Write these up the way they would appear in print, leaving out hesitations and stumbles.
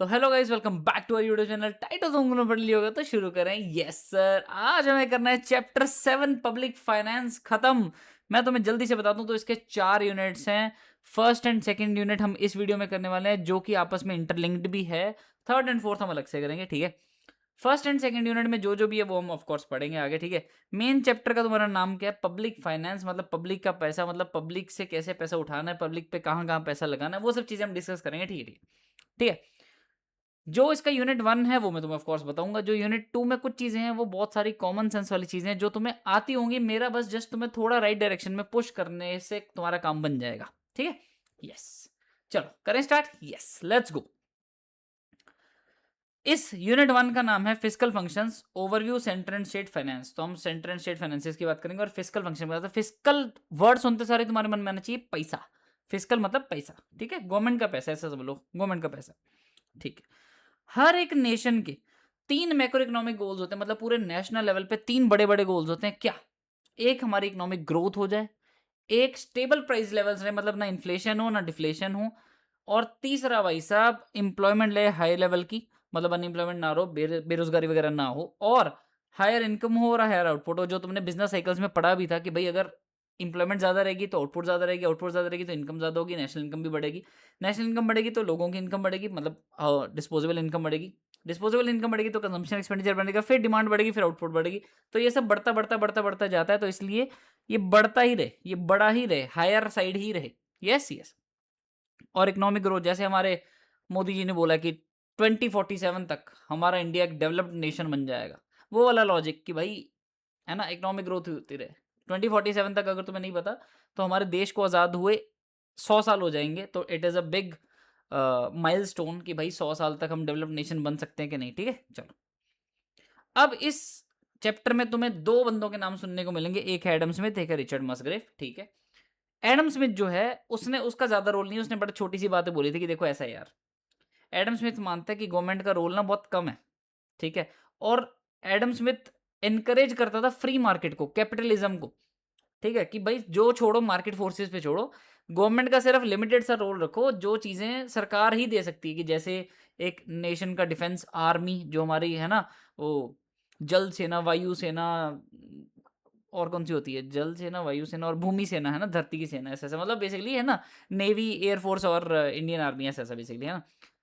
तो hello guys, welcome back to our YouTube channel. Title तुमको पढ़ लिया होगा तो शुरू करें। यस सर, आज हमें करना है चैप्टर 7 पब्लिक फाइनेंस खत्म। मैं तुम्हें जल्दी से बता दूं तो इसके 4 यूनिट्स हैं। फर्स्ट एंड सेकंड यूनिट हम इस वीडियो में करने वाले हैं, जो कि आपस में इंटरलिंक्ड भी है। थर्ड एंड फोर्थ हम अलग से करेंगे, ठीक है। फर्स्ट एंड सेकंड यूनिट में जो जो भी है वो हम ऑफ कोर्स पढ़ेंगे आगे, ठीक है। मेन चैप्टर का तुम्हारा नाम क्या है? पब्लिक फाइनेंस, मतलब पब्लिक का पैसा, मतलब पब्लिक से कैसे पैसा उठाना है, पब्लिक पे कहाँ कहाँ पैसा लगाना है, वो सब चीजें हम डिस्कस करेंगे, ठीक है ठीक है ठीक है। जो इसका यूनिट 1 है वो मैं तुम्हें ऑफ कोर्स बताऊंगा। जो यूनिट 2 में कुछ चीजें हैं वो बहुत सारी कॉमन सेंस वाली चीजें हैं जो तुम्हें आती होंगी। मेरा बस जस्ट तुम्हें थोड़ा राइट डायरेक्शन में पुश करने से तुम्हारा काम बन जाएगा, ठीक है। यस, चलो करें स्टार्ट। Yes, let's go. इस यूनिट 1 का नाम है fiscal functions overview centre and state finance. तो हम सेंटर एंड स्टेट फाइनेंसेस की बात करेंगे और फिस्कल फंक्शन की बात। फिस्कल वर्ड सुनते सारे तुम्हारे मन में आना चाहिए पैसा। फिस्कल मतलब पैसा, ठीक है। गवर्नमेंट का पैसा, ऐसा सब लोग, गवर्नमेंट का पैसा, ठीक है। हर एक नेशन के 3 मैक्रो इकोनॉमिक गोल्स होते हैं, मतलब पूरे नेशनल लेवल पे 3 बड़े बड़े गोल्स होते हैं। क्या? एक हमारी इकोनॉमिक ग्रोथ हो जाए, एक स्टेबल प्राइस लेवल्स रहे, मतलब ना इन्फ्लेशन हो ना डिफ्लेशन हो, और तीसरा भाई साहब एम्प्लॉयमेंट ले हाई लेवल की, मतलब अनएम्प्लॉयमेंट ना हो, बेरोजगारी वगैरह ना हो, और हायर इनकम हो और हायर आउटपुट हो। जो तुमने बिजनेस साइकिल्स में पढ़ा भी था कि भाई अगर इंप्लॉयमेंट ज्यादा रहेगी तो आउटपुट ज्यादा रहेगी, आउटपुट ज्यादा रहेगी तो इनकम ज्यादा होगी, नेशनल इनकम भी बढ़ेगी, नेशनल इनकम बढ़ेगी तो लोगों की इनकम बढ़ेगी, मतलब डिस्पोजेबल इनकम बढ़ेगी, डिस्पोजेबल इनकम बढ़ेगी तो कंजम्पशन एक्सपेंडिचर बढ़ेगा, फिर डिमांड बढ़ेगी, फिर आउटपुट बढ़ेगी। तो ये सब बढ़ता बढ़ता बढ़ता बढ़ता जाता है, तो इसलिए ये बढ़ता ही रहे, ये बड़ा ही रहे, हायर साइड ही रहे। Yes yes. और इकोनॉमिक ग्रोथ, जैसे हमारे मोदी जी ने बोला कि 2047 तक हमारा इंडिया एक डेवलप्ड नेशन बन जाएगा, वो वाला लॉजिक कि भाई, है ना, इकोनॉमिक ग्रोथ होती रहे। 2047 तक अगर तुम्हें नहीं पता तो हमारे देश को आज़ाद हुए 100 साल हो जाएंगे, तो it is a big milestone कि भाई 100 साल तक हम डेवलप्ड नेशन बन सकते हैं कि नहीं, ठीक है। चलो, अब इस चैप्टर में तुम्हें 2 बंदों के नाम सुनने को मिलेंगे, एक है एडम स्मिथ, एक है रिचर्ड मसग्रेव, ठीक है। एडम स्मिथ जो है, उसने, उसका ज्यादा रोल नहीं, उसने बड़ी छोटी सी बातें बोली थी कि देखो ऐसा है यार। एडम स्मिथ मानता है कि गवर्नमेंट का रोल ना बहुत कम है, ठीक है। और एडम स्मिथ एनकरेज करता था फ्री मार्केट को, कैपिटलिज्म को, ठीक है। कि भाई जो छोड़ो मार्केट फोर्सेस पे छोड़ो, गवर्नमेंट का सिर्फ लिमिटेड सा रोल रखो, जो चीजें सरकार ही दे सकती है। कि जैसे एक नेशन का डिफेंस आर्मी जो हमारी है ना, वो जल सेना, वायु सेना, और कौन सी होती है, जल सेना, वायु सेना और भूमि सेना, है ना, धरती की सेना, ऐसा ऐसा, मतलब बेसिकली है ना, नेवी, एयरफोर्स और इंडियन आर्मी, ऐसा ऐसा बेसिकली, है ना।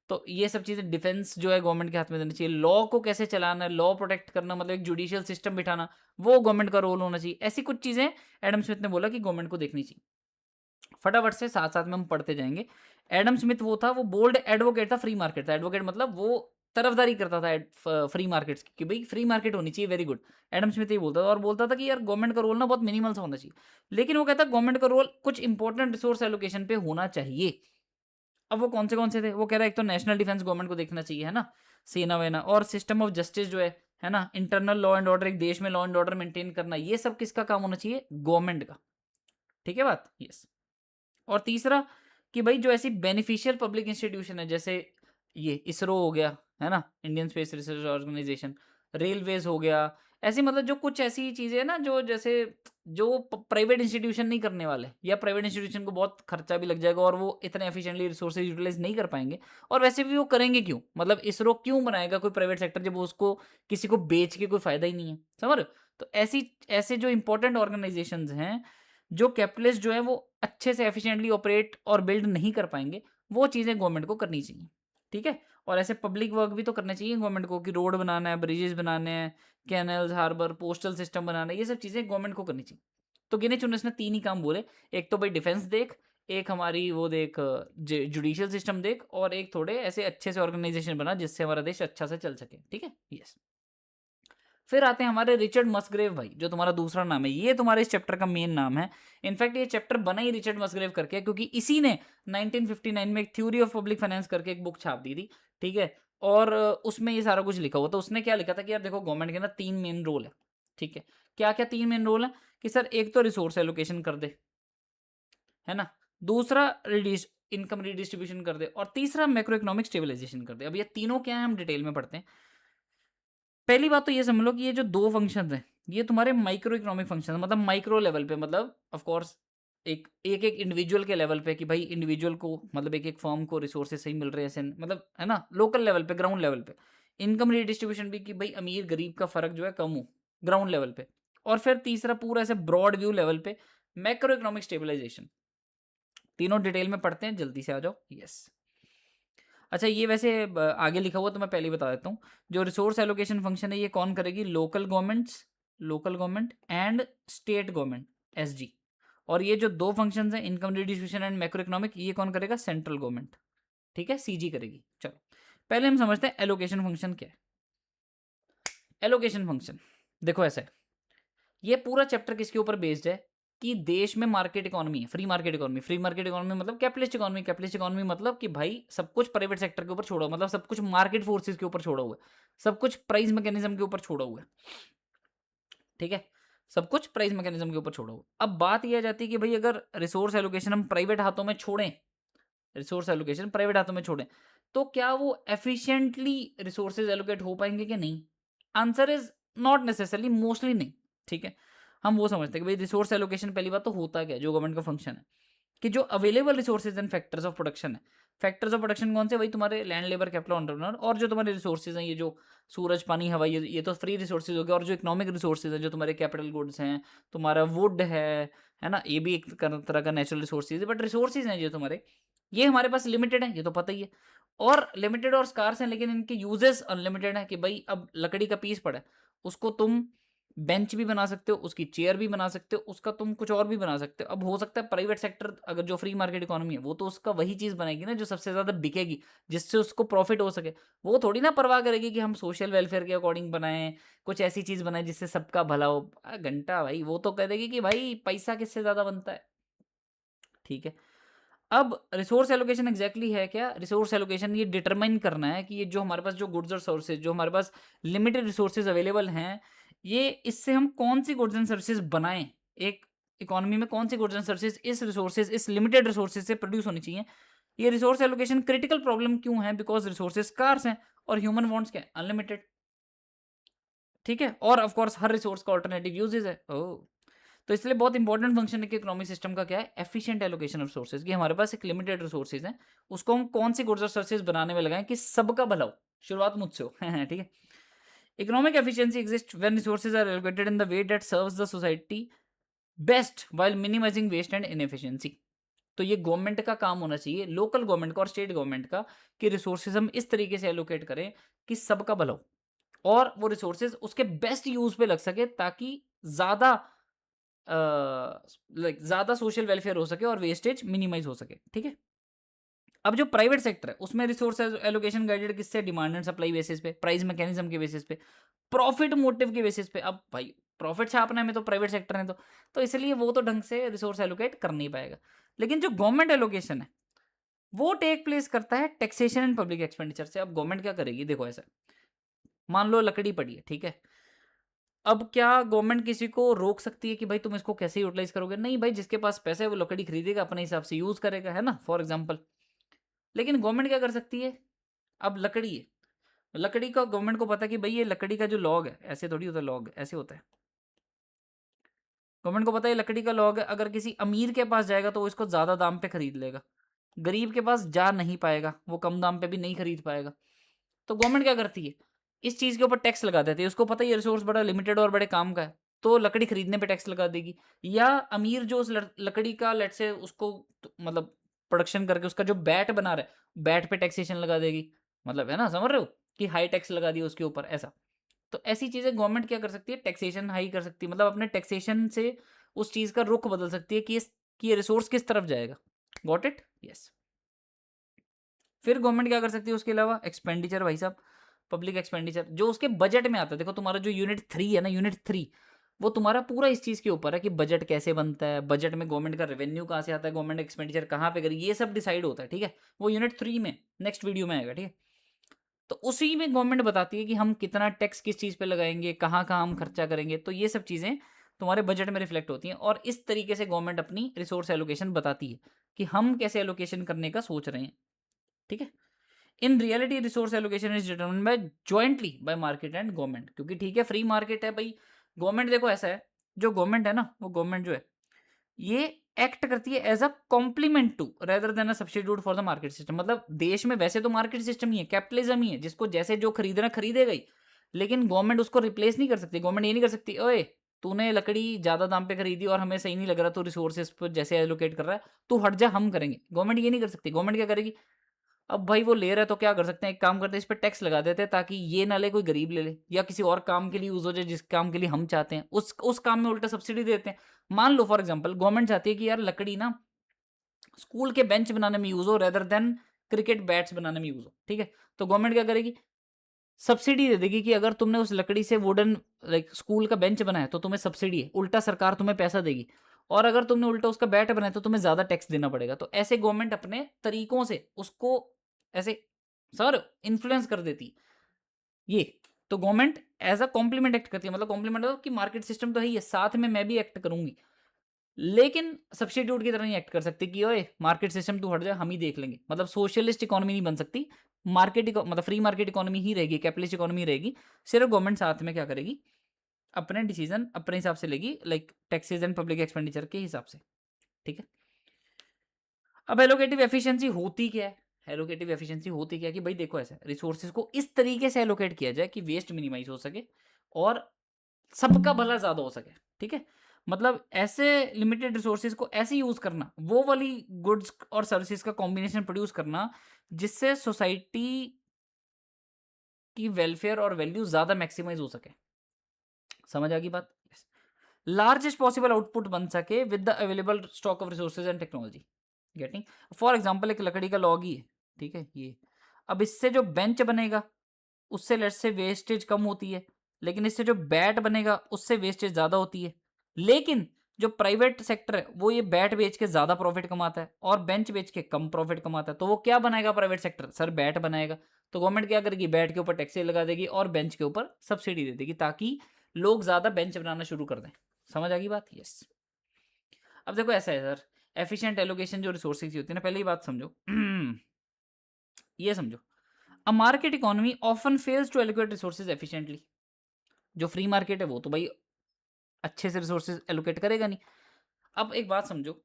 तो ये सब चीज़ें डिफेंस जो है गवर्नमेंट के हाथ में देनी चाहिए। लॉ को कैसे चलाना है, लॉ प्रोटेक्ट करना, मतलब एक जुडिशियल सिस्टम बिठाना, वो गवर्नमेंट का रोल होना चाहिए। ऐसी कुछ चीज़ें एडम स्मिथ ने बोला कि गवर्नमेंट को देखनी चाहिए। फटाफट से साथ साथ में हम पढ़ते जाएंगे। एडम स्मिथ वो था, वो बोल्ड एडवोकेट था, फ्री मार्केट था। एडवोकेट मतलब वो तरफदारी करता था फ्री मार्केट्स की, कि भाई फ्री मार्केट होनी चाहिए, वेरी गुड। एडम स्मिथ ये बोलता था, और बोलता था कि यार गवर्नमेंट का रोल ना बहुत मिनिमल सा होना चाहिए। लेकिन वो कहता गवर्नमेंट का रोल कुछ इंपॉर्टेंट रिसोर्स एलोकेशन पे होना चाहिए। अब वो कौन से थे? वो कह रहा है एक तो नेशनल डिफेंस गवर्नमेंट को देखना चाहिए, है ना, सेना वेना, और सिस्टम ऑफ जस्टिस जो है ना, इंटरनल लॉ एंड ऑर्डर, एक देश में लॉ एंड ऑर्डर मेंटेन करना, ये सब किसका काम होना चाहिए? गवर्नमेंट का, ठीक है बात। यस। और तीसरा कि भाई जो ऐसी बेनिफिशियल पब्लिक इंस्टीट्यूशन है, जैसे ये इसरो हो गया, है ना, Indian Space Research Organisation, railways हो गया, ऐसी, मतलब जो कुछ ऐसी चीजें हैं ना, जो जैसे जो प्राइवेट इंस्टीट्यूशन नहीं करने वाले, या प्राइवेट इंस्टीट्यूशन को बहुत खर्चा भी लग जाएगा और वो इतने एफिशिएंटली रिसोर्सेज यूटिलाइज नहीं कर पाएंगे। और वैसे भी वो करेंगे क्यों? मतलब इसरो क्यों बनाएगा कोई प्राइवेट सेक्टर जब वो उसको किसी को बेच के कोई फायदा ही नहीं है, समझ रहे हो? तो ऐसी, ऐसे जो इंपॉर्टेंट ऑर्गेनाइजेशंस हैं, जो कैपिटलिस्ट जो है वो अच्छे से एफिशिएंटली ऑपरेट और बिल्ड नहीं कर पाएंगे, वो चीज़ें गवर्नमेंट को करनी चाहिए, ठीक है। और ऐसे पब्लिक वर्क भी तो करने चाहिए गवर्नमेंट को, कि रोड बनाना है, ब्रिजेस बनाने हैं, कैनल्स, हार्बर, पोस्टल सिस्टम बनाना है, ये सब चीज़ें गवर्नमेंट को करनी चाहिए। तो गिने चुने इसने 3 ही काम बोले। एक तो भाई डिफेंस देख, एक हमारी वो देख, जुडिशियल सिस्टम देख, और एक थोड़े ऐसे अच्छे से ऑर्गेनाइजेशन बना जिससे हमारा देश अच्छा से चल सके, ठीक है। यस। फिर आते हैं हमारे रिचर्ड मसग्रेव भाई, जो तुम्हारा दूसरा नाम है, ये तुम्हारे इस चैप्टर का मेन नाम है। इनफैक्ट ये चैप्टर बना ही रिचर्ड मसग्रेव करके है, क्योंकि इसी ने 1959 में एक थ्योरी ऑफ पब्लिक फाइनेंस करके एक बुक छाप दी थी, ठीक है। और उसमें ये सारा कुछ लिखा हुआ था। उसने क्या लिखा था कि यार देखो, गवर्नमेंट के ना 3 मेन रोल है, ठीक है। क्या क्या 3 मेन रोल है? कि सर एक तो रिसोर्स एलोकेशन कर दे, है ना, दूसरा रिड्यूस इनकम रिडिस्ट्रीब्यूशन कर दे, और तीसरा मैक्रो इकोनॉमिक स्टेबलाइजेशन कर दे। अब ये तीनों क्या है हम डिटेल में पढ़ते हैं। पहली बात तो ये समझ लो कि ये जो 2 फंक्शंस हैं, ये तुम्हारे माइक्रो इकोनॉमिक फंक्शन, मतलब माइक्रो लेवल पे, मतलब ऑफ कोर्स एक एक एक इंडिविजुअल के लेवल पे कि भाई इंडिविजुअल को मतलब एक एक फर्म को रिसोर्सेज सही मिल रहे हैं ऐसे मतलब है ना, लोकल लेवल पे ग्राउंड लेवल पे इनकम रिडिस्ट्रीब्यूशन भी कि भाई अमीर गरीब का फर्क जो है कम हो ग्राउंड लेवल पे। और फिर तीसरा पूरा ऐसे ब्रॉड व्यू लेवल पे मैक्रो इकोनॉमिक स्टेबलाइजेशन। तीनों डिटेल में पढ़ते हैं, जल्दी से आ जाओ। यस। अच्छा ये वैसे आगे लिखा हुआ तो मैं पहले ही बता देता हूँ। जो रिसोर्स एलोकेशन फंक्शन है ये कौन करेगी, local government and state government, SG. और ये जो दो फंक्शंस हैं income redistribution and macro economic, ये कौन करेगा, सेंट्रल गवर्नमेंट। ठीक है, सीजी करेगी। चलो पहले हम समझते हैं एलोकेशन फंक्शन क्या है। एलोकेशन फंक्शन देखो ऐसा है, ये पूरा चैप्टर किसके ऊपर बेस्ड है कि देश में मार्केट इकोनॉमी है, free market economy. Free market economy मतलब कैपिटलिस्ट इकोनॉमी। कैपिटलिस्ट इकोनॉमी मतलब कि भाई सब कुछ प्राइवेट सेक्टर के ऊपर छोड़ा हुआ, मतलब सब कुछ मार्केट फोर्सेस के ऊपर छोड़ा हुआ है, सब कुछ प्राइस मैकेनिज्म के ऊपर छोड़ा हुआ है। ठीक है, सब कुछ प्राइस मैकेनिज्म के ऊपर छोड़ा हुआ। अब बात यह आ जाती है कि भाई अगर रिसोर्स एलोकेशन हम प्राइवेट हाथों में छोड़ें, रिसोर्स एलोकेशन प्राइवेट हाथों में छोड़ें, तो क्या वो एफिशिएंटली रिसोर्सेज एलोकेट हो पाएंगे कि नहीं? Answer is not necessarily, mostly नहीं। ठीक है, हम वो समझते हैं कि भाई रिसोर्स एलोकेशन पहली बात तो होता क्या है, जो गवर्नमेंट का फंक्शन है कि जो available resources and factors of production है। फैक्टर्स ऑफ प्रोडक्शन कौन से, वही तुम्हारे लैंड, लेबर, कैपिटल, एंटरप्रेन्योर, और जो तुम्हारे रिसोर्सेज हैं, ये जो सूरज, पानी, हवा, ये तो फ्री रिसोर्सेज हो गए। और जो इकोनॉमिक रिसोर्सेज हैं, जो तुम्हारे कैपिटल गुड्स हैं, तुम्हारा वुड है ना, ये भी एक तरह का नेचुरल रिसोर्सेज है, बट रिसोर्सेज हैं जो तुम्हारे, ये हमारे पास लिमिटेड है, ये तो पता ही है। और लिमिटेड और स्कार्स हैं, लेकिन इनके यूजेस अनलिमिटेड है कि भाई अब लकड़ी का पीस पड़ा है, उसको तुम बेंच भी बना सकते हो, उसकी चेयर भी बना सकते हो, उसका तुम कुछ और भी बना सकते हो। अब हो सकता है प्राइवेट सेक्टर, अगर जो फ्री मार्केट इकोनॉमी है, वो तो उसका वही चीज़ बनाएगी ना जो सबसे ज़्यादा बिकेगी, जिससे उसको प्रॉफिट हो सके। वो थोड़ी ना परवाह करेगी कि हम सोशल वेलफेयर के अकॉर्डिंग बनाएं, कुछ ऐसी चीज़ बनाएं जिससे सबका भला हो। घंटा भाई, वो तो कह देगी कि भाई पैसा किससे ज़्यादा बनता है। ठीक है, अब रिसोर्स एलोकेशन एग्जैक्टली है क्या, रिसोर्स एलोकेशन ये डिटरमाइन करना है कि ये जो हमारे पास जो गुड्स और सर्विसेज, जो हमारे पास लिमिटेड रिसोर्सेज अवेलेबल हैं, ये इससे हम कौन सी गुड्स एंड सर्विसेज बनाएं, एक इकोनॉमी में कौन सी गुड्स एंड सर्विसेज इस रिसोर्सेज, इस लिमिटेड रिसोर्सेज से प्रोड्यूस होनी चाहिए। ये रिसोर्स एलोकेशन क्रिटिकल प्रॉब्लम क्यों है, बिकॉज रिसोर्सेज स्कार्स हैं और ह्यूमन वांट्स क्या, अनलिमिटेड। ठीक है, और ऑफ कोर्स हर रिसोर्स का ऑल्टरनेटिव यूजेस है। ओह, तो इसलिए बहुत इंपॉर्टेंट फंक्शन है कि इकोनॉमिक सिस्टम का क्या है, एफिशिएंट एलोकेशन ऑफ रिसोर्सेज, कि हमारे पास एक लिमिटेड रिसोर्सेज हैं, उसको हम कौन सी गुड्स और सर्विसेज बनाने में लगाएं कि सबका भला हो। शुरुआत मुझसे हो ठीक है। Economic efficiency exist when resources are allocated in the way that serves the society best while minimising waste and inefficiency. तो ये गवर्नमेंट का काम होना चाहिए, लोकल गवर्नमेंट का और स्टेट गवर्नमेंट का, कि रिसोर्सेज हम इस तरीके से एलोकेट करें कि सबका भला हो और वो रिसोर्सेज उसके बेस्ट यूज पे लग सके, ताकि ज्यादा लाइक ज़्यादा सोशल वेलफेयर हो सके और वेस्टेज मिनिमाइज हो सके। ठीक है, अब जो प्राइवेट सेक्टर है उसमें रिसोर्स एलोकेशन गाइडेड किससे, डिमांड एंड सप्लाई बेसिस पे, प्राइस मैकेनिज्म के बेसिस पे, प्रॉफिट मोटिव के बेसिस पे। अब भाई प्रॉफिट छापने में तो प्राइवेट सेक्टर है, तो इसलिए वो तो ढंग से रिसोर्स एलोकेट कर नहीं पाएगा। लेकिन जो गवर्नमेंट एलोकेशन है वो टेक प्लेस करता है टैक्सेशन एंड पब्लिक एक्सपेंडिचर से। अब गवर्नमेंट क्या करेगी, देखो ऐसा, मान लो लकड़ी पड़ी है, ठीक है, अब क्या गवर्नमेंट किसी को रोक सकती है कि भाई तुम इसको कैसे यूटिलाइज करोगे? नहीं भाई, जिसके पास पैसा है वो लकड़ी खरीदेगा, अपने हिसाब से यूज करेगा, है ना, फॉर एग्जाम्पल। लेकिन गवर्नमेंट क्या कर सकती है, अब लकड़ी है, लकड़ी का गवर्नमेंट को पता है कि भाई ये लकड़ी का जो लॉग है, ऐसे थोड़ी होता है, लॉग ऐसे होता है। गवर्नमेंट को पता है लकड़ी का लॉग है, अगर किसी अमीर के पास जाएगा तो वो इसको ज्यादा दाम पे खरीद लेगा, गरीब के पास जा नहीं पाएगा, वो कम दाम पे भी नहीं खरीद पाएगा। तो गवर्नमेंट क्या करती है, इस चीज के ऊपर टैक्स लगा देती है। उसको पता है ये रिसोर्स बड़ा लिमिटेड और बड़े काम का है, तो लकड़ी खरीदने पे टैक्स लगा देगी। या अमीर जो उस लकड़ी का लेट से उसको मतलब प्रोडक्शन करके उसका जो बैट बना रहा है, बैट पे टैक्सेशन लगा देगी। मतलब है ना, समझ रहे हो कि हाई टैक्स लगा दिया उसके ऊपर, ऐसा। तो ऐसी चीजें गवर्नमेंट क्या कर सकती है, टैक्सेशन हाई कर सकती है, मतलब अपने टैक्सेशन से उस चीज का रुख बदल सकती है कि ये रिसोर्स किस तरफ जाएगा। Got it? यस। फिर गवर्नमेंट क्या कर सकती है उसके अलावा, एक्सपेंडिचर भाई साहब, पब्लिक एक्सपेंडिचर जो उसके बजट में आता है। देखो तुम्हारा जो यूनिट 3 है ना, यूनिट 3, वो तुम्हारा पूरा इस चीज़ के ऊपर है कि बजट कैसे बनता है, बजट में गवर्नमेंट का रेवेन्यू कहाँ से आता है, गवर्नमेंट एक्सपेंडिचर कहाँ पे करेगी, ये सब डिसाइड होता है। ठीक है, वो यूनिट 3 में नेक्स्ट वीडियो में आएगा। ठीक है, तो उसी में गवर्नमेंट बताती है कि हम कितना टैक्स किस चीज़ पे लगाएंगे, कहाँ कहाँ हम खर्चा करेंगे। तो ये सब चीज़ें तुम्हारे बजट में रिफ्लेक्ट होती हैं, और इस तरीके से गवर्नमेंट अपनी रिसोर्स एलोकेशन बताती है कि हम कैसे एलोकेशन करने का सोच रहे हैं। ठीक है, in reality resource allocation is determined by jointly bye market and government, क्योंकि ठीक है फ्री मार्केट है भाई। गवर्नमेंट देखो ऐसा है, जो गवर्नमेंट है ना, वो गवर्नमेंट जो है, ये एक्ट करती है as a complement to rather than a substitute for the market system. मतलब देश में वैसे तो मार्केट सिस्टम ही है, कैपिटलिज्म ही है, जिसको जैसे जो खरीदना खरीदेगा ही, लेकिन गवर्नमेंट उसको रिप्लेस नहीं कर सकती। गवर्नमेंट ये नहीं कर सकती, ओए तूने लकड़ी ज्यादा दाम पे खरीदी और हमें सही नहीं लग रहा, तो रिसोर्सेज पर जैसे एलोकेट कर रहा है, तू हट जा, हम करेंगे। गवर्नमेंट ये नहीं कर सकती। गवर्नमेंट क्या करेगी, अब भाई वो ले रहा है तो क्या कर सकते हैं, एक काम करते हैं, इस पर टैक्स लगा देते हैं ताकि ये ना ले, कोई गरीब ले ले, या किसी और काम के लिए यूज हो जाए जिस काम के लिए हम चाहते हैं, उस काम में उल्टा सब्सिडी देते हैं। मान लो फॉर एग्जांपल गवर्नमेंट चाहती है कि यार लकड़ी ना स्कूल के बेंच बनाने में यूज हो रेदर देन क्रिकेट बैट्स बनाने में यूज हो, ठीक है। तो गवर्नमेंट क्या करेगी, सब्सिडी दे देगी कि अगर तुमने उस लकड़ी से वुडन लाइक स्कूल का बेंच बनाया तो तुम्हें सब्सिडी है, उल्टा सरकार तुम्हें पैसा देगी। और अगर तुमने उल्टा उसका बैट बनाया तो तुम्हें ज्यादा टैक्स देना पड़ेगा। तो ऐसे गवर्नमेंट अपने तरीकों से उसको ऐसे सर इन्फ्लुएंस कर देती ये। तो government as a complement act करती है, मतलब कॉम्प्लीमेंट कि मार्केट सिस्टम तो है ही है, साथ में मैं भी एक्ट करूंगी, लेकिन सब्स्टिट्यूट की तरह नहीं एक्ट कर सकती कि ओए मार्केट सिस्टम तू हट जा, हम ही देख लेंगे। मतलब सोशलिस्ट इकोनॉमी नहीं बन सकती, मतलब फ्री मार्केट इकोनॉमी ही रहेगी, कैपिटलिस्ट इकोनॉमी रहेगी। सिर्फ गवर्नमेंट साथ में क्या करेगी, अपने डिसीजन अपने हिसाब से लेगी, like taxes and public expenditure के हिसाब से, ठीक है। अब एलोकेटिव एफिशिएंसी होती क्या है, एलोकेटिव एफिशिएंसी होती क्या है कि भाई देखो, ऐसा रिसोर्सेज को इस तरीके से एलोकेट किया जाए कि वेस्ट मिनिमाइज हो सके और सबका भला ज्यादा हो सके, ठीक है। मतलब ऐसे लिमिटेड रिसोर्सेज को ऐसे यूज करना, वो वाली गुड्स और सर्विसेज का कॉम्बिनेशन प्रोड्यूस करना जिससे सोसाइटी की वेलफेयर और वैल्यू ज्यादा मैक्सिमाइज हो सके। समझ आ गई बात। लार्जेस्ट पॉसिबल आउटपुट बन सके with the available stock of resources and technology. Getting, for example एक लकड़ी का लॉग ही है, ठीक है ये। अब इससे जो बेंच बनेगा उससे लेट्स से वेस्टेज कम होती है, लेकिन इससे जो बैट बनेगा उससे वेस्टेज ज्यादा होती है। लेकिन जो प्राइवेट सेक्टर है वो ये बैट बेच के ज्यादा प्रॉफिट कमाता है और बेंच बेच के कम प्रॉफिट कमाता है। तो वो क्या बनाएगा प्राइवेट सेक्टर, सर बैट बनाएगा। तो गवर्नमेंट क्या करेगी, बैट के ऊपर टैक्स लगा देगी और बेंच के ऊपर सब्सिडी दे देगी ताकि लोग ज्यादा बेंच बनाना शुरू कर दें। समझ आ गई बात, यस। अब देखो ऐसा है सर, एफिशिएंट एलोकेशन जो रिसोर्सेज होती है ना, पहले ही बात समझो ये समझो, a market economy often fails to allocate resources efficiently. जो फ्री मार्केट है वो तो भाई अच्छे से रिसोर्सेज एलोकेट करेगा नहीं। अब एक बात समझो,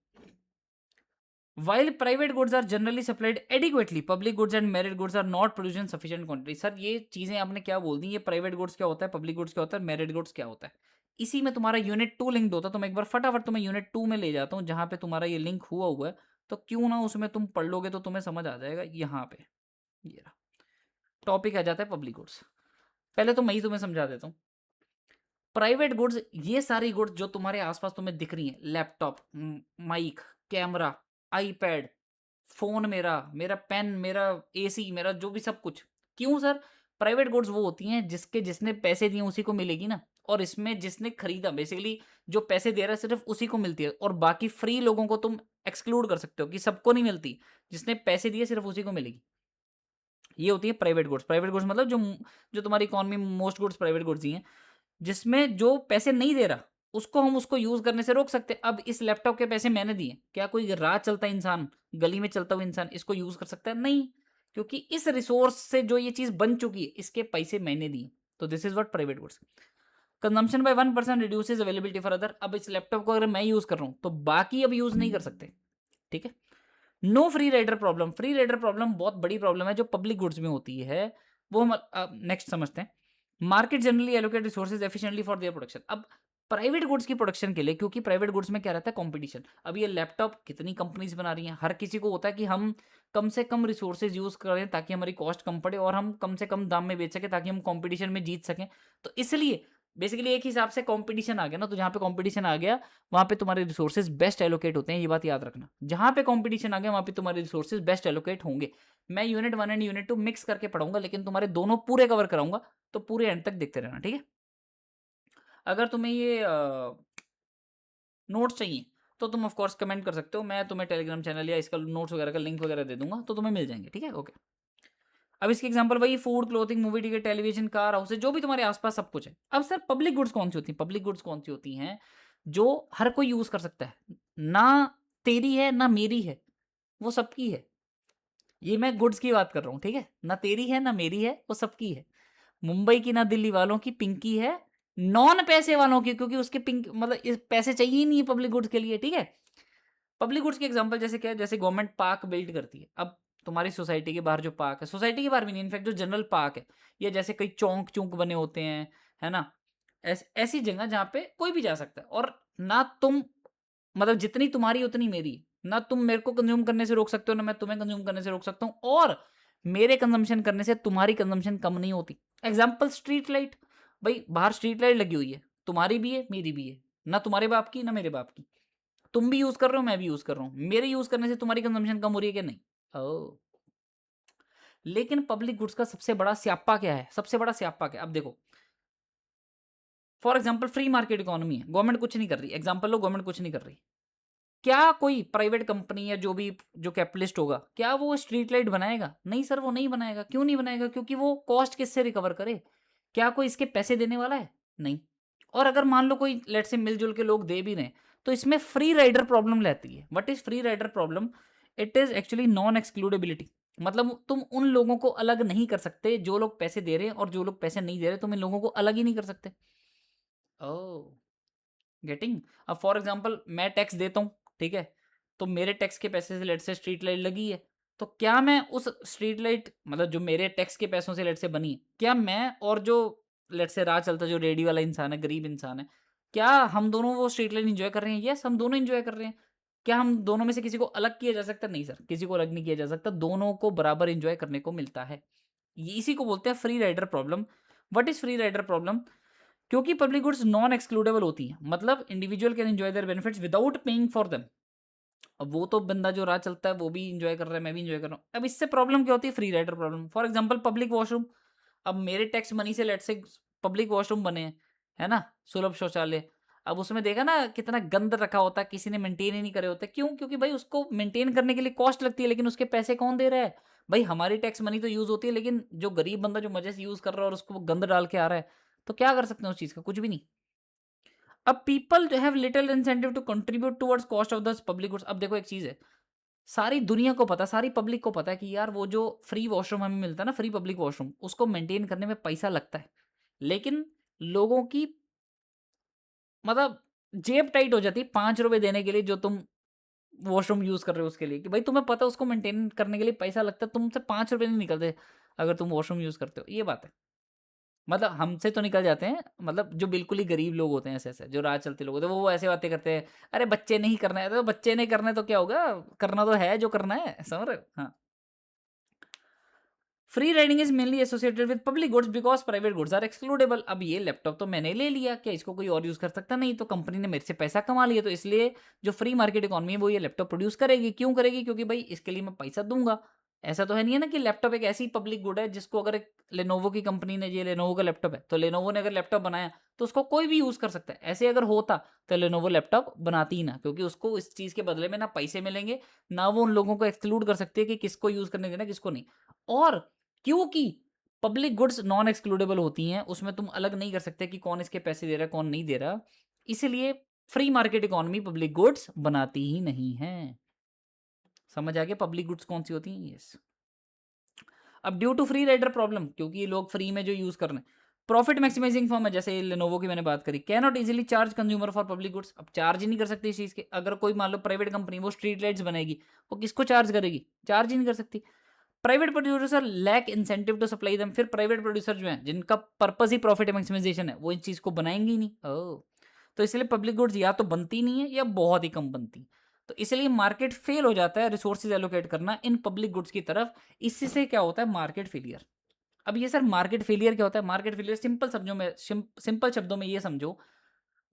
while private goods are generally supplied adequately, public goods and merit goods are not produced in sufficient quantity। Sir ये चीजें आपने क्या बोल दी, ये प्राइवेट गुड्स क्या होता है, पब्लिक गुड्स क्या होता है, मेरिट गुड्स क्या होता है। इसी में तुम्हारा यूनिट 2 लिंक्ड होता है। तो मैं एक बार फटाफट तुम्हें यूनिट 2 में ले जाता हूँ जहां पे तुम्हारा ये लिंक हुआ हुआ है। तो क्यों ना उसमें तुम पढ़ लोगे तो तुम्हें समझ आ जाएगा। यहाँ पे ये टॉपिक आ जाता है पब्लिक गुड्स। पहले तो मैं ही तुम्हें समझा देता हूँ। प्राइवेट गुड्स ये सारी गुड्स जो तुम्हारे आसपास तुम्हें दिख रही हैं, laptop, mic, camera, iPad, phone, मेरा मेरा पेन, मेरा एसी, मेरा जो भी सब कुछ। क्यों सर, प्राइवेट गुड्स वो होती हैं जिसके जिसने पैसे दिए उसी को मिलेगी ना। और इसमें जिसने खरीदा बेसिकली जो पैसे दे रहा है सिर्फ उसी को मिलती है, और बाकी फ्री लोगों को तुम एक्सक्लूड कर सकते हो कि सबको नहीं मिलती। जिसने पैसे दिए सिर्फ उसी को मिलेगी। ये होती है प्राइवेट गुड्स। प्राइवेट गुड्स मतलब जो जो तुम्हारी इकोनॉमी में मोस्ट गुड्स प्राइवेट गुड्स ही हैं, जिसमें जो पैसे नहीं दे रहा उसको हम उसको यूज करने से रोक सकते हैं। अब इस लैपटॉप के पैसे मैंने दिए, क्या कोई राह चलता इंसान, गली में चलता हुआ इंसान इसको यूज कर सकता है? नहीं, क्योंकि इस रिसोर्स से जो ये चीज बन चुकी है इसके पैसे मैंने दिए। तो this is what private goods. Consumption by 1% reduces availability for other. अब इस लैपटॉप को अगर मैं यूज कर रहा हूं तो बाकी अब यूज नहीं कर सकते, ठीक है। No free rider problem. Free rider problem बहुत बड़ी प्रॉब्लम है जो पब्लिक गुड्स में होती है। वो हम नेक्स्ट समझते हैं। Market generally allocate resources efficiently for their production. अब प्राइवेट गुड्स की प्रोडक्शन के लिए, क्योंकि प्राइवेट गुड्स में क्या रहता है, कंपटीशन। अब ये लैपटॉप कितनी कंपनीज बना रही हैं, हर किसी को होता है कि हम कम से कम रिसोर्सेज यूज करें ताकि हमारी कॉस्ट कम पड़े और हम कम से कम दाम में बेच सकें ताकि हम कंपटीशन में जीत सकें। तो इसलिए बेसिकली एक हिसाब से कंपटीशन आ गया ना। तो जहां पे कंपटीशन आ गया वहां पे तुम्हारे रिसोर्सेज बेस्ट एलोकेट होते हैं। ये बात याद रखना, जहां पे कंपटीशन आ गया वहां पे तुम्हारे रिसोर्सेज बेस्ट एलोकेट होंगे। मैं यूनिट 1 एंड यूनिट 2 मिक्स करके पढ़ाऊंगा, लेकिन तुम्हारे दोनों पूरे कवर कराऊंगा। तो पूरे एंड तक देखते रहना, ठीक है। अगर तुम्हें ये नोट्स चाहिए तो तुम ऑफ कोर्स कमेंट कर सकते हो। मैं तुम्हें टेलीग्राम चैनल या इसका नोट्स वगैरह का लिंक वगैरह दे दूंगा, तो तुम्हें मिल जाएंगे, ठीक है, ओके। अब इसकी एग्जांपल वही food, clothing, movie ticket, television, car, house, जो भी तुम्हारे आसपास सब कुछ है। अब सर पब्लिक गुड्स कौन सी होती हैं? पब्लिक गुड्स कौन सी होती हैं जो हर कोई यूज कर सकता है, ना तेरी है ना मेरी है, वो सबकी है। ये मैं गुड्स की बात कर रहा हूँ, ठीक है, ना तेरी है ना मेरी है, वो सबकी है। मुंबई की ना दिल्ली वालों की पिंकी है, नॉन पैसे वालों की, क्योंकि उसके पिंक मतलब इस पैसे चाहिए ही नहीं है पब्लिक गुड्स के लिए, ठीक है। पब्लिक गुड्स के एग्जांपल जैसे क्या है, जैसे गवर्नमेंट पार्क बिल्ड करती है। अब तुम्हारी सोसाइटी के बाहर जो पार्क है, सोसाइटी के बाहर भी नहीं, इनफैक्ट जो जनरल पार्क है, या जैसे कई चौक चौक बने होते हैं, है ना, ऐसी जगह जहाँ पे कोई भी जा सकता है, और ना तुम, मतलब जितनी तुम्हारी उतनी मेरी, ना तुम मेरे को कंज्यूम करने से रोक सकते हो, ना मैं तुम्हें कंज्यूम करने से रोक सकता हूँ, और मेरे कंजम्पशन करने से तुम्हारी कंजम्पशन कम नहीं होती। एग्जाम्पल स्ट्रीट लाइट, भाई बाहर स्ट्रीट लाइट लगी हुई है, तुम्हारी भी है मेरी भी है, ना तुम्हारे बाप की ना मेरे बाप की, तुम भी यूज कर रहे हो मैं भी यूज कर रहा हूँ, मेरे यूज करने से तुम्हारी कंजम्पशन कम हो रही है क्या? नहीं। ओ, लेकिन पब्लिक गुड्स का सबसे बड़ा स्यापा क्या है, सबसे बड़ा स्यापा क्या है? अब देखो, for example free market economy है, गवर्नमेंट कुछ नहीं कर रही, एग्जाम्पल लो, गवर्नमेंट कुछ नहीं कर रही, क्या कोई प्राइवेट कंपनी या जो भी जो कैपिटलिस्ट होगा, क्या वो स्ट्रीट लाइट बनाएगा? नहीं सर, वो नहीं बनाएगा। क्यों नहीं बनाएगा? क्योंकि वो कॉस्ट किससे रिकवर करे? क्या कोई इसके पैसे देने वाला है? नहीं। और अगर मान लो कोई लेट से मिलजुल के लोग दे भी रहे, तो इसमें फ्री राइडर प्रॉब्लम रहती है। What is free rider problem? It is actually non excludability. मतलब तुम उन लोगों को अलग नहीं कर सकते जो लोग पैसे दे रहे हैं, और जो लोग पैसे नहीं दे रहे, तुम इन लोगों को अलग ही नहीं कर सकते। ओह, गेटिंग? अब फॉर एग्जाम्पल मैं टैक्स देता हूँ, ठीक है, तो मेरे टैक्स के पैसे से लेट से स्ट्रीट लाइट लगी है, तो क्या मैं उस स्ट्रीट लाइट, मतलब जो मेरे टैक्स के पैसों से लेट से बनी है, क्या मैं और जो लेट से राह चलता जो रेडी वाला इंसान है, गरीब इंसान है, क्या हम दोनों वो स्ट्रीट लाइट इंजॉय कर रहे हैं? यस, हम दोनों इंजॉय कर रहे हैं। क्या हम दोनों में से किसी को अलग किया जा सकता? नहीं सर, किसी को अलग नहीं किया जा सकता, दोनों को बराबर इंजॉय करने को मिलता है। इसी को बोलते हैं free rider problem. What is free rider problem? क्योंकि पब्लिक गुड्स नॉन एक्सक्लूडेबल होती हैं, मतलब individual can enjoy their benefits without paying for them. अब वो तो बंदा जो राह चलता है वो भी इंजॉय कर रहा है, मैं भी इंजॉय कर रहा हूँ। अब इससे प्रॉब्लम क्या होती है? Free rider problem. For example public washroom, अब मेरे टैक्स मनी से लेट से पब्लिक वॉशरूम बने हैं, है ना, सुलभ शौचालय। अब उसमें देखा ना कितना गंद रखा होता है, किसी ने मेंटेन ही नहीं करे होते। क्यों? क्योंकि भाई उसको मेंटेन करने के लिए कॉस्ट लगती है, लेकिन उसके पैसे कौन दे रहा है? भाई हमारी टैक्स मनी तो यूज होती है, लेकिन जो गरीब बंदा जो मजे से यूज कर रहा है और उसको वो गंद डाल के आ रहा है, तो क्या कर सकते हैं उस चीज का? कुछ भी नहीं। अब people have little incentive to contribute towards cost of the public goods. अब देखो एक चीज है, सारी दुनिया को पता, सारी पब्लिक को पता है कि यार वो जो फ्री वॉशरूम हमें मिलता है ना, फ्री पब्लिक वॉशरूम, उसको मेंटेन करने में पैसा लगता है। लेकिन लोगों की, मतलब जेब टाइट हो जाती है 5 रुपए देने के लिए, जो तुम वॉशरूम यूज कर रहे हो उसके लिए, कि भाई तुम्हें पता है उसको मेंटेन करने के लिए पैसा लगता है, तुमसे 5 रुपए नहीं निकलते अगर तुम वॉशरूम यूज करते हो। ये बात है। मतलब हमसे तो निकल जाते हैं, मतलब जो बिल्कुल ही गरीब लोग होते हैं, ऐसे-ऐसे जो राह चलते लोग होते हैं, वो ऐसे बातें करते हैं, "अरे बच्चे नहीं करना है", तो बच्चे नहीं करना है तो क्या होगा? करना तो है जो करना है, समझ रहे हो? हाँ। Free riding is mainly associated with public goods because private goods are excludable. अब ये लैपटॉप तो मैंने ले लिया, क्या इसको कोई और यूज़ कर सकता? नहीं, तो कंपनी ने मेरे से पैसा कमा लिया, तो इसलिए जो फ्री मार्केट इकोनॉमी है वो ये लैपटॉप प्रोड्यूस करेगी। क्यों करेगी? क्योंकि भाई इसके लिए मैं पैसा दूँगा। ऐसा तो है नहीं है ना कि लैपटॉप एक ऐसी पब्लिक गुड है जिसको अगर एक लेनोवो की कंपनी ने, ये लेनोवो का लैपटॉप है, तो लेनोवो ने अगर लैपटॉप बनाया तो उसको कोई भी यूज़ कर सकता है। ऐसे अगर होता तो लेनोवो लैपटॉप बनाती ही ना, क्योंकि उसको इस चीज़ के बदले में ना पैसे मिलेंगे, ना वो उन लोगों को एक्सक्लूड कर सकती है कि किसको यूज़ करने देना, किसको नहीं। और क्योंकि पब्लिक गुड्स नॉन एक्सक्लूडेबल होती हैं, उसमें तुम अलग नहीं कर सकते कि कौन इसके पैसे दे रहा है, कौन नहीं दे रहा। इसीलिए free market economy public goods बनाती ही नहीं है। समझ आ गया पब्लिक गुड्स कौन सी होती हैं? यस। अब due to free rider problem, क्योंकि ये लोग फ्री में जो यूज कर रहे हैं, प्रॉफिट मैक्सिमाइजिंग फर्म है, जैसे लेनोवो की मैंने बात करी, can not easily charge consumer for public goods. अब चार्ज ही नहीं कर सकती इस चीज के। अगर कोई मान लो प्राइवेट कंपनी वो स्ट्रीट लाइट्स बनाएगी, वो किसको चार्ज करेगी? चार्ज ही नहीं कर सकती। Private producer lack incentive to supply them. फिर प्राइवेट प्रोड्यूसर जो हैं, जिनका पर्पस ही प्रॉफिट मैक्सिमाइजेशन है, वो इस चीज को बनाएंगे ही नहीं। ओह, तो इसलिए पब्लिक गुड्स या तो बनती नहीं है या बहुत ही कम बनती। तो इसलिए मार्केट फेल हो जाता है रिसोर्सेज एलोकेट करना इन पब्लिक गुड्स की तरफ। इससे से क्या होता है? Market failure. अब ये सर मार्केट फेलियर क्या होता है? मार्केट फेलियर सिंपल शब्दों में, सिंपल शब्दों में ये समझो,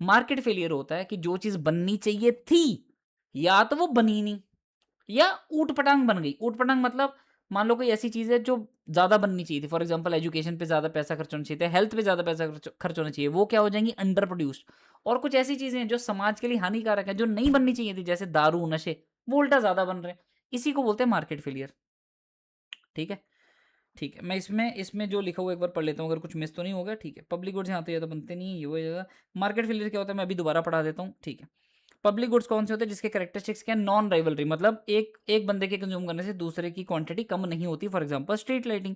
मार्केट फेलियर होता है कि जो चीज बननी चाहिए थी, या तो वो बनी नहीं, या ऊट-पटांग बन गई। ऊट-पटांग मतलब मान लो कोई ऐसी चीज़ है जो ज़्यादा बननी चाहिए थी। फॉर एग्ज़ाम्पल एजुकेशन पे ज़्यादा पैसा खर्च होना चाहिए था, हेल्थ पे ज़्यादा पैसा खर्च खर्च होना चाहिए। वो क्या हो जाएँगी? Under produced. और कुछ ऐसी चीज़ें हैं जो समाज के लिए हानिकारक है, जो नहीं बननी चाहिए थी, जैसे दारू, नशे, वो उल्टा ज़्यादा बन रहे हैं। इसी को बोलते हैं मार्केट फेलियर। ठीक है? ठीक है। मैं इसमें इसमें जो लिखा हुआ है एक बार पढ़ लेता हूँ, अगर कुछ मिस तो नहीं हो गया। ठीक है। पब्लिक गुड्स यहाँ तो ज़्यादा बनते नहीं है, ये वो ज़्यादा। मार्केट फेलियर क्या होता है? मैं अभी दोबारा पढ़ा देता हूँ। ठीक है। पब्लिक गुड्स कौन से होते हैं? जिसके कैरेक्टरिस्टिक्स क्या है? नॉन राइवलरी, मतलब एक एक बंदे के कंज्यूम करने से दूसरे की क्वांटिटी कम नहीं होती। For example street lighting.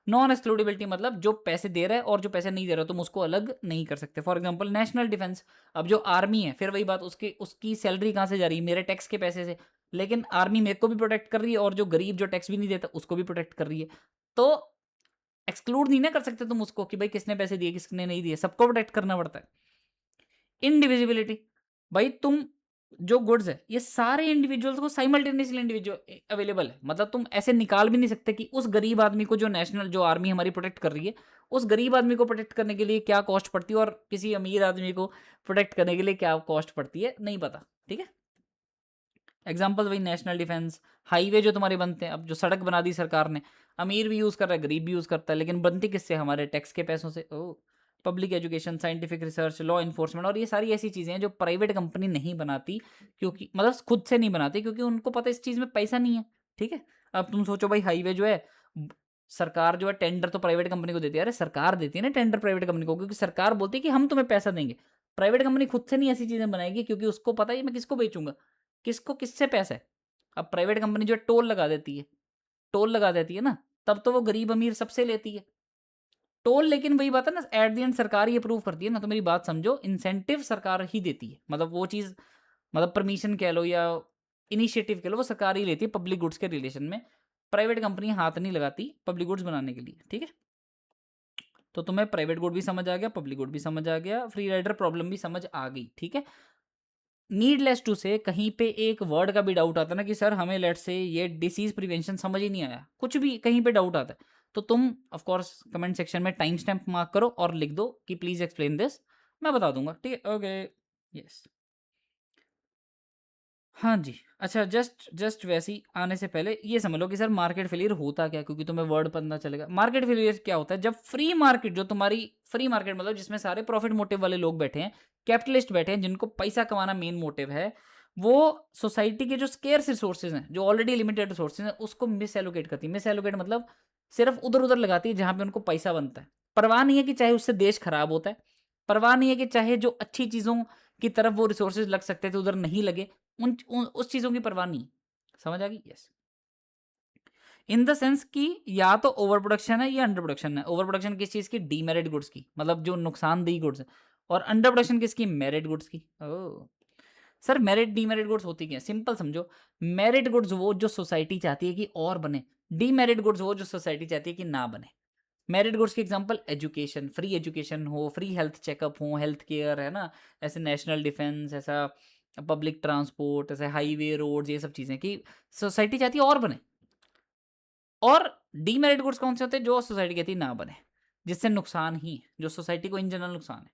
Non excludability मतलब जो पैसे दे रहा है और जो पैसे नहीं दे रहा तुम उसको अलग नहीं कर सकते। फॉर एग्जांपल नेशनल डिफेंस, अब जो आर्मी है, फिर वही बात, उसकी सैलरी कहाँ से जा रही है? मेरे टैक्स के पैसे से। लेकिन आर्मी मेरे को भी प्रोटेक्ट कर रही है और जो गरीब जो टैक्स भी नहीं देता उसको भी प्रोटेक्ट कर रही है। तो एक्सक्लूड नहीं ना कर सकते तुम उसको कि भाई किसने पैसे दिए किसने नहीं दिए, सबको प्रोटेक्ट करना पड़ता है। इनडिविजिबिलिटी, भाई तुम जो गुड्स है ये सारे इंडिविजुअल्स को साइमल्टेनियसली इंडिविजुअल अवेलेबल है, मतलब तुम ऐसे निकाल भी नहीं सकते कि उस गरीब आदमी को, जो नेशनल जो आर्मी हमारी प्रोटेक्ट कर रही है, उस गरीब आदमी को प्रोटेक्ट करने के लिए क्या कॉस्ट पड़ती है और किसी अमीर आदमी को प्रोटेक्ट करने के लिए क्या कॉस्ट पड़ती है, नहीं पता। ठीक है, एग्जाम्पल वही नेशनल डिफेंस, हाईवे जो तुम्हारे बनते हैं, अब जो सड़क बना दी सरकार ने, अमीर भी यूज़ कर रहा है गरीब भी यूज़ करता है, लेकिन बनती किससे? हमारे टैक्स के पैसों से। ओ, public education, scientific research, law enforcement, और ये सारी ऐसी चीज़ें हैं जो प्राइवेट कंपनी नहीं बनाती, क्योंकि मतलब खुद से नहीं बनाती, क्योंकि उनको पता है इस चीज़ में पैसा नहीं है। ठीक है, अब तुम सोचो भाई हाईवे जो है, सरकार जो है टेंडर तो प्राइवेट कंपनी को देती है। अरे सरकार देती है ना टेंडर प्राइवेट कंपनी को, क्योंकि सरकार बोलती है कि हम तुम्हें पैसा देंगे। प्राइवेट कंपनी खुद से नहीं ऐसी चीज़ें बनाएगी, क्योंकि उसको पता है मैं किसको बेचूंगा, किसको किससे पैसा है। अब प्राइवेट कंपनी जो है टोल लगा देती है, टोल लगा देती है ना, तब तो वो गरीब अमीर सबसे लेती है टोल। लेकिन वही बात है ना, एट द एंड सरकार ही अप्रूव करती है ना, तो मेरी बात समझो, इंसेंटिव सरकार ही देती है, मतलब वो चीज़, मतलब परमिशन कह लो या इनिशिएटिव कह लो, वो सरकार ही लेती है पब्लिक गुड्स के रिलेशन में। प्राइवेट कंपनी हाथ नहीं लगाती पब्लिक गुड्स बनाने के लिए। ठीक है, तो तुम्हें प्राइवेट गुड भी समझ आ गया, पब्लिक गुड भी समझ आ गया, फ्री राइडर प्रॉब्लम भी समझ आ गई। ठीक है, नीडलेस टू से कहीं पे एक वर्ड का भी डाउट आता है ना कि सर हमें लेट से ये डिसीज प्रिवेंशन समझ ही नहीं आया, कुछ भी कहीं पे डाउट आता है, तो तुम ऑफ कोर्स कमेंट सेक्शन में टाइम स्टैम्प मार्क करो और लिख दो कि प्लीज एक्सप्लेन दिस, मैं बता दूंगा। ठीक है, ओके, यस, हाँ जी। अच्छा, जस्ट जस्ट वैसे ही आने से पहले ये समझ लो कि सर मार्केट फेलियर होता क्या है, क्योंकि तुम्हें वर्ड पता चलेगा। मार्केट फेलियर क्या होता है? जब फ्री मार्केट, जो तुम्हारी फ्री मार्केट मतलब जिसमें सारे प्रॉफिट मोटिव वाले लोग बैठे हैं, कैपिटलिस्ट बैठे हैं, जिनको पैसा कमाना मेन मोटिव है, वो सोसाइटी के जो स्केर्स रिसोर्सेज हैं, जो ऑलरेडी लिमिटेड रिसोर्सेज हैं, उसको मिस एलोकेट करती है। मिस एलोकेट मतलब सिर्फ उधर उधर लगाती है जहां पे उनको पैसा बनता है। परवाह नहीं है कि चाहे उससे देश खराब होता है, परवाह नहीं है कि चाहे जो अच्छी चीजों की तरफ वो रिसोर्सेज लग सकते थे उधर नहीं लगे, उस चीज़ों की परवाह नहीं। समझ आ गई? यस। इन द सेंस कि या तो ओवर प्रोडक्शन है या अंडर प्रोडक्शन है। ओवर प्रोडक्शन किस चीज़ की? डीमेरिट गुड्स की, मतलब जो नुकसानदेही गुड्स है। और अंडर प्रोडक्शन किसकी? मेरिट गुड्स की। ओह! सर मेरिट डीमेरिट गुड्स होती क्या है? सिंपल समझो, मेरिट गुड्स वो जो सोसाइटी चाहती है कि और बने, डीमेरिट गुड्स वो जो सोसाइटी चाहती है कि ना बने। मेरिट गुड्स के एग्जांपल एजुकेशन, फ्री एजुकेशन हो, फ्री हेल्थ चेकअप हो, हेल्थ केयर है ना, ऐसे नेशनल डिफेंस, ऐसा पब्लिक ट्रांसपोर्ट, ऐसे हाईवे रोड्स, ये सब चीज़ें कि सोसाइटी चाहती है और बने। और डीमेरिट गुड्स कौन से होते हैं? जो सोसाइटी कहती है ना बने, जिससे नुकसान ही है, जो सोसाइटी को इन जनरल नुकसान है।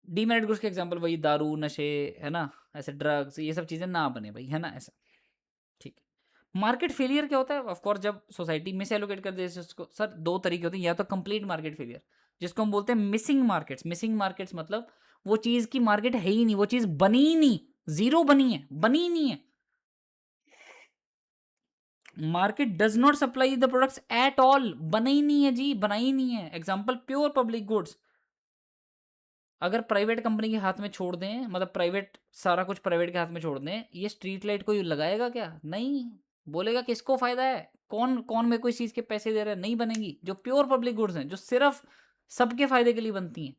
डीमेरिट गुड्स के एग्जांपल वही दारू, नशे, है ना, ऐसे ड्रग्स, ये सब चीज़ें ना बने भाई, है ना, ऐसा। ठीक है। मार्केट फेलियर क्या होता है? ऑफ कोर्स जब सोसाइटी मिस एलोकेट कर दे उसको। सर दो तरीके होते हैं, या तो कंप्लीट मार्केट फेलियर, जिसको हम बोलते हैं मिसिंग मार्केट्स। मिसिंग मार्केट्स मतलब वो चीज़ की मार्केट है ही नहीं, वो चीज़ बनी ही नहीं, ज़ीरो बनी है, बनी ही नहीं है। Market does not supply the products at all, बना ही नहीं है जी, बना ही नहीं है। एग्जांपल प्योर पब्लिक गुड्स, अगर प्राइवेट कंपनी के हाथ में छोड़ दें, मतलब प्राइवेट, सारा कुछ प्राइवेट के हाथ में छोड़ दें, ये स्ट्रीट लाइट कोई लगाएगा क्या? नहीं। बोलेगा किसको फायदा है, कौन कौन मेरे को इस चीज़ के पैसे दे रहा है? नहीं बनेगी। जो प्योर पब्लिक गुड्स हैं, जो सिर्फ सबके फायदे के लिए बनती हैं,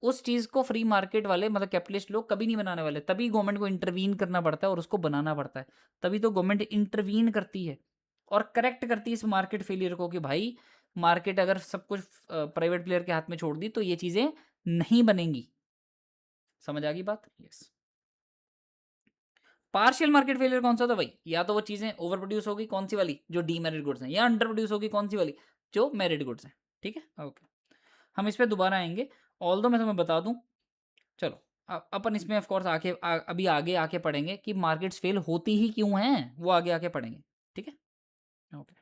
उस चीज़ को फ्री मार्केट वाले, मतलब कैपिटलिस्ट लोग कभी नहीं बनाने वाले। तभी गवर्नमेंट को इंटरवीन करना पड़ता है और उसको बनाना पड़ता है। तभी तो गवर्नमेंट इंटरवीन करती है और करेक्ट करती है इस मार्केट फेलियर को कि भाई मार्केट अगर सब कुछ प्राइवेट प्लेयर के हाथ में छोड़ दी तो ये चीज़ें नहीं बनेंगी। समझ आ गई बात? यस। पार्शियल मार्केट फेलियर कौन सा था भाई? या तो वो चीज़ें ओवर प्रोड्यूस होगी, कौन सी वाली? जो डीमेरिट गुड्स हैं, या अंडर प्रोड्यूस होगी, कौन सी वाली? जो मेरिट गुड्स हैं। ठीक है, ओके। हम इस पे दोबारा आएंगे। ऑल दो मैं तुम्हें बता दूं, चलो अपन इसमें ऑफ कोर्स अभी आगे आके पढ़ेंगे कि मार्केट्स फेल होती ही क्यों हैं, वो आगे आके पढ़ेंगे। ठीक है, ओके।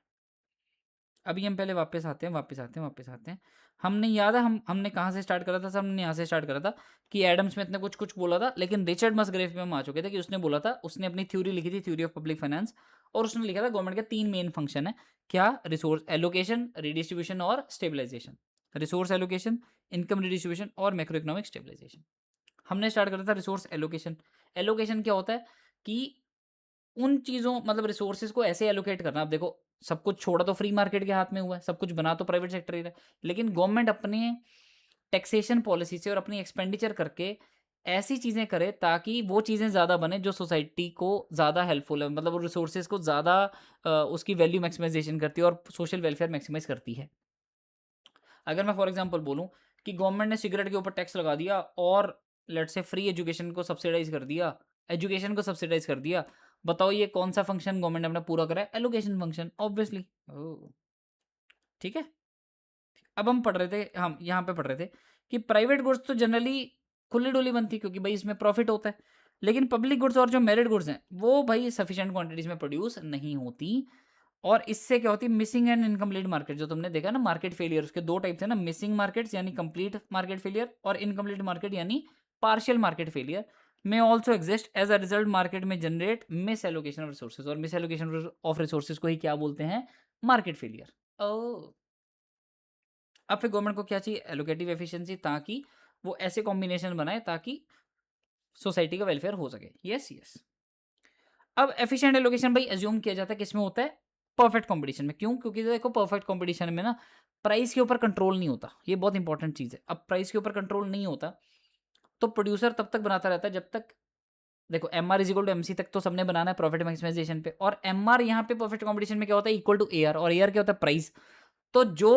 अभी हम पहले वापस आते हैं। हमने याद है हमने कहाँ से स्टार्ट करा था? सर हमने यहाँ से स्टार्ट करा था कि एडम स्मिथ ने कुछ कुछ बोला था, लेकिन रिचर्ड मसग्रेव पे हम आ चुके थे कि उसने बोला था, उसने अपनी थ्योरी लिखी थी, थ्योरी ऑफ पब्लिक फाइनेंस, और उसने लिखा था गवर्नमेंट के तीन मेन फंक्शन है। क्या? रिसोर्स एलोकेशन, रिडिस्ट्रीब्यूशन और stabilisation. Resource allocation, income redistribution और मैक्रो इकोनॉमिक स्टेबलाइजेशन। हमने स्टार्ट करा था रिसोर्स एलोकेशन। एलोकेशन क्या होता है कि उन चीज़ों मतलब रिसोर्सेज को ऐसे एलोकेट करना। अब देखो सब कुछ छोड़ा तो फ्री मार्केट के हाथ में हुआ है, सब कुछ बना तो प्राइवेट सेक्टर ही रहा है, लेकिन गवर्नमेंट अपने टैक्सेशन पॉलिसी से और अपनी एक्सपेंडिचर करके ऐसी चीज़ें करे ताकि वो चीज़ें ज़्यादा बने जो सोसाइटी को ज़्यादा हेल्पफुल है, मतलब वो रिसोर्सेज को ज़्यादा उसकी वैल्यू मैक्सिमाइजेशन करती है और सोशल वेलफेयर मैक्सिमाइज करती है। अगर मैं फॉर एग्जांपल बोलूँ कि गवर्नमेंट ने सिगरेट के ऊपर टैक्स लगा दिया और लेट्स से फ्री एजुकेशन को सब्सिडाइज कर दिया, एजुकेशन को सब्सिडाइज कर दिया, बताओ ये कौन सा फंक्शन गवर्नमेंट ने अपना पूरा करा है? Allocation function, obviously. ठीक है। अब हम पढ़ रहे थे, हम यहाँ पे पढ़ रहे थे कि प्राइवेट गुड्स तो जनरली खुली डुली बनती क्योंकि भाई इसमें प्रॉफिट होता है, लेकिन पब्लिक गुड्स और जो मेरिट गुड्स हैं वो भाई सफिशिएंट क्वांटिटीज में प्रोड्यूस नहीं होती। और इससे क्या होती है, मिसिंग एंड इनकम्प्लीट मार्केट, जो तुमने देखा ना मार्केट फेलियर, उसके दो टाइप्स है ना, मिसिंग मार्केट्स यानी कंप्लीट मार्केट फेलियर और इनकम्प्लीट मार्केट यानी पार्शियल मार्केट फेलियर में also exist. As a result market में generate misallocation of resources, और मिस एलोकेशन ऑफ रिसोर्सेज को ही क्या बोलते हैं? Market failure. ओ, अब फिर गवर्नमेंट को क्या चाहिए? एलोकेटिव एफिशिएंसी, ताकि वो ऐसे कॉम्बिनेशन बनाए ताकि सोसाइटी का वेलफेयर हो सके। Yes yes. अब एफिशिएंट एलोकेशन भाई एज्यूम किया जाता है किसमें होता है? परफेक्ट कंपटीशन में। क्यों? क्योंकि देखो परफेक्ट कंपटीशन में ना प्राइस के ऊपर कंट्रोल नहीं होता, ये बहुत इंपॉर्टेंट चीज़ है। अब प्राइस के ऊपर कंट्रोल नहीं होता तो प्रोड्यूसर तब तक बनाता रहता है जब तक, देखो M R is equal to M C तक तो सबने बनाना है प्रॉफिट मैक्सिमाइजेशन पे, और एम आर यहाँ पे परफेक्ट कॉम्पिटिशन में क्या होता है? इक्वल टू ए आर, और ए आर क्या होता है? प्राइस। तो जो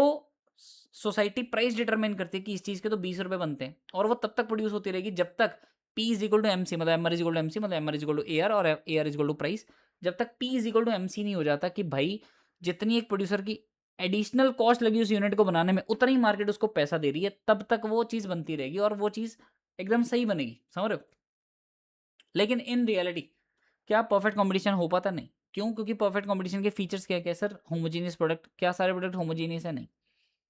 सोसाइटी प्राइस डिटरमाइन करती है कि इस चीज़ के तो 20 रुपये बनते हैं, और वो तब तक प्रोड्यूस होती रहेगी जब तक P is equal to M C, मतलब M R is equal to M C, मतलब M R is equal to A R और A R is equal to price. जब तक P is equal to M C नहीं हो जाता कि भाई जितनी एक प्रोड्यूसर की एडिशनल कॉस्ट लगी उस यूनिट को बनाने में उतना ही मार्केट उसको पैसा दे रही है, तब तक वो चीज़ बनती रहेगी और वो चीज़ एकदम सही बनेगी। समझ रहे हो? लेकिन इन रियलिटी क्या परफेक्ट कॉम्पिटिशन हो पाता? नहीं। क्यों? क्योंकि परफेक्ट कॉम्पिटिशन के फीचर्स क्या क्या सर? Homogeneous product. क्या सारे प्रोडक्ट होमोजीनियस है? नहीं।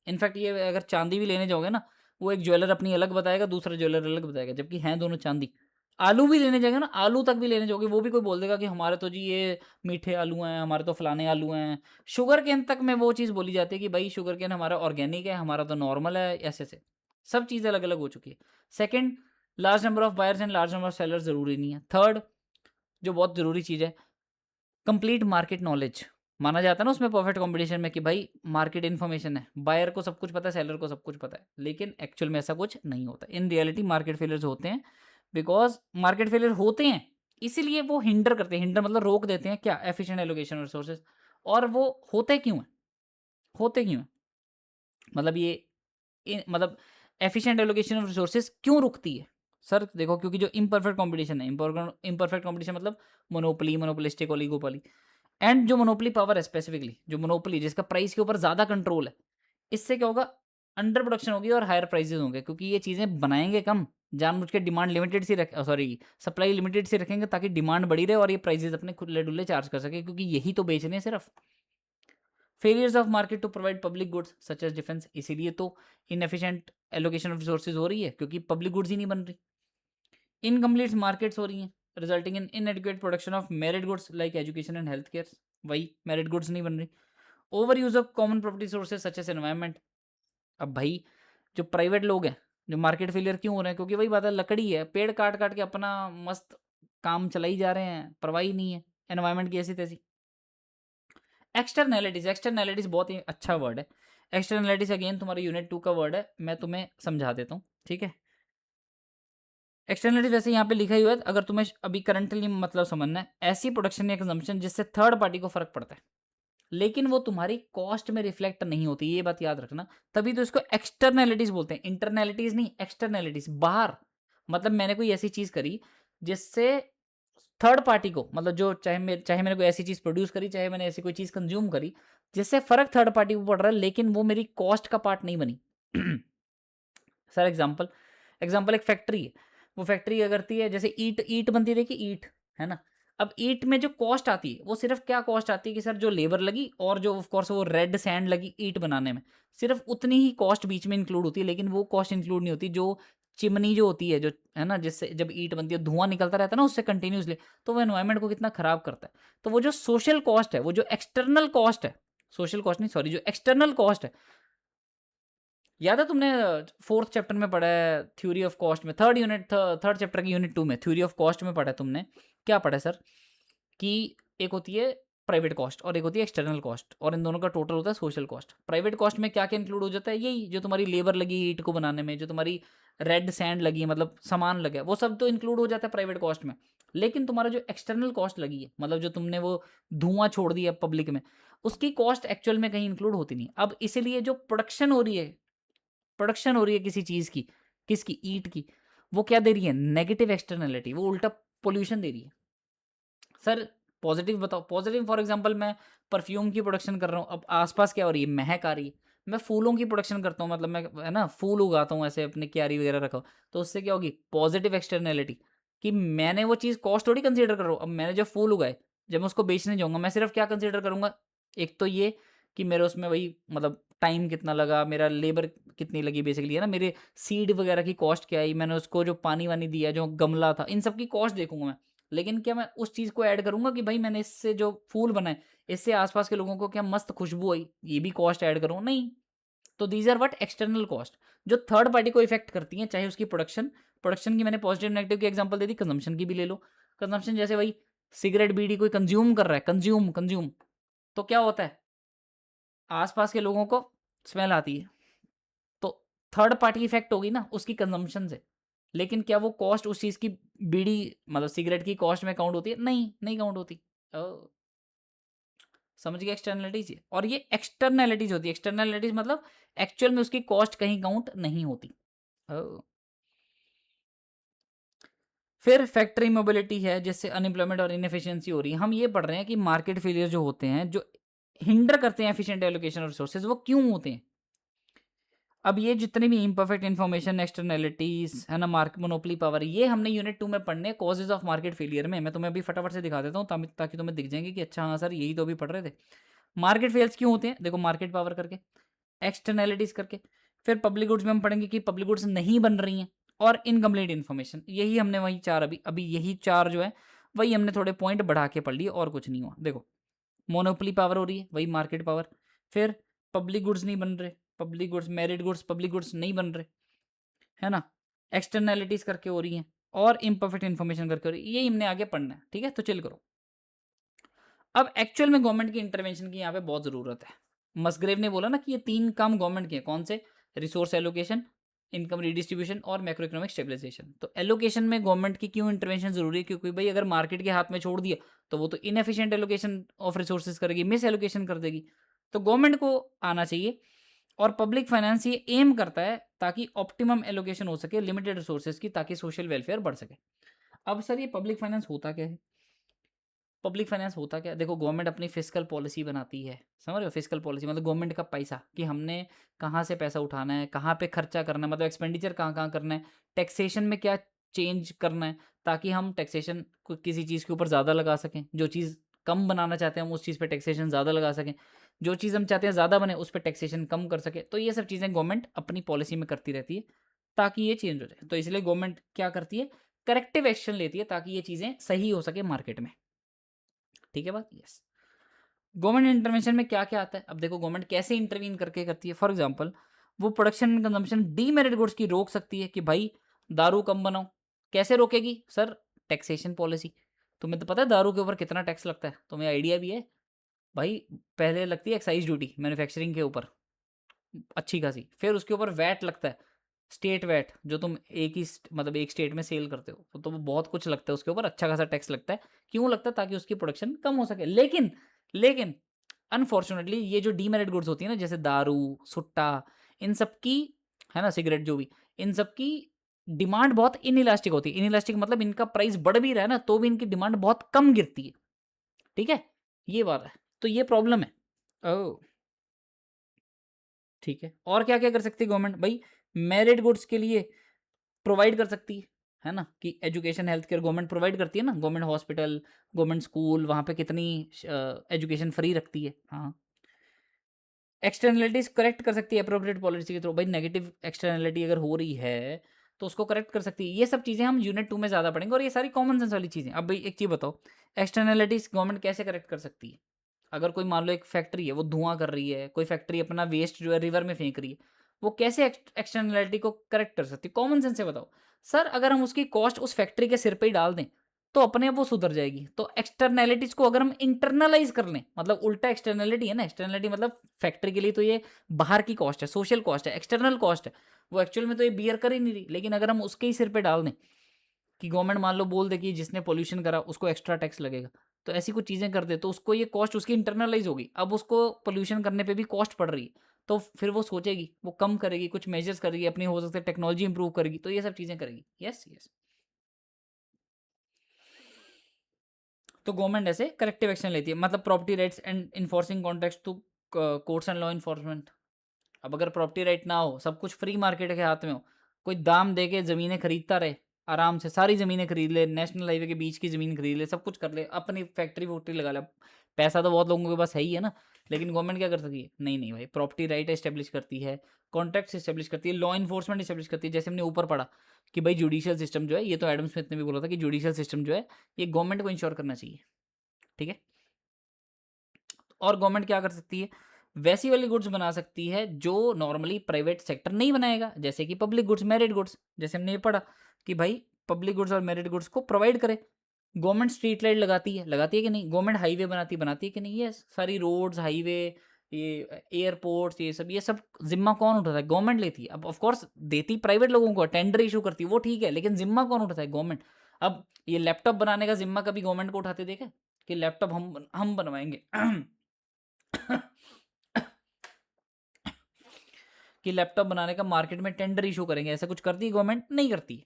इनफैक्ट ये अगर चांदी भी लेने जाओगे ना, वो एक ज्वेलर अपनी अलग बताएगा, दूसरा ज्वेलर अलग बताएगा, जबकि हैं दोनों चांदी। आलू भी लेने जाएंगे ना, आलू तक भी लेने जाओगे, वो भी कोई बोल देगा कि हमारे तो जी ये मीठे आलू हैं, हमारे तो फलाने आलू हैं। शुगर केन तक में वो चीज़ बोली जाती है कि भाई शुगर केन हमारा ऑर्गेनिक है, हमारा तो नॉर्मल है, ऐसे ऐसे सब चीज़ें अलग अलग हो चुकी है। Second, large number of buyers and large number of seller ज़रूरी नहीं है। थर्ड, जो बहुत ज़रूरी चीज़ है, कंप्लीट मार्केट नॉलेज माना जाता है ना उसमें परफेक्ट कंपटीशन में, कि भाई मार्केट इन्फॉर्मेशन है, बायर को सब कुछ पता है, सेलर को सब कुछ पता है, लेकिन एक्चुअल में ऐसा कुछ नहीं होता। इन रियलिटी मार्केट फेलियर्स होते हैं, बिकॉज मार्केट फेलियर होते हैं इसीलिए वो हिंडर करते हैं। हिंडर मतलब रोक देते हैं क्या? Efficient allocation of resources. और वो होते क्यों हैं? होते क्यों हैं? मतलब ये मतलब एफिशिएंट एलोकेशन ऑफ रिसोर्सेज क्यों रुकती है? सर देखो, क्योंकि जो इम्परफेक्ट कंपटीशन है, इम्परफेक्ट कंपटीशन मतलब मोनोपोली, मोनोपोलिस्टिक, ओलिगोपोली, एंड जो मोनोपोली पावर है स्पेसिफिकली, जो मोनोपोली जिसका प्राइस के ऊपर ज़्यादा कंट्रोल है, इससे क्या होगा? अंडर प्रोडक्शन होगी और हायर प्राइसेस होंगे, क्योंकि ये चीज़ें बनाएंगे कम, जानबूझ के डिमांड लिमिटेड सी रख, सॉरी सप्लाई लिमिटेड सी रखेंगे ताकि डिमांड बढ़ी रहे और ये प्राइसेस अपने खुले डुल्ले चार्ज कर सके, क्योंकि यही तो बेचने हैं सिर्फ। Failures of market to provide public goods such as defence, इसीलिए तो इनएफिशिएंट एलोकेशन ऑफ रिसोर्सेज हो रही है, क्योंकि पब्लिक गुड्स ही नहीं बन रही। इनकम्प्लीट मार्केट्स हो रही हैं, resulting in inadequate production of merit goods like education and health care. वही मेरिट गुड्स नहीं बन रही। Over use of common property sources such as environment. अब भाई जो प्राइवेट लोग हैं, जो मार्केट फेलियर क्यों हो रहे हैं? क्योंकि वही बात है, लकड़ी है, पेड़ काट काट के अपना मस्त काम चलाई जा रहे हैं, परवाही नहीं है एनवायरमेंट की ऐसी तैसी। एक्सटर्नैलिटीज, एक्सटर्नैलिटीज बहुत ही अच्छा वर्ड है। एक्सटर्नैलिटीज अगेन तुम्हारा यूनिट 2 का वर्ड है, मैं तुम्हें समझा देता हूँ, ठीक है। एक्सटर्नलिटीज वैसे यहाँ पे लिखा ही हुआ है, अगर तुम्हें अभी करंटली मतलब समझना है, ऐसी प्रोडक्शन या कंजम्पशन जिससे थर्ड पार्टी को फर्क पड़ता है लेकिन वो तुम्हारी कॉस्ट में रिफ्लेक्ट नहीं होती, ये बात याद रखना। तभी तो इसको एक्सटर्नैलिटीज बोलते हैं, इंटरनैलिटीज नहीं, एक्सटर्नैलिटीज, बाहर। मतलब मैंने कोई ऐसी चीज करी जिससे थर्ड पार्टी को, मतलब जो चाहे मैंने कोई ऐसी चीज प्रोड्यूस करी, चाहे मैंने ऐसी कोई चीज कंज्यूम करी जिससे फर्क थर्ड पार्टी को पड़ रहा है, लेकिन वो मेरी कॉस्ट का पार्ट नहीं बनी। सर एग्जाम्पल, एक फैक्ट्री है, वो फैक्ट्री क्या करती है? जैसे ईट, ईट बनती है, देखिए ईट है ना। अब ईट में जो कॉस्ट आती है वो सिर्फ क्या कॉस्ट आती है कि सर जो लेबर लगी और जो ऑफ कोर्स वो रेड सैंड लगी ईट बनाने में, सिर्फ उतनी ही कॉस्ट बीच में इंक्लूड होती है, लेकिन वो कॉस्ट इंक्लूड नहीं होती जो चिमनी जो होती है, जो है ना, जिससे जब ईट बनती है धुआं निकलता रहता है ना उससे कंटिन्यूसली, तो वो एनवायरमेंट को कितना खराब करता है। तो वो जो सोशल कॉस्ट है, वो जो एक्सटर्नल कॉस्ट है, सोशल कॉस्ट नहीं सॉरी, जो एक्सटर्नल कॉस्ट है, याद है तुमने फोर्थ चैप्टर में पढ़ा है थ्योरी ऑफ कॉस्ट में, थर्ड चैप्टर की यूनिट 2 में थ्योरी ऑफ कॉस्ट में पढ़ा है तुमने, क्या पढ़ा है सर? कि एक होती है प्राइवेट कॉस्ट और एक होती है एक्सटर्नल कॉस्ट, और इन दोनों का टोटल होता है सोशल कॉस्ट। प्राइवेट कॉस्ट में क्या क्या इंक्लूड हो जाता है, यही जो तुम्हारी लेबर लगी ईंट को बनाने में, जो तुम्हारी रेड सैंड लगी मतलब सामान लगा, वो सब तो इंक्लूड हो जाता है प्राइवेट कॉस्ट में। लेकिन तुम्हारा जो एक्सटर्नल कॉस्ट लगी है, मतलब जो तुमने वो धुआं छोड़ दिया पब्लिक में, उसकी कॉस्ट एक्चुअल में कहीं इंक्लूड होती नहीं। अब इसीलिए जो प्रोडक्शन हो रही है किसी चीज की, किसकी, ईंट की, वो क्या दे रही है, नेगेटिव एक्सटर्नलिटी, वो उल्टा पोल्यूशन दे रही है। सर पॉजिटिव बताओ, पॉजिटिव फॉर एग्जांपल मैं परफ्यूम की प्रोडक्शन कर रहा हूँ, अब आसपास क्या हो रही है, महक आ रही है। मैं फूलों की प्रोडक्शन करता हूँ, मतलब मैं है ना फूल उगाता हूँ ऐसे अपने क्यारी वगैरह रखा हूँ, तो उससे क्या होगी, पॉजिटिव एक्सटर्नैलिटी, कि मैंने वो चीज़ कॉस्ट थोड़ी कंसीडर कर रहा हूँ। अब मैंने जो फूल उगाए, जब मैं उसको बेचने जाऊंगा, मैं सिर्फ क्या कंसीडर करूंगा, एक तो ये कि मेरे उसमें वही मतलब टाइम कितना लगा, मेरा लेबर कितनी लगी बेसिकली, है ना, मेरे सीड वगैरह की कॉस्ट क्या आई, मैंने उसको जो पानी वानी दिया, जो गमला था, इन सब की कॉस्ट देखूंगा मैं। लेकिन क्या मैं उस चीज़ को ऐड करूंगा कि भाई मैंने इससे जो फूल बनाए, इससे आसपास के लोगों को क्या मस्त खुशबू आई, ये भी कॉस्ट ऐड करूँ, नहीं। तो these are what, external cost, जो थर्ड पार्टी को इफेक्ट करती हैं, चाहे उसकी प्रोडक्शन की मैंने पॉजिटिव नेगेटिव की एग्जांपल दे दी, कंजम्पशन की भी ले लो। कंजम्पशन जैसे भाई सिगरेट बीड़ी कोई कंज्यूम कर रहा है, कंज्यूम कंज्यूम, तो क्या होता है, आसपास के लोगों को स्मेल आती है, तो थर्ड पार्टी इफेक्ट होगी ना उसकी कंजम्पशन से। लेकिन क्या वो कॉस्ट उस चीज की, बीड़ी मतलब सिगरेट की कॉस्ट में काउंट होती है, नहीं नहीं काउंट होती। ओ, समझ गए एक्सटर्नलिटीज, और ये एक्सटर्नैलिटीज होती है, एक्सटर्नैलिटीज मतलब एक्चुअल में उसकी कॉस्ट कहीं काउंट नहीं होती। ओ, फिर फैक्ट्री मोबिलिटी है, जिससे अनएम्प्लॉयमेंट और इनएफिशिएंसी हो रही है। हम ये पढ़ रहे हैं कि मार्केट फेलियर जो होते हैं, जो हिंडर करते हैं एफिशिएंट एलोकेशन ऑफ रिसोर्सेज, वो क्यों होते हैं। अब ये जितने भी इम्परफेक्ट इन्फॉर्मेशन, एक्सटर्नैलिटीज है ना, मार्केट मोनोपोली पावर, ये हमने यूनिट 2 में पढ़ने कॉजेज ऑफ मार्केट फेलियर में। मैं तुम्हें अभी फटाफट से दिखा देता हूँ ताकि तुम्हें दिख जाएंगे कि अच्छा हाँ सर यही तो अभी पढ़ रहे थे। मार्केट फेल्स क्यों होते हैं, देखो मार्केट पावर करके, एक्सटर्नैलिटीज करके, फिर पब्लिक गुड्स में हम पढ़ेंगे कि पब्लिक गुड्स नहीं बन रही हैं, और इनकम्प्लीट इन्फॉर्मेशन। यही हमने वही चार अभी अभी यही चार जो है, वही हमने थोड़े पॉइंट बढ़ा के पढ़ लिए, और कुछ नहीं हुआ। देखो मोनोपोली पावर हो रही है, वही मार्केट पावर। फिर पब्लिक गुड्स नहीं बन रहे, public goods, merit goods, public goods नहीं बन रहे, है ना, एक्सटर्नैलिटीज करके हो रही हैं, और इम्परफेक्ट इन्फॉर्मेशन करके हो रही है। यही हमने आगे पढ़ना है, ठीक है, तो चिल करो। अब एक्चुअल में गवर्नमेंट की इंटरवेंशन की यहाँ पे बहुत ज़रूरत है। मसग्रेव ने बोला ना कि ये तीन काम गवर्नमेंट के हैं, कौन से, रिसोर्स एलोकेशन, इनकम रिडिस्ट्रीब्यूशन और मैक्रो इकोनॉमिक स्टेबलाइजेशन। तो एलोकेशन में गवर्नमेंट की क्यों इंटरवेंशन जरूरी है, क्योंकि भाई अगर मार्केट के हाथ में छोड़ दिया तो वो तो इनएफिशिएंट एलोकेशन ऑफ रिसोर्सेज करेगी, मिस एलोकेशन कर देगी। तो गवर्नमेंट को आना चाहिए, और पब्लिक फाइनेंस ये एम करता है ताकि ऑप्टिमम एलोकेशन हो सके लिमिटेड रिसोर्सेज की, ताकि सोशल वेलफेयर बढ़ सके। अब सर ये पब्लिक फाइनेंस होता क्या है, पब्लिक फाइनेंस होता क्या है? देखो गवर्नमेंट अपनी फिस्कल पॉलिसी बनाती है, समझ रहे हो, फिस्कल पॉलिसी मतलब गवर्नमेंट का पैसा, कि हमने कहाँ से पैसा उठाना है, कहाँ पे खर्चा करना है, मतलब एक्सपेंडिचर कहाँ कहाँ करना है, टैक्सेशन में क्या चेंज करना है, ताकि हम टैक्सेशन को किसी चीज़ के ऊपर ज़्यादा लगा सकें, जो चीज़ कम बनाना चाहते हैं हम उस चीज़ पे टैक्सेशन ज़्यादा लगा सकें, जो चीज़ हम चाहते हैं ज़्यादा बने उस पर टैक्सेशन कम कर सके। तो ये सब चीज़ें गवर्नमेंट अपनी पॉलिसी में करती रहती है ताकि ये चेंज हो जाए। तो इसलिए गवर्नमेंट क्या करती है, करेक्टिव एक्शन लेती है ताकि ये चीज़ें सही हो सके मार्केट में। ठीक है बात, यस। गवर्नमेंट इंटरवेंशन में क्या क्या आता है, अब देखो गवर्नमेंट कैसे इंटरवीन करके करती है। फॉर एग्जांपल वो production and consumption demerit goods की रोक सकती है, कि भाई दारू कम बनाओ। कैसे रोकेगी सर, टैक्सेशन पॉलिसी। तुम्हें तो पता है दारू के ऊपर कितना टैक्स लगता है, तुम्हें आइडिया भी है भाई। पहले लगती है एक्साइज ड्यूटी मैन्युफैक्चरिंग के ऊपर, अच्छी खासी, फिर उसके ऊपर वैट लगता है, स्टेट वैट, जो तुम एक ही मतलब एक स्टेट में सेल करते हो, तो वो बहुत कुछ लगता है उसके ऊपर, अच्छा खासा टैक्स लगता है। क्यों लगता है, ताकि उसकी प्रोडक्शन कम हो सके। लेकिन अनफॉर्चुनेटली ये जो डीमेरिट गुड्स होती है ना, जैसे दारू, सुट्टा, इन सब की, है ना, सिगरेट जो भी, इन सब की डिमांड बहुत इनइलास्टिक होती है। इनइलास्टिक मतलब इनका प्राइस बढ़ भी रहा है ना, तो भी इनकी डिमांड बहुत कम गिरती है। ठीक है, ये बात है, तो ये प्रॉब्लम है। ओह, ठीक है, और क्या क्या कर सकती है गवर्नमेंट भाई, मेरिट गुड्स के लिए प्रोवाइड कर सकती है ना, कि education health care government provide करती है ना, गवर्नमेंट हॉस्पिटल, गवर्नमेंट स्कूल, वहाँ पे कितनी एजुकेशन फ्री रखती है। हाँ, एक्सटर्नलिटीज करेक्ट कर सकती है अप्रोप्रिएट पॉलिसी के थ्रू, भाई नेगेटिव एक्सटर्नलिटी अगर हो रही है तो उसको करेक्ट कर सकती है। ये सब चीज़ें हम यूनिट 2 में ज़्यादा पढ़ेंगे, और ये सारी कॉमन सेंस वाली चीज़ें। अब भाई एक चीज़ बताओ, एक्सटर्नलिटीज गवर्नमेंट कैसे करेक्ट कर सकती है। अगर कोई मान लो एक फैक्ट्री है, वो धुआं कर रही है, कोई फैक्ट्री अपना वेस्ट जो है रिवर में फेंक रही है, वो कैसे एक्सटर्नलिटी को करेक्ट कर सकती है, कॉमन सेंस से बताओ। सर अगर हम उसकी कॉस्ट उस फैक्ट्री के सिर पे ही डाल दें, तो अपने आप वो सुधर जाएगी। तो एक्सटर्नैलिटीज को अगर हम इंटरनलाइज कर लें, मतलब उल्टा एक्सटर्नैलिटी है ना, एक्सटर्नैलिटी मतलब फैक्ट्री के लिए तो ये बाहर की कॉस्ट है, सोशल कॉस्ट है, एक्सटर्नल कॉस्ट है, वो एक्चुअल में तो ये बियर कर ही नहीं रही, लेकिन अगर हम उसके ही सिर पे डाल दें कि गवर्नमेंट मान लो बोल दे कि जिसने पोल्यूशन करा उसको एक्स्ट्रा टैक्स लगेगा, तो ऐसी कुछ चीज़ें कर दे तो उसको ये कॉस्ट उसकी इंटरनलाइज होगी, अब उसको पोल्यूशन करने पे भी कॉस्ट पड़ रही है, तो फिर वो सोचेगी, वो कम करेगी, कुछ मेजर्स करेगी, अपनी हो सकता है टेक्नोलॉजी इंप्रूव करेगी, तो ये सब चीज़ें करेगी। Yes yes. तो गवर्नमेंट ऐसे करेक्टिव एक्शन लेती है, मतलब property rights and enforcing context to courts and law enforcement. अब अगर प्रॉपर्टी राइट ना हो, सब कुछ फ्री मार्केट के हाथ में हो, कोई दाम दे के ज़मीनें खरीदता रहे, आराम से सारी ज़मीनें खरीद ले, नेशनल हाईवे के बीच की ज़मीन खरीद ले, सब कुछ कर ले, अपनी फैक्ट्री वैक्ट्री लगा ले, पैसा तो बहुत लोगों के पास है ही है ना, लेकिन गवर्नमेंट क्या कर सकती है? नहीं नहीं भाई, प्रॉपर्टी राइट इस्टेब्लिश करती है, कॉन्ट्रैक्ट्स इस्टेब्लिश करती है, लॉ इन्फोर्समेंट इस्टेब्लिश करती है। जैसे हमने ऊपर पढ़ा कि भाई जुडिशियल सिस्टम जो है, ये तो एडम स्मिथ ने भी बोला था कि जुडिशियल सिस्टम जो है ये गवर्नमेंट को इंश्योर करना चाहिए, ठीक है। और गवर्नमेंट क्या कर सकती है? वैसी वाली गुड्स बना सकती है जो नॉर्मली प्राइवेट सेक्टर नहीं बनाएगा, जैसे कि पब्लिक गुड्स, मेरिट गुड्स, जैसे हमने ये पढ़ा कि भाई पब्लिक गुड्स और मेरिट गुड्स को प्रोवाइड करे। गवर्नमेंट स्ट्रीट लाइट लगाती है कि नहीं? गवर्नमेंट हाईवे बनाती है कि नहीं? ये सारी रोड्स, हाईवे, ये एयरपोर्ट्स, ये सब जिम्मा कौन उठाता है? गवर्नमेंट लेती है। अब ऑफ कोर्स देती प्राइवेट लोगों को, टेंडर इशू करती है, वो ठीक है, लेकिन जिम्मा कौन उठाता है? गवर्नमेंट। अब ये लैपटॉप बनाने का जिम्मा कभी गवर्नमेंट को उठाते देखे कि लैपटॉप हम बनवाएंगे कि लैपटॉप बनाने का मार्केट में टेंडर इशू करेंगे, ऐसा कुछ करती है गवर्नमेंट? नहीं करती है,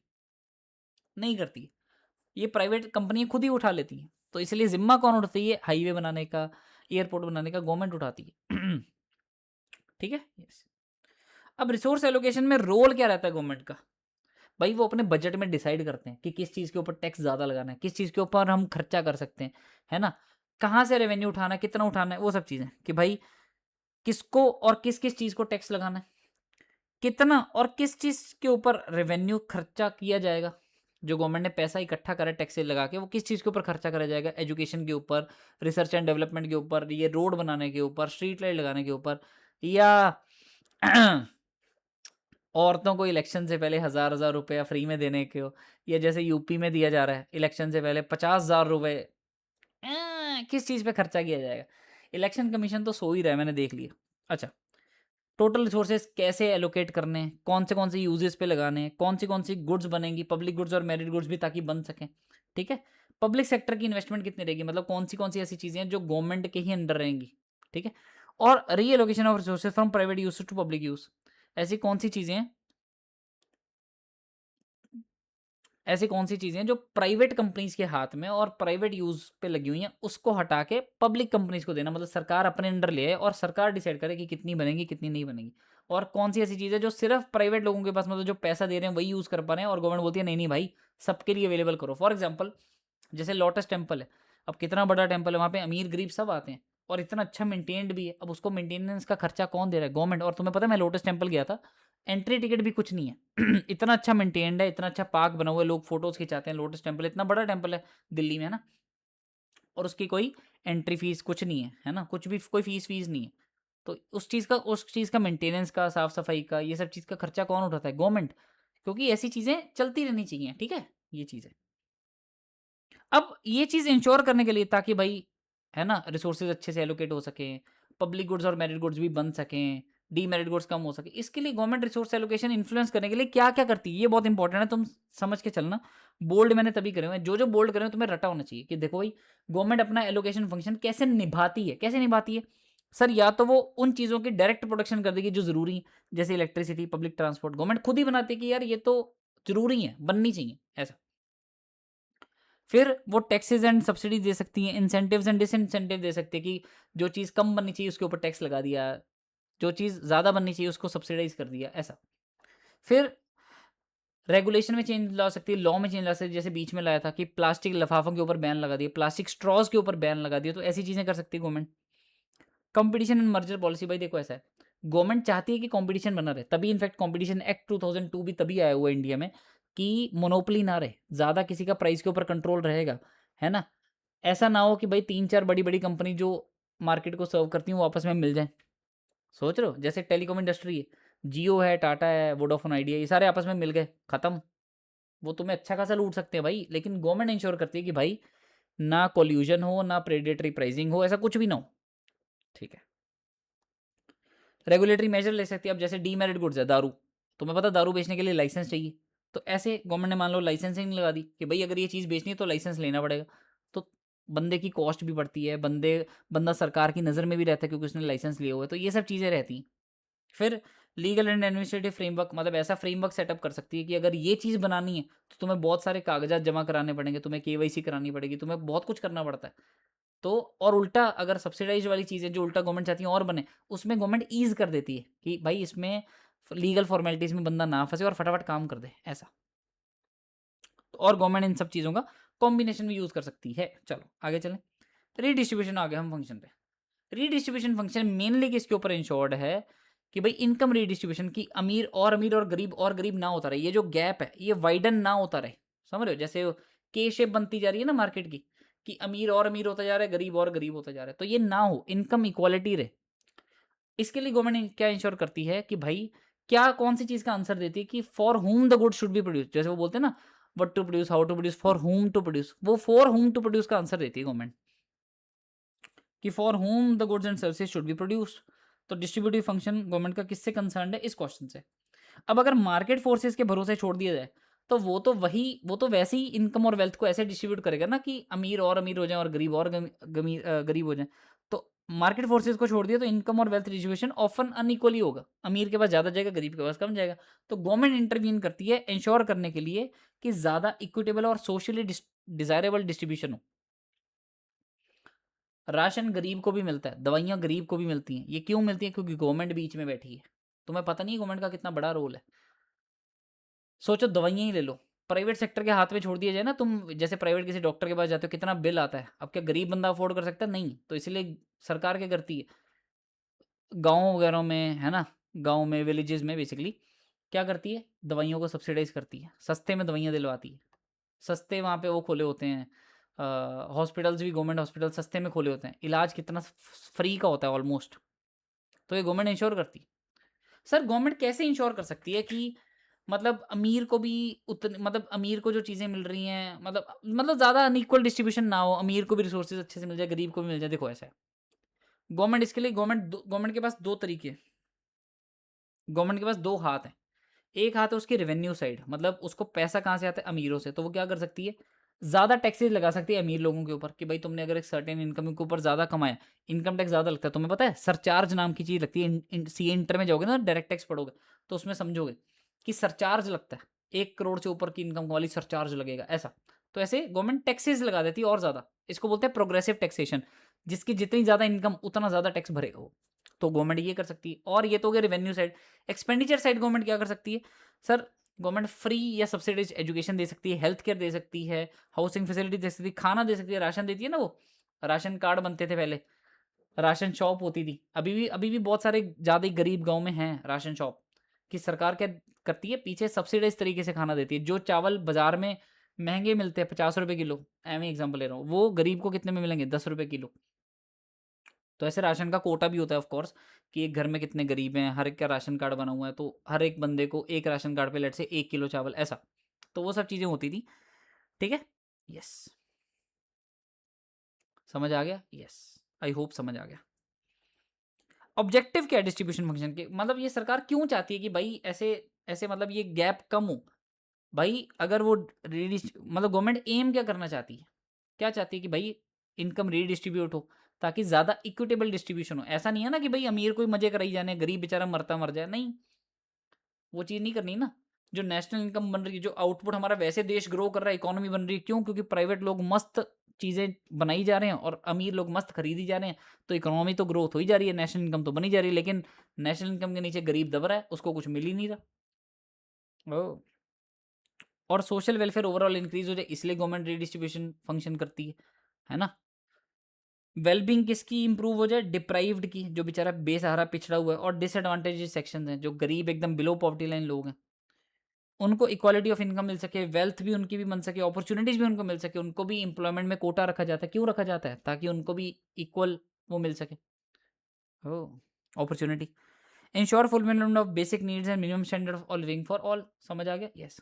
नहीं करती है। ये प्राइवेट कंपनियां खुद ही उठा लेती हैं। तो इसलिए जिम्मा कौन उठाती है? हाईवे बनाने का, एयरपोर्ट बनाने का गवर्नमेंट उठाती है। ठीक है। यस। अब रिसोर्स एलोकेशन में रोल क्या रहता है गवर्नमेंट का? भाई वो अपने बजट में डिसाइड करते हैं कि किस चीज़ के ऊपर टैक्स ज़्यादा लगाना है, किस चीज़ के ऊपर हम खर्चा कर सकते हैं, है ना, कहाँ से रेवेन्यू उठाना है, कितना उठाना है, वो सब चीज़ें कि भाई किसको और किस किस चीज़ को टैक्स लगाना है, कितना और किस चीज़ के ऊपर रेवेन्यू खर्चा किया जाएगा। जो गवर्नमेंट ने पैसा इकट्ठा करा टैक्स लगा के, वो किस चीज़ के ऊपर खर्चा करा जाएगा? एजुकेशन के ऊपर, रिसर्च एंड डेवलपमेंट के ऊपर, ये रोड बनाने के ऊपर, स्ट्रीट लाइट लगाने के ऊपर, या औरतों को इलेक्शन से पहले 1000 रुपया फ्री में देने के हो, या जैसे यूपी में दिया जा रहा है इलेक्शन से पहले 50,000 रुपये, किस चीज़ पे खर्चा किया जाएगा? इलेक्शन कमीशन तो सो ही रहा है, मैंने देख लिया। अच्छा, टोटल रिसोर्सेज कैसे एलोकेट करने हैं, कौन से यूजेस पे लगाने हैं, कौन सी गुड्स बनेंगी, पब्लिक गुड्स और मेरिट गुड्स भी, ताकि बन सकें, ठीक है। पब्लिक सेक्टर की इन्वेस्टमेंट कितनी रहेगी, मतलब कौन सी ऐसी चीज़ें हैं जो गवर्नमेंट के ही अंडर रहेंगी, ठीक है। और reallocation of resources from private use to public use, ऐसी कौन सी चीज़ें हैं, ऐसी कौन सी चीज़ें हैं जो प्राइवेट कंपनीज के हाथ में और प्राइवेट यूज पे लगी हुई हैं, उसको हटा के पब्लिक कंपनीज को देना, मतलब सरकार अपने अंडर ले आए और सरकार डिसाइड करे कि कितनी बनेगी कितनी नहीं बनेगी। और कौन सी ऐसी चीज़ है जो सिर्फ प्राइवेट लोगों के पास, मतलब जो पैसा दे रहे हैं वही यूज़ कर पा रहे हैं, और गवर्नमेंट बोलती है नहीं नहीं भाई, सबके लिए अवेलेबल करो। फॉर एग्जाम्पल जैसे लोटस टेम्पल है, अब कितना बड़ा टेम्पल है, वहाँ पे अमीर गरीब सब आते हैं, और इतना अच्छा मेंटेन्ड भी है। अब उसको मेंटेनेंस का खर्चा कौन दे रहा है? गवर्नमेंट। और तुम्हें पता है मैं लोटस टेम्पल गया था, एंट्री टिकट भी कुछ नहीं है। इतना अच्छा मेंटेन्ड है, इतना अच्छा पार्क बना हुआ है, लोग फोटोज खिंचाते हैं। लोटस टेम्पल इतना बड़ा टेम्पल है दिल्ली में, है ना, और उसकी कोई एंट्री फीस कुछ नहीं है ना, कुछ भी कोई फीस नहीं है। तो उस चीज़ का मेंटेनेंस का, साफ सफाई का, ये सब चीज़ का खर्चा कौन उठाता है? गवर्नमेंट। क्योंकि ऐसी चीज़ें चलती रहनी चाहिए, ठीक है, ये चीज़ है। अब ये चीज़ इंश्योर करने के लिए, ताकि भाई, है ना, रिसोर्सेज अच्छे से एलोकेट हो सकें, पब्लिक गुड्स और मेरिट गुड्स भी बन सकें, डीमेरिट गुड्स कम हो सके, इसके लिए गवर्नमेंट रिसोर्स एलोकेशन इन्फ्लुएंस करने के लिए क्या क्या करती है, ये बहुत इंपॉर्टेंट है, तुम समझ के चलना। बोल्ड मैंने तभी करे हुए हैं, जो जो बोल्ड करे हुए हैं तुम्हें रटा होना चाहिए कि देखो भाई गवर्नमेंट अपना एलोकेशन फंक्शन कैसे निभाती है, कैसे निभाती है। सर, या तो वो उन चीज़ों की डायरेक्ट प्रोडक्शन कर देगी जो ज़रूरी है, जैसे इलेक्ट्रिसिटी, पब्लिक ट्रांसपोर्ट, गवर्नमेंट खुद ही बनाती है कि यार ये तो ज़रूरी है, बननी चाहिए, ऐसा। फिर वो टैक्सेस एंड सब्सिडी दे सकती हैं, इंसेंटिव्स एंड डिसइंसेंटिव दे सकती है कि जो चीज़ कम बननी चाहिए उसके ऊपर टैक्स लगा दिया, जो चीज़ ज़्यादा बननी चाहिए उसको सब्सिडाइज कर दिया, ऐसा। फिर रेगुलेशन में चेंज ला सकती है, लॉ में चेंज ला सकती है, जैसे बीच में लाया था कि प्लास्टिक लिफाफों के ऊपर बैन लगा दिया, प्लास्टिक स्ट्रॉज के ऊपर बैन लगा दिया, तो ऐसी चीज़ें कर सकती है government. Competition and merger policy, भाई देखो ऐसा है, गवर्नमेंट चाहती है कि कंपटीशन बना रहे, तभी इनफैक्ट कंपटीशन एक्ट 2002 भी तभी आया हुआ है इंडिया में, कि मोनोपोली ना रहे, ज़्यादा किसी का प्राइस के ऊपर कंट्रोल रहेगा, है ना। ऐसा ना हो कि भाई 3-4 बड़ी-बड़ी कंपनी जो मार्केट को सर्व करती हैं वो आपस में मिल जाएँ। सोच रहे हो? जैसे टेलीकॉम इंडस्ट्री है, जियो है, टाटा है, वोडाफोन आइडिया, ये सारे आपस में मिल गए, खत्म। वो तुम्हें अच्छा खासा लूट सकते हैं भाई, लेकिन गवर्नमेंट इंश्योर करती है कि भाई ना कोल्यूजन हो, ना प्रेडेटरी प्राइसिंग हो, ऐसा कुछ भी ना हो। ठीक है। रेगुलेटरी मेजर ले सकती है, अब जैसे डीमेरिट गुड्स है, दारू, तुम्हें पता दारू बेचने के लिए लाइसेंस चाहिए, तो ऐसे गवर्नमेंट ने मान लो लाइसेंसिंग लगा दी कि भाई अगर ये चीज़ बेचनी है तो लाइसेंस लेना पड़ेगा, तो बंदे की कॉस्ट भी बढ़ती है, बंदा सरकार की नज़र में भी रहता है क्योंकि उसने लाइसेंस लिए हुए, तो ये सब चीज़ें रहती हैं। फिर लीगल एंड एडमिनिस्ट्रेटिव फ्रेमवर्क, मतलब ऐसा फ्रेमवर्क सेटअप कर सकती है कि अगर ये चीज़ बनानी है तो तुम्हें बहुत सारे कागजात जमा कराने पड़ेंगे, तुम्हें केवाईसी करानी पड़ेगी, तुम्हें बहुत कुछ करना पड़ता है। तो और उल्टा अगर सब्सिडाइज वाली चीज़ें जो उल्टा गवर्नमेंट चाहती है और बने, उसमें गवर्नमेंट ईज़ कर देती है कि भाई इसमें लीगल फॉर्मेलिटीज़ में बंदा ना फँसे और फटाफट काम कर दे, ऐसा। तो और गवर्नमेंट इन सब चीज़ों का कॉम्बिनेशन भी यूज़ कर सकती है। चलो आगे चलें। रीडिस्ट्रीब्यूशन आ गए हम फंक्शन पे। रीडिस्ट्रीब्यूशन फंक्शन मेनली किसके ऊपर इंश्योर्ड है कि भाई इनकम रीडिस्ट्रीब्यूशन की, अमीर और गरीब ना होता रहे, ये जो गैप है ये वाइडन ना होता रहे। समझ रहे हो, जैसे के शेप बनती जा रही है ना मार्केट की, कि अमीर होता जा रहा है, गरीब और गरीब होता जा रहा है, तो ये ना हो, इनकम इक्वालिटी रहे। इसके लिए गवर्नमेंट क्या इंश्योर करती है कि भाई क्या कौन सी चीज का आंसर देती है कि for whom the good should be produce, जैसे वो बोलते हैं ना, what to produce, how to produce, for whom to produce, वो फॉर हुम टू प्रोड्यूस का आंसर देती है गवर्नमेंट कि for whom the goods and services should be produced. तो डिस्ट्रीब्यूटिव फंक्शन गवर्नमेंट का किससे कंसर्न है, इस क्वेश्चन से। अब अगर मार्केट फोर्सेस के भरोसे छोड़ दिया जाए तो वो तो वैसे ही इनकम और वेल्थ को ऐसे डिस्ट्रीब्यूट करेगा ना कि अमीर हो जाए और गरीब और गरीब हो जाए। तो मार्केट फोर्सेस को छोड़ दिया तो इनकम और वेल्थ डिस्ट्रीब्यूशन ऑफन अनइक्वली होगा, अमीर के पास ज़्यादा जाएगा, गरीब के पास कम जाएगा। तो गवर्नमेंट इंटरवीन करती है इंश्योर करने के लिए कि ज़्यादा इक्विटेबल और सोशली डिजायरेबल डिस्ट्रीब्यूशन हो। राशन गरीब को भी मिलता है, दवाइयाँ गरीब को भी मिलती हैं, ये क्यों मिलती हैं, क्योंकि गवर्नमेंट बीच में बैठी है। तुम्हें पता नहीं है गवर्नमेंट का कितना बड़ा रोल है। सोचो दवाइयाँ ही ले लो, प्राइवेट सेक्टर के हाथ में छोड़ दिया जाए ना, तुम जैसे प्राइवेट किसी डॉक्टर के पास जाते हो कितना बिल आता है, अब क्या गरीब बंदा अफोर्ड कर सकता है, नहीं, तो इसलिए सरकार क्या करती है, गाँव वगैरह में है ना, गाँव में विलेजेस में बेसिकली क्या करती है, दवाइयों को सब्सिडाइज करती है, सस्ते में दवाइयाँ दिलवाती है। सस्ते वहाँ पे वो खोले होते हैं, हॉस्पिटल्स भी गवर्नमेंट हॉस्पिटल सस्ते में खोले होते हैं, इलाज कितना फ्री का होता है ऑलमोस्ट। तो ये गवर्नमेंट इंश्योर करती है। सर गवर्नमेंट कैसे इंश्योर कर सकती है कि मतलब अमीर को भी उतने, मतलब अमीर को जो चीज़ें मिल रही हैं, मतलब ज़्यादा अनइक्वल डिस्ट्रीब्यूशन ना हो, अमीर को भी रिसोर्सेज अच्छे से मिल जाए, गरीब को भी मिल जाए। देखो ऐसा है, गवर्नमेंट इसके लिए गवर्नमेंट के पास दो तरीके हैं, गवर्नमेंट के पास दो हाथ हैं। एक हाथ है उसकी रेवेन्यू साइड, मतलब उसको पैसा कहाँ से आता है, अमीरों से, तो वो क्या कर सकती है, ज़्यादा टैक्सेस लगा सकती है अमीर लोगों के ऊपर कि भाई तुमने अगर एक सर्टेन इनकम के ऊपर ज़्यादा कमाया, इनकम टैक्स ज़्यादा लगता है। तुम्हें पता है सरचार्ज नाम की चीज़ लगती है, सी इंटर में जाओगे ना, डायरेक्ट टैक्स पढ़ोगे तो उसमें समझोगे कि सरचार्ज लगता है, 1 करोड़ से ऊपर की इनकम वाली सरचार्ज लगेगा, ऐसा। तो ऐसे गवर्नमेंट टैक्सेस लगा देती है और ज़्यादा, इसको बोलते हैं प्रोग्रेसिव टैक्सेशन, जिसकी जितनी ज़्यादा इनकम उतना ज़्यादा टैक्स भरेगा वो। तो गवर्नमेंट ये कर सकती है, और ये तो हो गया revenue side. Expenditure side government क्या कर सकती है, सर गवर्नमेंट फ्री या सब्सिडाइज एजुकेशन दे सकती है, हेल्थ केयर दे सकती है, हाउसिंग फैसिलिटी दे सकती है, खाना दे सकती है, राशन देती है ना वो, राशन कार्ड बनते थे पहले, राशन शॉप होती थी, अभी भी बहुत सारे ज़्यादा ही गरीब गांव में हैं राशन शॉप, कि सरकार क्या करती है पीछे सब्सिडाइज तरीके से खाना देती है। जो चावल बाजार में महंगे मिलते हैं 50 रुपये किलो, एवं एग्जाम्पल ले रहा हूँ, वो गरीब को कितने में मिलेंगे, 10 रुपये किलो। तो ऐसे राशन का कोटा भी होता है ऑफ कोर्स, कि एक घर में कितने गरीब हैं, हर एक का राशन कार्ड बना हुआ है, तो हर एक बंदे को एक राशन कार्ड पे लेट से 1 किलो चावल, ऐसा। तो वो सब चीज़ें होती थी। ठीक है। यस। समझ आ गया, यस। आई होप समझ आ गया। ऑब्जेक्टिव क्या है डिस्ट्रीब्यूशन फंक्शन के, मतलब ये सरकार क्यों चाहती है कि भाई ऐसे ऐसे, मतलब ये गैप कम हो। भाई अगर वो मतलब गवर्नमेंट एम क्या करना चाहती है, क्या चाहती है कि भाई इनकम रीडिस्ट्रीब्यूट हो, ताकि ज़्यादा इक्विटेबल डिस्ट्रीब्यूशन हो। ऐसा नहीं है ना कि भाई अमीर कोई मजे कराई जाने, गरीब बेचारा मरता मर जाए, नहीं, वो चीज़ नहीं करनी ना। जो नेशनल इनकम बन रही है, जो आउटपुट हमारा, वैसे देश ग्रो कर रहा है, इकोनॉमी बन रही है, क्यों, क्योंकि प्राइवेट लोग मस्त चीज़ें बनाई जा रहे हैं और अमीर लोग मस्त खरीदी जा रहे हैं, तो इकोनॉमी तो ग्रोथ हो ही जा रही है, नेशनल इनकम तो बनी जा रही है, लेकिन नेशनल इनकम के नीचे गरीब दब रहा है, उसको कुछ मिल ही नहीं रहा। ओ, और सोशल वेलफेयर ओवरऑल इंक्रीज हो जाए, इसलिए गवर्नमेंट रीडिस्ट्रीब्यूशन फंक्शन करती है ना। वेलबींग किसकी इंप्रूव हो जाए, डिप्राइव्ड की, जो बेचारा बेसहारा पिछड़ा हुआ है, और डिसएडवांटेजेस सेक्शन हैं, जो गरीब एकदम बिलो पॉवर्टी लाइन लोग हैं, उनको इक्वालिटी ऑफ इनकम मिल सके, वेल्थ भी उनकी भी बन सके, अपॉर्चुनिटीज भी उनको मिल सके, उनको भी एम्प्लॉयमेंट में कोटा रखा जाता है, क्यों रखा जाता है, ताकि उनको भी इक्वल वो मिल सके, ओ opportunity. Ensure fulfilment of basic needs and minimum standard of living for all. समझ आ गया, यस।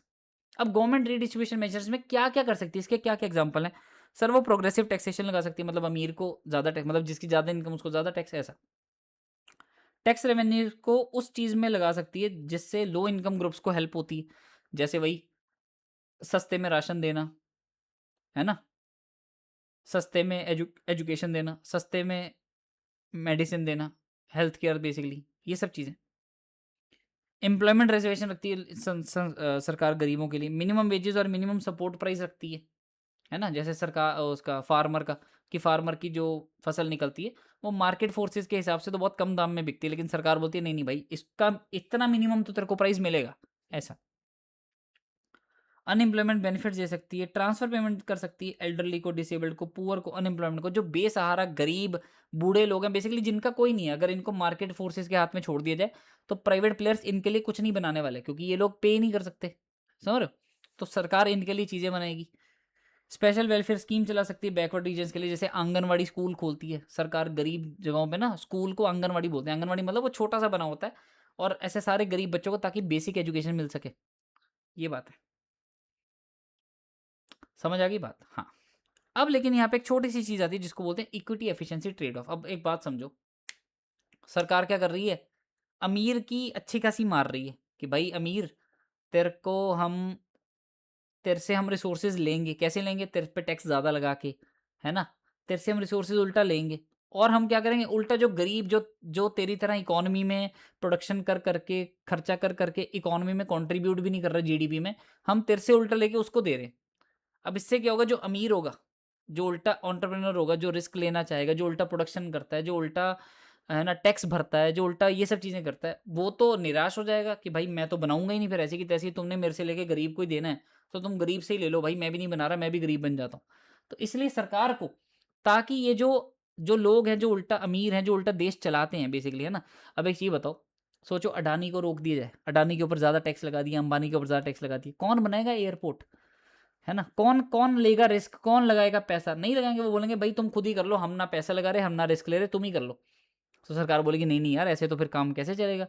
अब गवर्नमेंट रीडिस्ट्रीब्यूशन मेजर्स में क्या क्या कर सकती है, इसके क्या क्या एग्जांपल हैं? सर वो प्रोग्रेसिव टैक्सेशन लगा सकती है, मतलब अमीर को ज़्यादा टैक्स, मतलब जिसकी ज़्यादा इनकम उसको ज़्यादा टैक्स, ऐसा। टैक्स रेवेन्यू को उस चीज़ में लगा सकती है जिससे लो इनकम ग्रुप्स को हेल्प होती है, जैसे वही सस्ते में राशन देना, है ना? सस्ते में एजुकेशन देना, सस्ते में मेडिसिन देना, हेल्थ केयर बेसिकली, ये सब चीज़ें। एम्प्लॉयमेंट रिजर्वेशन रखती है सरकार गरीबों के लिए, मिनिमम वेजेस और मिनिमम सपोर्ट प्राइस रखती है ना? जैसे सरकार उसका फार्मर का, कि फार्मर की जो फसल निकलती है वो मार्केट फोर्सेस के हिसाब से तो बहुत कम दाम में बिकती है, लेकिन सरकार बोलती है नहीं नहीं भाई, इसका इतना मिनिमम तो तेरे को प्राइस मिलेगा, ऐसा। अनएम्प्लॉयमेंट बेनिफिट दे सकती है, ट्रांसफर पेमेंट कर सकती है, एल्डरली को, डिसेबल्ड को, पुअर को, अनएम्प्लॉयमेंट को, जो बेसहारा गरीब बूढ़े लोग हैं बेसिकली, जिनका कोई नहीं है, अगर इनको मार्केट फोर्सेस के हाथ में छोड़ दिया जाए तो प्राइवेट प्लेयर्स इनके लिए कुछ नहीं बनाने वाले, क्योंकि ये लोग पे ही नहीं कर सकते, समझ रहे हो? तो सरकार इनके लिए चीज़ें बनाएगी। स्पेशल वेलफेयर स्कीम चला सकती है बैकवर्ड रीजन्स के लिए, जैसे आंगनवाड़ी स्कूल खोलती है सरकार गरीब जगहों पे ना, स्कूल को आंगनवाड़ी बोलते हैं, आंगनवाड़ी मतलब वो छोटा सा बना होता है, और ऐसे सारे गरीब बच्चों को, ताकि बेसिक एजुकेशन मिल सके, ये बात है। समझ आ गई बात? हाँ। अब लेकिन यहाँ पे एक छोटी सी चीज आती है जिसको बोलते हैं इक्विटी एफिशिएंसी ट्रेड ऑफ। अब एक बात समझो, सरकार क्या कर रही है, अमीर की अच्छी खासी मार रही है कि भाई अमीर, तेरे को हम, तेरे से हम रिसोर्सेज लेंगे, कैसे लेंगे? तेरे पे टैक्स ज़्यादा लगा के, है ना? तेरे से हम रिसोर्सेज उल्टा लेंगे, और हम क्या करेंगे उल्टा, जो गरीब, जो जो तेरी तरह इकोनॉमी में प्रोडक्शन कर करके, खर्चा कर करके इकोनॉमी में कंट्रीब्यूट भी नहीं कर रहा जीडीपी में, हम तेरे से उल्टा लेके उसको दे रहे हैं। अब इससे क्या होगा, जो अमीर होगा, जो उल्टा एंटरप्रेन्योर होगा, जो रिस्क लेना चाहेगा, जो उल्टा प्रोडक्शन करता है, जो उल्टा, है ना, टैक्स भरता है, जो उल्टा ये सब चीज़ें करता है, वो तो निराश हो जाएगा कि भाई मैं तो बनाऊंगा ही नहीं, फिर ऐसी की तैसी तुमने मेरे से लेके गरीब को ही देना है, तो तुम गरीब से ही ले लो भाई, मैं भी नहीं बना रहा, मैं भी गरीब बन जाता हूँ। तो इसलिए सरकार को, ताकि ये जो जो लोग हैं, जो उल्टा अमीर हैं, जो उल्टा देश चलाते हैं बेसिकली, है ना? अब एक चीज़ बताओ, सोचो अडानी को रोक दिया जाए, अडानी के ऊपर ज़्यादा टैक्स लगा दिया, अंबानी के ऊपर ज़्यादा टैक्स लगा दिया, कौन बनाएगा एयरपोर्ट? है ना? कौन कौन लेगा रिस्क, कौन लगाएगा पैसा? नहीं लगाएंगे, वो बोलेंगे भाई तुम खुद ही कर लो, हम ना पैसा लगा रहे, हम ना रिस्क ले रहे, तुम ही कर लो। तो सरकार बोलेगी नहीं नहीं यार, ऐसे तो फिर काम कैसे चलेगा,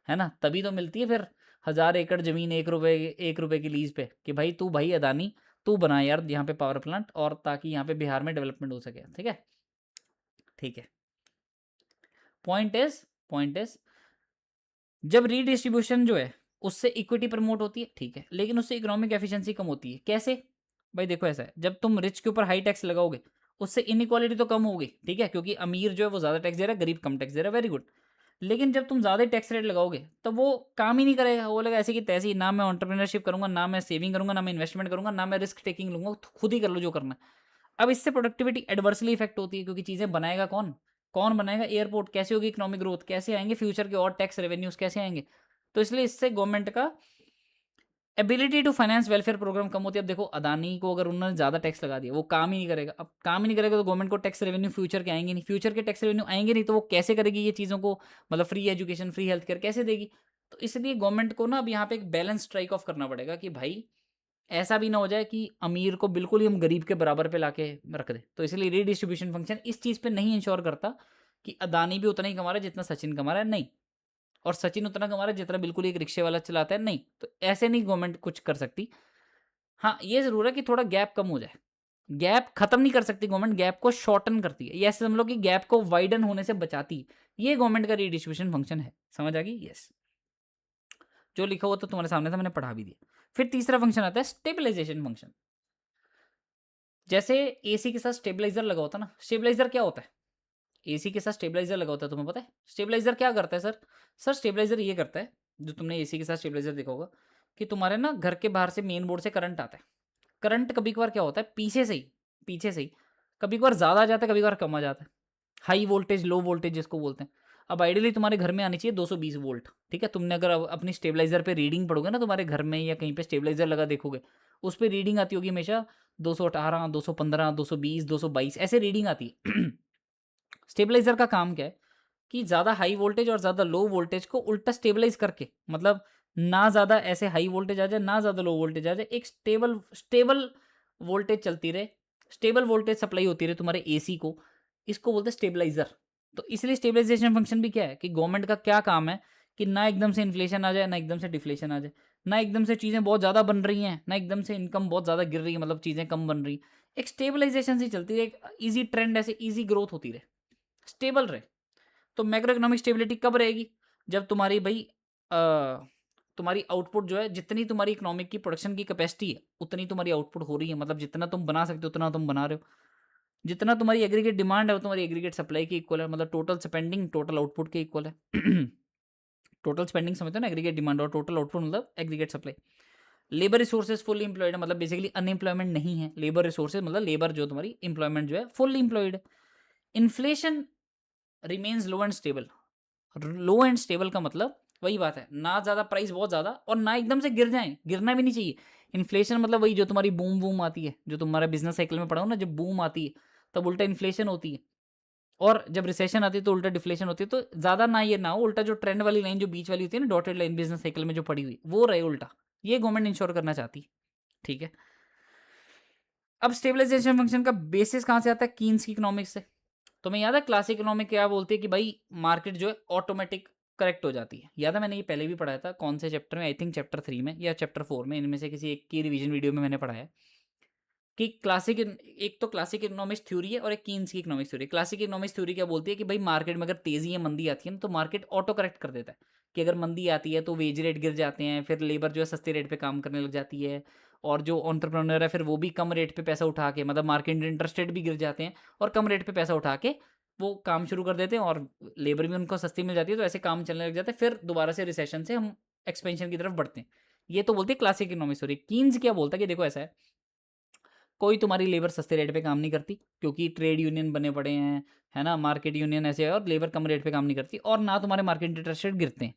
है ना? तभी तो मिलती है फिर 1000 एकड़ जमीन 1 रुपए, 1 रुपए की लीज पे, कि भाई तू, भाई अदानी, तू बना यार यहाँ पे पावर प्लांट, और ताकि यहाँ पे बिहार में डेवलपमेंट हो सके, ठीक है? ठीक है। पॉइंट इज जब रीडिस्ट्रीब्यूशन जो है उससे इक्विटी प्रमोट होती है, ठीक है, लेकिन उससे इकोनॉमिक एफिशिएंसी कम होती है, कैसे? भाई देखो ऐसा है, जब तुम रिच के ऊपर हाई टैक्स लगाओगे, उससे इनइक्वालिटी तो कम होगी, ठीक है, क्योंकि अमीर जो है वो ज़्यादा टैक्स दे रहा है, गरीब कम टैक्स दे रहा है, वेरी गुड। लेकिन जब तुम ज़्यादा टैक्स रेट लगाओगे तो वो काम ही नहीं करेगा, वो बोलेगा ऐसे कि तैसे ही, ना मैं एंटरप्रेन्योरशिप करूंगा, ना मैं सेविंग करूंगा, ना मैं इन्वेस्टमेंट करूंगा, ना मैं रिस्क टेकिंग लूंगा, खुद ही कर लो जो करना है। अब इससे प्रोडक्टिविटी एडवर्सली इफेक्ट होती है, क्योंकि चीज़ें बनाएगा कौन? कौन बनाएगा? एयरपोर्ट। कैसे होगी इकोनॉमिक ग्रोथ? कैसे आएंगे फ्यूचर के और टैक्स रेवेन्यूज कैसे आएंगे? तो इसलिए इससे गवर्नमेंट का ability to finance welfare programme कम होती है। अब देखो अदानी को अगर उन्होंने ज़्यादा टैक्स लगा दिया, वो काम ही नहीं करेगा, अब काम ही नहीं करेगा तो गवर्नमेंट को टैक्स रेवेन्यू फ्यूचर के आएंगे नहीं, फ्यूचर के टैक्स रेवेन्यू आएंगे नहीं, तो वो कैसे करेगी ये चीज़ों को, मतलब free education, free health care कैसे देगी? तो इसलिए गवर्नमेंट को ना अब यहाँ पे एक बैलेंस स्ट्राइक ऑफ करना पड़ेगा कि भाई ऐसा भी ना हो जाए कि अमीर को बिल्कुल ही हम गरीब के बराबर पे लाके रख दें। तो इसलिए रीडिस्ट्रीब्यूशन फंक्शन इस चीज़ पे नहीं इंश्योर करता कि अदानी भी उतना ही कमा रहा है जितना सचिन कमा रहा है, नहीं, और सचिन उतना कमा रहा है जितना बिल्कुल एक रिक्शे वाला चलाता है, नहीं। तो ऐसे नहीं गवर्नमेंट कुछ कर सकती। हाँ, ये ज़रूर है कि थोड़ा गैप कम हो जाए। गैप खत्म नहीं कर सकती गवर्नमेंट, गैप को शॉर्टन करती है। ये ऐसे समझ लो कि गैप को वाइडन होने से बचाती है। ये गवर्नमेंट का रीडिस्ट्रीब्यूशन फंक्शन है। समझ आ गई? यस। जो लिखा हुआ तो तुम्हारे सामने था, मैंने पढ़ा भी दिया। फिर तीसरा फंक्शन आता है स्टेबलाइजेशन फंक्शन। जैसे एसी के साथ स्टेबलाइजर लगा होता है ना, स्टेबलाइजर क्या होता है? एसी के साथ स्टेबलाइजर लगा होता है, तुम्हें पता है? स्टेबलाइजर क्या करता है सर? सर स्टेबलाइजर ये करता है, जो तुमने एसी के साथ स्टेबलाइजर देखा होगा, कि तुम्हारे ना घर के बाहर से मेन बोर्ड से करंट आता है। करंट कभी कभार क्या होता है, पीछे से ही कभी कभार ज़्यादा आ जाता है, कभी कभार कम आ जाता है। हाई वोल्टेज, लो वोल्टेज जिसको बोलते हैं। अब आइडियली तुम्हारे घर में आनी चाहिए 220 वोल्ट, ठीक है? तुमने अगर अपनी स्टेबलाइजर पे रीडिंग पढ़ोगे ना, तुम्हारे घर में या कहीं पे स्टेबलाइजर लगा देखोगे, उस पर रीडिंग आती होगी हमेशा 218, 215, 220, 222, ऐसे रीडिंग आती है। स्टेबलाइजर का काम क्या है, कि ज़्यादा हाई वोल्टेज और ज़्यादा लो वोल्टेज को उल्टा स्टेबलाइज करके, मतलब ना ज़्यादा ऐसे हाई वोल्टेज आ जाए, ना ज़्यादा लो वोल्टेज आ जाए, एक स्टेबल स्टेबल वोल्टेज चलती रहे, स्टेबल वोल्टेज सप्लाई होती रहे तुम्हारे एसी को, इसको बोलते हैं स्टेबलाइजर। तो इसलिए स्टेबलाइजेशन फंक्शन भी क्या है, कि गवर्नमेंट का क्या काम है, कि ना एकदम से इन्फ्लेशन आ जाए, ना एकदम से डिफ्लेशन आ जाए, ना एकदम से चीज़ें बहुत ज़्यादा बन रही हैं, ना एकदम से इनकम बहुत ज़्यादा गिर रही है, मतलब चीज़ें कम बन रही। एक स्टेबलाइजेशन सी चलती है, एक ईज़ी ट्रेंड, ऐसे ईज़ी ग्रोथ होती रहे, स्टेबल रहे। तो मैक्रो इकोनॉमिक स्टेबिलिटी कब रहेगी? जब तुम्हारी भई तुम्हारी आउटपुट जो है, जितनी तुम्हारी इकोनॉमिक की प्रोडक्शन की कैपेसिटी है, उतनी तुम्हारी आउटपुट हो रही है। मतलब जितना तुम बना सकते हो, उतना तुम बना रहे हो। जितना तुम्हारी एग्रीगेट डिमांड है, वो तुम्हारी एग्रीगेट सप्लाई के इक्वल है। मतलब टोटल स्पेंडिंग टोटल आउटपुट के इक्वल है। टोटल स्पेंडिंग समझते हो ना, एग्रीगेट डिमांड, और टोटल आउटपुट मतलब aggregate supply. Labour resources full employed है, मतलब बेसिकली अनएम्प्लॉयमेंट नहीं है। लेबर रिसोर्सेज मतलब लेबर जो तुम्हारी एम्प्लॉयमेंट जो है फुल एम्प्लॉयड है। Inflation remains low and stable. Low and stable का मतलब वही बात है, ना ज़्यादा प्राइस बहुत ज़्यादा और ना एकदम से गिर जाएँ, गिरना भी नहीं चाहिए। इन्फ्लेशन मतलब वही जो तुम्हारी बूम वूम आती है, जो तुम्हारा बिज़नेस साइकिल में पढ़ा हो ना, जब बूम आती है, तब उल्टा इन्फ्लेशन होती है, और जब रिसेशन आती है तो उल्टा डिफ्लेशन होती है। तो ज़्यादा ना ये ना हो, उल्टा जो ट्रेंड वाली लाइन जो बीच वाली होती है ना, डॉटेड लाइन बिज़नेस साइकिल में जो पड़ी हुई, वो रहे उल्टा। ये गवर्नमेंट इंश्योर करना चाहती है, ठीक है? अब स्टेबलाइजेशन फंक्शन का बेसिस कहाँ से आता है? कीन्स की इकोनॉमिक्स से। तुम्हें याद है क्लासिक इकोनॉमिक क्या बोलती है कि भाई मार्केट जो है ऑटोमेटिक करेक्ट हो जाती है। याद है, मैंने ये पहले भी पढ़ाया था। कौन से चैप्टर में? आई थिंक चैप्टर 3 में या चैप्टर 4 में, इनमें से किसी एक की रिवीजन वीडियो में मैंने पढ़ाया कि क्लासिक, एक तो क्लासिक इकोनॉमिक्स थ्योरी है और एक कीन्स की economics theory. Classic economics theory क्या बोलती है कि भाई मार्केट में अगर तेजी या मंदी आती है ना, तो मार्केट ऑटो करेक्ट कर देता है कि अगर मंदी आती है तो वेज रेट गिर जाते हैं, फिर लेबर जो है सस्ते रेट पे काम करने लग जाती है, और जो एंटरप्रेन्योर है फिर वो भी कम रेट पे पैसा उठा के, मतलब मार्केट इंटरेस्ट रेट भी गिर जाते हैं और कम रेट पे पैसा उठा के वो काम शुरू कर देते हैं, और लेबर भी उनको सस्ती मिल जाती है, तो ऐसे काम चलने लग जाते हैं। फिर दोबारा से रिसेशन से हम एक्सपेंशन की तरफ बढ़ते हैं। ये तो बोलती है क्लासिक इकोनॉमिक्स थ्योरी। कीन्स क्या बोलता है कि देखो ऐसा है, कोई तुम्हारी लेबर सस्ते रेट पे काम नहीं करती, क्योंकि ट्रेड यूनियन बने पड़े हैं, है ना, मार्केट यूनियन ऐसे है, और लेबर कम रेट पे काम नहीं करती, और ना तुम्हारे मार्केट इंटरेस्ट रेट गिरते हैं।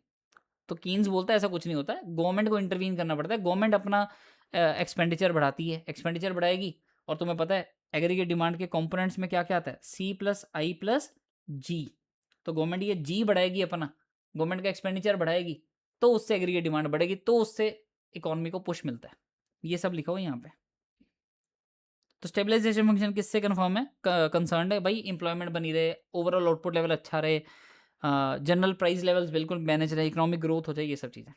तो कीन्स बोलता है ऐसा कुछ नहीं होता है, गवर्नमेंट को इंटरवीन करना पड़ता है। गवर्नमेंट अपना एक्सपेंडिचर बढ़ाती है, एक्सपेंडिचर बढ़ाएगी, और तुम्हें पता है एग्रीगेट डिमांड के कंपोनेंट्स में क्या क्या आता है? C+I+G। तो गवर्नमेंट ये जी बढ़ाएगी अपना, गवर्नमेंट का एक्सपेंडिचर बढ़ाएगी, तो उससे एग्रीगेट डिमांड बढ़ेगी, तो उससे इकोनॉमी को पुश मिलता है। ये सब लिखा हो यहाँ पे। तो स्टेबलाइजेशन फंक्शन किससे कन्फर्म है, कंसर्न है? भाई इंप्लॉयमेंट बनी रहे, ओवरऑल आउटपुट लेवल अच्छा रहे, जनरल प्राइस लेवल्स बिल्कुल मैनेज रहे, इकोनॉमिक ग्रोथ हो जाए, ये सब चीज़ें।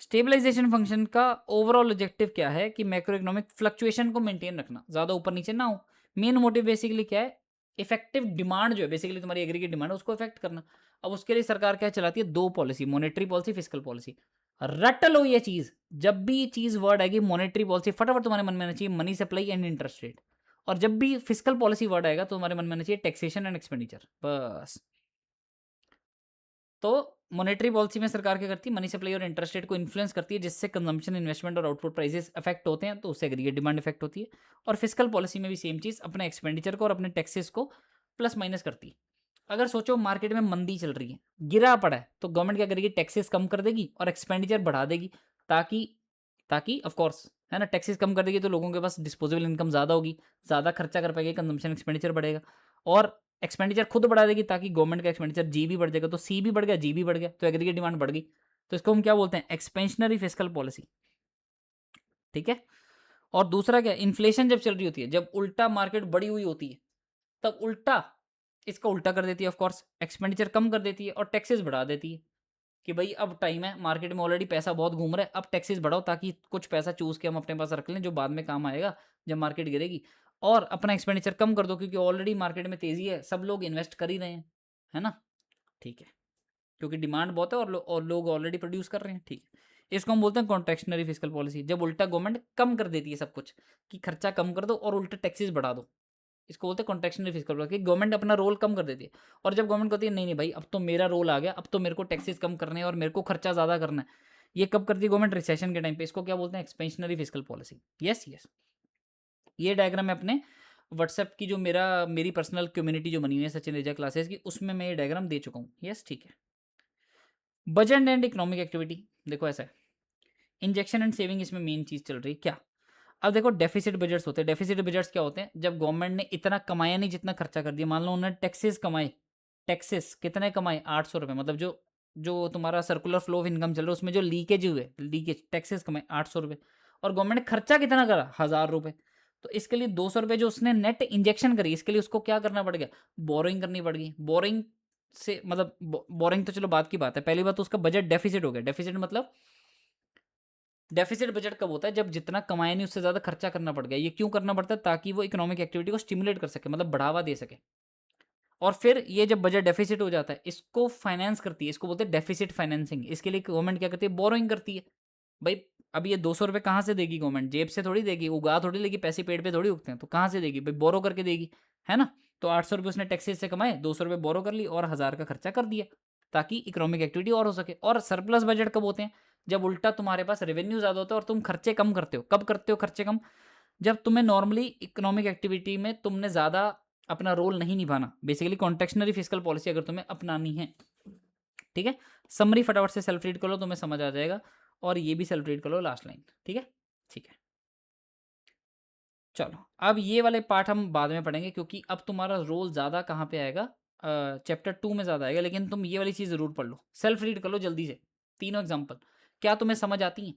स्टेबलाइजेशन फंक्शन का ओवरऑल ऑब्जेक्टिव क्या है कि मैक्रो इकोनॉमिक फ्लक्चुएशन को मेंटेन रखना, ज़्यादा ऊपर नीचे ना हो। मेन मोटिव बेसिकली क्या है? इफेक्टिव डिमांड जो है, बेसिकली तुम्हारी एग्रीगेट डिमांड है, उसको इफेक्ट करना। अब उसके लिए सरकार क्या चलाती है? दो policy, monetary policy, physical policy. रट लो ये चीज, जब भी चीज वर्ड आएगी मॉनेटरी पॉलिसी, फटाफट तुम्हारे मन में आना चाहिए money supply and interest rate. और जब भी फिजिकल पॉलिसी वर्ड आएगा तो तुम्हारे मन में आना चाहिए टैक्सेशन एंड एक्सपेंडिचर, बस। तो मॉनेटरी पॉलिसी में सरकार क्या करती है? मनी सप्लाई और इंटरेस्ट रेट को इन्फ्लुएंस करती है, जिससे कंजम्पशन, इन्वेस्टमेंट और आउटपुट प्राइसेस अफेक्ट होते हैं, तो उससे एग्रीगेट डिमांड इफेक्ट होती है। और फिजिकल पॉलिसी में भी सेम चीज, अपने एक्सपेंडिचर को और अपने टैक्सेस को प्लस माइनस करती है। अगर सोचो मार्केट में मंदी चल रही है, गिरा पड़ा है, तो गवर्नमेंट क्या करेगी? टैक्सेस कम कर देगी और एक्सपेंडिचर बढ़ा देगी, ताकि ताकि ऑफ कोर्स, है ना, टैक्सेस कम कर देगी तो लोगों के पास डिस्पोजेबल इनकम ज़्यादा होगी, ज़्यादा खर्चा कर पाएगी, कंजम्पशन एक्सपेंडिचर बढ़ेगा। और एक्सपेंडिचर खुद बढ़ा देगी ताकि गवर्नमेंट का एक्सपेंडिचर जी भी बढ़ जाएगा, तो सी भी बढ़ गया, जी भी बढ़ गया, तो एग्रीगेट डिमांड बढ़ गई। तो इसको हम क्या बोलते हैं? एक्सपेंशनरी फिस्कल पॉलिसी, ठीक है। और दूसरा क्या? इन्फ्लेशन जब चल रही होती है, जब उल्टा मार्केट बढ़ी हुई होती है, तब उल्टा इसका उल्टा कर देती है, ऑफ कोर्स एक्सपेंडिचर कम कर देती है और टैक्सेस बढ़ा देती है कि भाई अब टाइम है, मार्केट में ऑलरेडी पैसा बहुत घूम रहा है, अब टैक्सेस बढ़ाओ ताकि कुछ पैसा चूज के हम अपने पास रख लें, जो बाद में काम आएगा जब मार्केट गिरेगी। और अपना एक्सपेंडिचर कम कर दो, क्योंकि ऑलरेडी मार्केट में तेजी है, सब लोग इन्वेस्ट कर ही रहे हैं, है ना, ठीक है, क्योंकि डिमांड बहुत है और लोग ऑलरेडी प्रोड्यूस कर रहे हैं, ठीक है। इसको हम बोलते हैं कॉन्ट्रैक्शनरी फिस्कल पॉलिसी, जब उल्टा गवर्नमेंट कम कर देती है सब कुछ, कि खर्चा कम कर दो और उल्टा टैक्सेस बढ़ा दो। इसको बोलते हैं कॉन्ट्रैक्शनरी फिस्कल पॉलिसी, गवर्नमेंट अपना रोल कम कर देती है। और जब गवर्नमेंट कहती है नहीं नहीं भाई, अब तो मेरा रोल आ गया, अब तो मेरे को टैक्सेस कम करने हैं और मेरे को खर्चा ज़्यादा करना है, ये कब करती है गवर्नमेंट? रिसेशन के टाइम पे। इसको क्या बोलते हैं? Expansionary fiscal policy. Yes yes, ये डायग्राम मैं अपने व्हाट्सएप की जो मेरी पर्सनल कम्युनिटी जो बनी हुई है सचिन रेजा क्लासेस की, उसमें मैं ये डायग्राम दे चुका हूँ। यस, ठीक है। बजट एंड इकोनॉमिक एक्टिविटी, देखो ऐसा है, इंजेक्शन एंड सेविंग इसमें मेन चीज़ चल रही है क्या? अब देखो डेफिसिट बजट्स होते हैं। डेफिसिट बजट्स क्या होते हैं? जब गवर्नमेंट ने इतना कमाया नहीं जितना खर्चा कर दिया। मान लो उन्होंने टैक्सेस कमाए, टैक्सेस कितने कमाए? 800 रुपये, मतलब जो जो तुम्हारा सर्कुलर फ्लो ऑफ इनकम चल रहा है उसमें जो लीकेज हुए, लीकेज टैक्सेस कमाए 800 रुपये, और गवर्नमेंट ने खर्चा कितना करा? 1000 रुपये। तो इसके लिए 200 रुपये जो उसने नेट इंजेक्शन करी, इसके लिए उसको क्या करना पड़ गया? बोरिंग करनी पड़ गई। बोरिंग से मतलब बोरिंग तो चलो बात की बात है, पहली बात तो उसका बजट डेफिसिट हो गया। डेफिसिट मतलब डेफिसिट बजट कब होता है? जब जितना कमाया नहीं उससे ज़्यादा खर्चा करना पड़ गया। ये क्यों करना पड़ता है? ताकि वो इकोनॉमिक एक्टिविटी को स्टिमुलेट कर सके, मतलब बढ़ावा दे सके। और फिर ये जब बजट डेफिसिट हो जाता है, इसको फाइनेंस करती है, इसको बोलते हैं डेफिसिट फाइनेंसिंग। इसके लिए गवर्नमेंट क्या करती है? बोरोइंग करती है। भाई अब ये 200 रुपये कहाँ से देगी गवर्नमेंट? जेब से थोड़ी देगी, उगा थोड़ी लेगी, पैसे पेड़ पे थोड़ी उगते हैं, तो कहाँ से देगी भाई? बोरो करके देगी, है ना? तो 800 रुपये उसने टैक्सेस से कमाए, 200 रुपये बोरो कर ली और 1000 का खर्चा कर दिया, ताकि इकोनॉमिक एक्टिविटी और हो सके। और सरप्लस बजट कब होते हैं? जब उल्टा तुम्हारे पास रेवेन्यू ज़्यादा होता है और तुम खर्चे कम करते हो। कब करते हो खर्चे कम? जब तुम्हें नॉर्मली इकोनॉमिक एक्टिविटी में तुमने ज़्यादा अपना रोल नहीं निभाना, बेसिकली कॉन्टेक्शनरी फिजिकल पॉलिसी अगर तुम्हें अपनानी है, ठीक है? समरी फटाफट से सेल्फ रीड कर लो, तुम्हें समझ आ जाएगा। और ये भी सेल्फ रीड कर लो लास्ट लाइन, ठीक है? ठीक है, चलो अब ये वाले पार्ट हम बाद में पढ़ेंगे, क्योंकि अब तुम्हारा रोल ज़्यादा कहाँ पे आएगा? चैप्टर 2 में ज़्यादा आएगा। लेकिन तुम ये वाली चीज़ ज़रूर पढ़ लो, सेल्फ रीड कर लो जल्दी से। तीनों एग्जाम्पल क्या तुम्हें समझ आती हैं?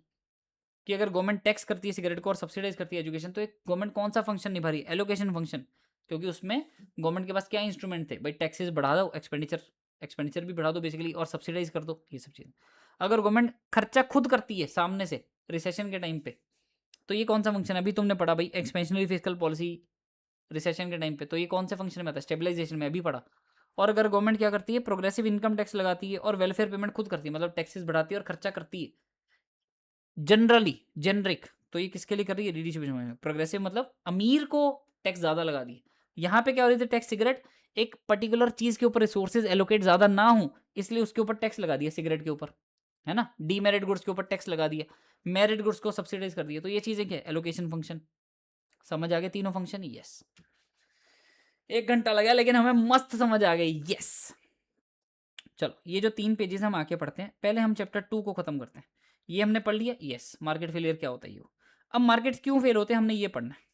कि अगर गवर्नमेंट टैक्स करती है सिगरेट को और सब्सिडाइज करती है एजुकेशन, तो एक गवर्नमेंट कौन सा फंक्शन निभा रही है? Allocation function. क्योंकि उसमें गवर्नमेंट के पास क्या इंस्ट्रूमेंट थे भाई? टैक्सेस बढ़ा दो, एक्सपेंडिचर एक्सपेंडिचर भी बढ़ा दो बेसिकली, और सब्सिडाइज कर दो, ये सब चीज़ें। अगर गवर्नमेंट खर्चा खुद करती है सामने से रिसेशन के टाइम पे, तो ये कौन सा फंक्शन है? अभी तुमने पढ़ा भाई एक्सपेंशनरी फिजिकल पॉलिसी रिसेशन के टाइम पे, तो ये कौन से फंक्शन में आता है? स्टेबलाइजेशन में, अभी पढ़ा। और अगर गवर्नमेंट क्या करती है? प्रोग्रेसिव इनकम टैक्स लगाती है और वेलफेयर पेमेंट खुद करती है, मतलब टैक्सेस बढ़ाती है और खर्चा करती है जनरली, जेनरिक। तो ये किसके लिए कर रही है? रिडिस्ट्रीब्यूशन में। प्रोग्रेसिव मतलब अमीर को टैक्स ज्यादा लगा दिए। यहाँ पे क्या हो रही थी? टैक्स सिगरेट, एक पर्टिकुलर चीज के ऊपर रिसोर्सेज एलोकेट ज्यादा ना हो, इसलिए उसके ऊपर टैक्स लगा दिया सिगरेट के ऊपर, है ना? डीमेरिट गुड्स के ऊपर टैक्स लगा दिया, मेरिट गुड्स को सब्सिडाइज कर दिया। तो ये चीजें क्या? Allocation function. समझ आ गए तीनों फंक्शन? यस। 1 घंटा लगा लेकिन हमें मस्त समझ आ गई। यस। चलो ये जो 3 पेजेस हम आके पढ़ते हैं, पहले हम चैप्टर 2 को खत्म करते हैं। ये हमने पढ़ लिया। यस, मार्केट फेलियर क्या होता है ये। अब मार्केट्स क्यों फेल होते हैं हमने ये पढ़ना है।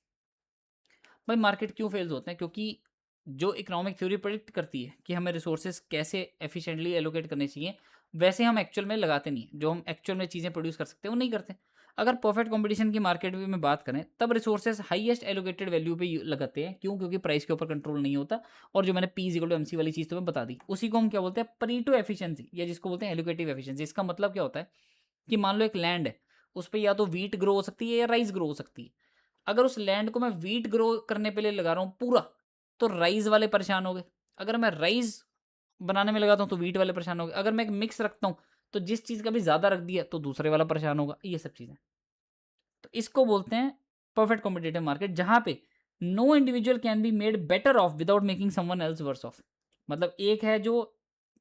भाई मार्केट क्यों फेल होते हैं? क्योंकि जो इकोनॉमिक थ्योरी प्रेडिक्ट करती है कि हमें रिसोर्सेज कैसे एफिशिएंटली एलोकेट करने चाहिए, वैसे हम एक्चुअल में लगाते नहीं हैं। जो हम एक्चुअल में चीज़ें प्रोड्यूस कर सकते हैं वो नहीं करते। अगर परफेक्ट कंपटीशन की मार्केट में बात करें, तब रिसोर्सेज हाईएस्ट एलोकेटेड वैल्यू पे लगाते हैं। क्यों? क्योंकि प्राइस के ऊपर कंट्रोल नहीं होता। और जो मैंने P is equal to MC वाली चीज़ तुम्हें बता दी, उसी को हम क्या बोलते हैं? परीटो एफिशिएंसी, या जिसको बोलते हैं एलोकेटिव एफिशिएंसी। इसका मतलब क्या होता है कि मान लो एक लैंड है, उस पर या तो वीट ग्रो हो सकती है या राइस ग्रो हो सकती है। अगर उस लैंड को मैं वीट ग्रो करने पे लिए लगा रहा हूँ पूरा, तो राइस वाले परेशान हो गए। अगर मैं राइस बनाने में लगाता हूँ तो वीट वाले परेशान हो गए। अगर मैं एक मिक्स रखता हूँ, तो जिस चीज़ का भी ज़्यादा रख दिया तो दूसरे वाला परेशान होगा। ये सब चीज़ें, तो इसको बोलते हैं परफेक्ट कॉम्पिटेटिव मार्केट, जहाँ पे no individual can be made better off without making someone else worse off. मतलब एक है जो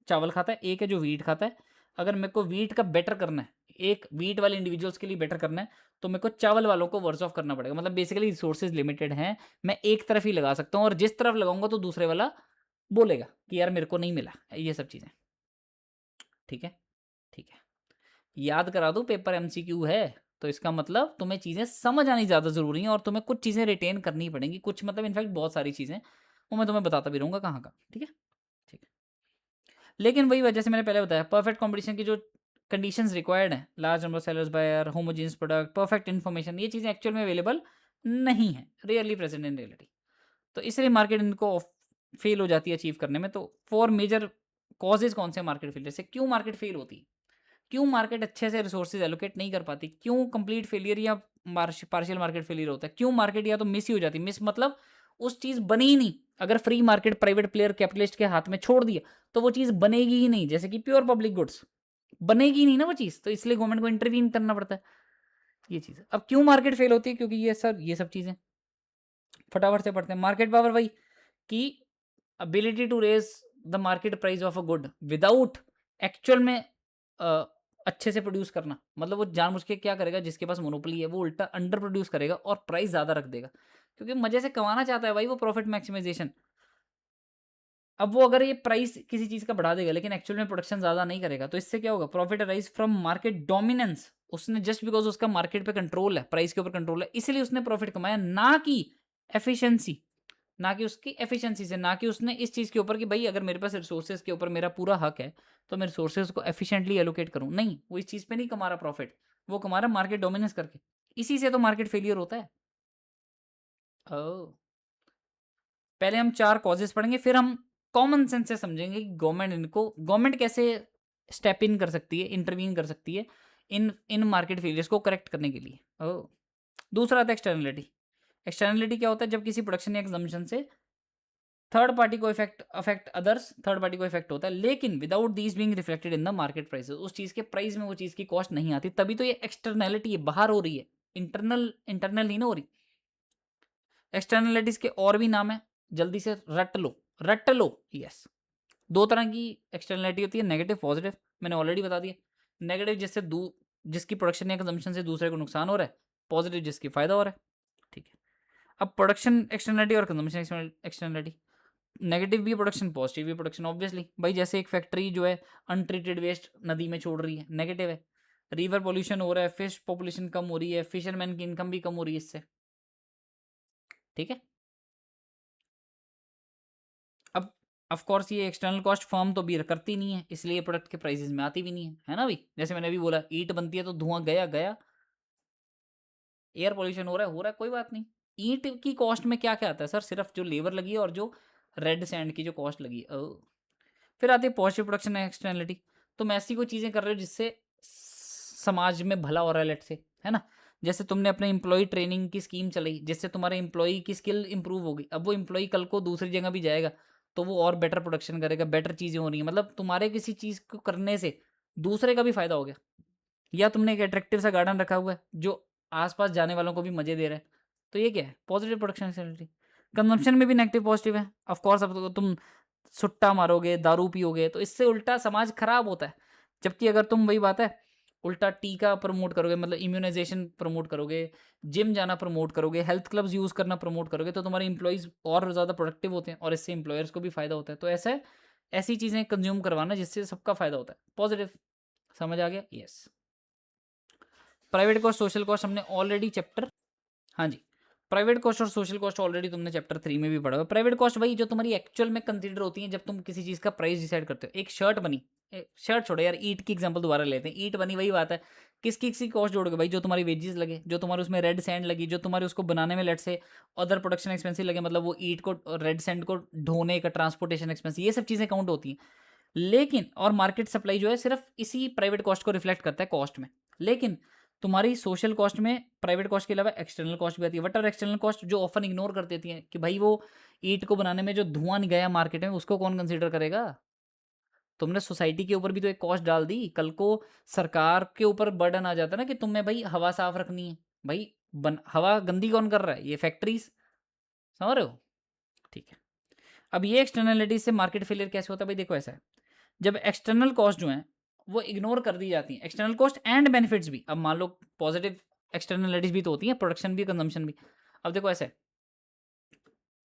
चावल खाता है, एक है जो वीट खाता है। अगर मेरे को वीट का बेटर करना है, एक वीट वाले इंडिविजुअल्स के लिए बेटर करना है, तो मेरे को चावल वालों को वर्स ऑफ करना पड़ेगा। मतलब बेसिकली रिसोर्सेज लिमिटेड हैं, मैं एक तरफ ही लगा सकता हूँ, और जिस तरफ लगाऊंगा तो दूसरे वाला बोलेगा कि यार मेरे को नहीं मिला। ये सब चीज़ें, ठीक है? ठीक है, याद करा दूं पेपर एमसीक्यू है, तो इसका मतलब तुम्हें चीज़ें समझ आनी ज़्यादा ज़रूरी है, और तुम्हें कुछ चीज़ें रिटेन करनी पड़ेंगी। कुछ मतलब इनफैक्ट बहुत सारी चीज़ें, वो मैं तुम्हें बताता भी रहूँगा कहाँ का। ठीक है? ठीक है। लेकिन वही वजह से मैंने पहले बताया, परफेक्ट कॉम्पिटिशन की जो कंडीशंस रिक्वायर्ड हैं, large number sellers, buyer, homogeneous product, perfect information, ये चीज़ें एक्चुअल में अवेलेबल नहीं है, रियली प्रेजेंट इन रियलिटी। तो इसलिए मार्केट इनको फेल हो जाती है अचीव करने में। तो 4 मेजर कॉजेज कौन से मार्केट फेलियर से? क्यों मार्केट फेल होती है? क्यों मार्केट अच्छे से रिसोर्सेज एलोकेट नहीं कर पाती? क्यों कंप्लीट फेलियर या पार्शियल मार्केट फेलियर होता है? क्यों मार्केट या तो मिस ही हो जाती है? मिस मतलब उस चीज़ बनी ही नहीं। अगर free market private player capitalist के हाथ में छोड़ दिया, तो वो चीज़ बनेगी ही नहीं। जैसे कि प्योर पब्लिक गुड्स बनेगी ही नहीं ना वो चीज़, तो इसलिए गवर्नमेंट को इंटरवीन करना पड़ता है। ये चीज़ है। अब क्यों मार्केट फेल होती है? क्योंकि ये सब चीज़ें फटाफट से पढ़ते हैं। मार्केट पावर वही कि ability to raise the market price of a good without actual में अच्छे से प्रोड्यूस करना। मतलब वो जानबूझ के क्या करेगा, जिसके पास मोनोपोली है वो उल्टा अंडर प्रोड्यूस करेगा और प्राइस ज़्यादा रख देगा, क्योंकि मजे से कमाना चाहता है भाई वो, प्रॉफिट मैक्सिमाइजेशन। अब वो अगर ये प्राइस किसी चीज़ का बढ़ा देगा लेकिन एक्चुअल में प्रोडक्शन ज़्यादा नहीं करेगा, तो इससे क्या होगा? Profit rise from market dominance. उसने जस्ट बिकॉज उसका मार्केट पे कंट्रोल है, प्राइस के ऊपर कंट्रोल है, इसलिए उसने प्रॉफिट कमाया, ना कि एफिशिएंसी, ना कि उसकी एफिशिएंसी से, ना कि उसने इस चीज़ के ऊपर कि भाई अगर मेरे पास रिसोर्सेज के ऊपर मेरा पूरा हक है तो मैं रिसोर्सेज को एफिशिएंटली एलोकेट करूं। नहीं, वो इस चीज़ पे नहीं कमा रहा प्रॉफिट, वो कमा रहा मार्केट डोमिनेंस करके। इसी से तो मार्केट फेलियर होता है। ओह, पहले हम 4 कॉजेस पढ़ेंगे, फिर हम कॉमन सेंस से समझेंगे कि गवर्नमेंट कैसे स्टेप इन कर सकती है, इंटरवीन कर सकती है इन मार्केट फेलियर्स को करेक्ट करने के लिए। ओह! दूसरा आता है एक्सटर्नैलिटी। एक्सटर्नैलिटी क्या होता है? जब किसी प्रोडक्शन या कंजम्पशन से थर्ड पार्टी को अफेक्ट अदर्स, थर्ड पार्टी को इफेक्ट होता है, लेकिन without these being reflected in the market prices. उस चीज़ के प्राइस में वो चीज़ की कॉस्ट नहीं आती, तभी तो ये एक्सटर्नैलिटी है, बाहर हो रही है। इंटरनल नहीं ना हो रही। एक्सटर्नैलिटीज के और भी नाम है, जल्दी से रट लो। यस, दो तरह की एक्सटर्नैलिटी होती है, नेगेटिव पॉजिटिव। मैंने ऑलरेडी बता दिया। नेगेटिव जिसकी प्रोडक्शन या कंजम्पशन से दूसरे को नुकसान हो रहा है, पॉजिटिव जिसकी फायदा हो रहा है। ठीक है, अब प्रोडक्शन एक्सटर्नैलिटी और कंजम्पशन एक्सटर्नैलिटी। नेगेटिव भी प्रोडक्शन, पॉजिटिव भी प्रोडक्शन, ऑब्वियसली भाई। जैसे एक फैक्ट्री जो है अनट्रीटेड वेस्ट नदी में छोड़ रही है, नेगेटिव है। रिवर पोल्यूशन हो रहा है, फिश पॉपुलेशन कम हो रही है, फिशरमैन की इनकम भी कम हो रही है इससे। ठीक है, अब ऑफ कोर्स ये एक्सटर्नल कॉस्ट फर्म तो भी करती नहीं है, इसलिए प्रोडक्ट के प्राइसेस में आती भी नहीं है ना भाई। जैसे मैंने अभी बोला, ईंट बनती है तो धुआं गया गया, एयर पोल्यूशन हो रहा है, कोई बात नहीं। ईंट की कॉस्ट में क्या क्या आता है सर? सिर्फ जो लेबर लगी है और जो रेड सैंड की जो कॉस्ट लगी है। फिर आती है पॉजिटिव प्रोडक्शन एक्सटर्नलिटी। तुम ऐसी कोई चीज़ें कर रहे हो जिससे समाज में भला हो रहा है, लेट से, है ना। जैसे तुमने अपने एम्प्लॉय ट्रेनिंग की स्कीम चलाई, जिससे तुम्हारे एम्प्लॉय की स्किल इंप्रूव होगी। अब वो एम्प्लॉय कल को दूसरी जगह भी जाएगा तो वो और बेटर प्रोडक्शन करेगा, बेटर चीज़ें हो रही हैं, मतलब तुम्हारे किसी चीज़ को करने से दूसरे का भी फायदा हो गया। या तुमने एक अट्रैक्टिव सा गार्डन रखा हुआ है जो आसपास जाने वालों को भी मजे दे रहा है, तो ये क्या है? Positive production activity. कंजम्पशन में भी नेगेटिव पॉजिटिव है, ऑफ कोर्स। अब तो तुम सुट्टा मारोगे, दारू पियोगे, तो इससे उल्टा समाज खराब होता है। जबकि अगर तुम, वही बात है, उल्टा टीका प्रमोट करोगे, मतलब इम्यूनाइजेशन प्रमोट करोगे, जिम जाना प्रमोट करोगे, हेल्थ क्लब्स यूज़ करना प्रमोट करोगे, तो तुम्हारे इंप्लॉइज और ज़्यादा प्रोडक्टिव होते हैं और इससे एम्प्लॉयर्स को भी फायदा होता है। तो ऐसा ऐसी चीज़ें कंज्यूम करवाना जिससे सबका फायदा होता है, पॉजिटिव। समझ आ गया? Yes. Private cost, social cost हमने ऑलरेडी चैप्टर, हाँ जी, प्राइवेट कॉस्ट और सोशल कॉस्ट ऑलरेडी तुमने चैप्टर 3 में भी पढ़ा हुआ है। प्राइवेट कॉस्ट वही जो तुम्हारी एक्चुअल में कंसीडर होती है जब तुम किसी चीज़ का प्राइस डिसाइड करते हो। एक शर्ट बनी, शर्ट छोड़ो यार, ईंट की एग्जांपल दोबारा लेते हैं। ईंट बनी, वही बात है, किसकी किसकी कॉस्ट जोड़ोगे भाई? जो तुम्हारी वेजेस लगे, जो तुम्हारे उसमें रेड सैंड लगी, जो तुम्हारे उसको बनाने में लेट से अदर प्रोडक्शन एक्सपेंसिव लगे, मतलब वो ईंट को, रेड सैंड को ढोने का ट्रांसपोर्टेशन एक्सपेंस, ये सब चीज़ें काउंट होती हैं। लेकिन और मार्केट सप्लाई जो है सिर्फ इसी प्राइवेट कॉस्ट को रिफ्लेक्ट करता है कॉस्ट में। लेकिन तुम्हारी सोशल कॉस्ट में प्राइवेट कॉस्ट के अलावा एक्सटर्नल कॉस्ट भी आती है। What are external cost? जो ऑफन इग्नोर कर देती हैं कि भाई वो ईंट को बनाने में जो धुआं नहीं गया मार्केट में, उसको कौन कंसीडर करेगा? तुमने सोसाइटी के ऊपर भी तो एक कॉस्ट डाल दी, कल को सरकार के ऊपर बर्डन आ जाता है ना कि तुम्हें भाई हवा साफ रखनी है। भाई हवा गंदी कौन कर रहा है? ये फैक्ट्रीज। समझ रहे हो? ठीक है, अब ये एक्सटर्नलिटीज से मार्केट फेलियर कैसे होता है भाई? देखो ऐसा है, जब एक्सटर्नल कॉस्ट जो है वो इग्नोर कर दी जाती हैं, एक्सटर्नल कॉस्ट एंड बेनिफिट्स भी। अब मान लो पॉजिटिव एक्सटर्नलिटीज भी तो होती हैं, प्रोडक्शन भी, कंजम्पशन भी। अब देखो ऐसा है,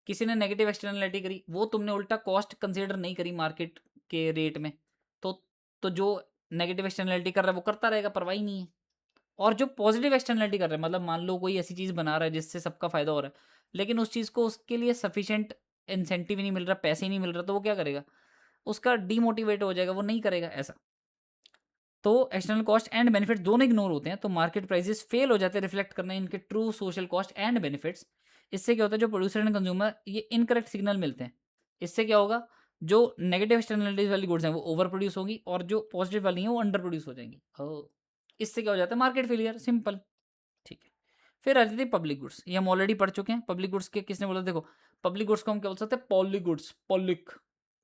किसी ने नेगेटिव एक्सटर्नलिटी करी, वो तुमने उल्टा कॉस्ट कंसीडर नहीं करी मार्केट के रेट में, तो जो नेगेटिव एक्सटर्नलिटी कर रहा है वो करता रहेगा, परवाह ही नहीं है। और जो पॉजिटिव एक्सटर्नलिटी कर रहा है, मतलब मान लो कोई ऐसी चीज़ बना रहा है जिससे सबका फायदा हो रहा है, लेकिन उस चीज़ को उसके लिए सफिशिएंट इंसेंटिव नहीं मिल रहा, पैसे ही नहीं मिल रहा, तो वो क्या करेगा? उसका डीमोटिवेट हो जाएगा, वो नहीं करेगा ऐसा। तो एक्सटर्नल कॉस्ट एंड बेनिफिट्स दोनों इग्नोर होते हैं, तो मार्केट प्राइसेस फेल हो जाते हैं रिफ्लेक्ट करना इनके true social cost and benefits. इससे क्या होता है, जो प्रोड्यूसर एंड कंज्यूमर ये इनकरेक्ट सिग्नल मिलते हैं। इससे क्या होगा, जो नेगेटिव एक्सटर्नलिटीज वाली गुड्स हैं वो ओवर प्रोड्यूस होगी और जो पॉजिटिव वाली हैं वो अंडर प्रोड्यूस हो जाएंगी। इससे क्या हो जाता है? Market failure, simple. ठीक है, फिर आ जाती है पब्लिक गुड्स। ये हम ऑलरेडी पढ़ चुके हैं। पब्लिक गुड्स के किसने बोला? देखो, पब्लिक गुड्स को हम क्या बोल सकते हैं? पब्लिक गुड्स, पब्लिक,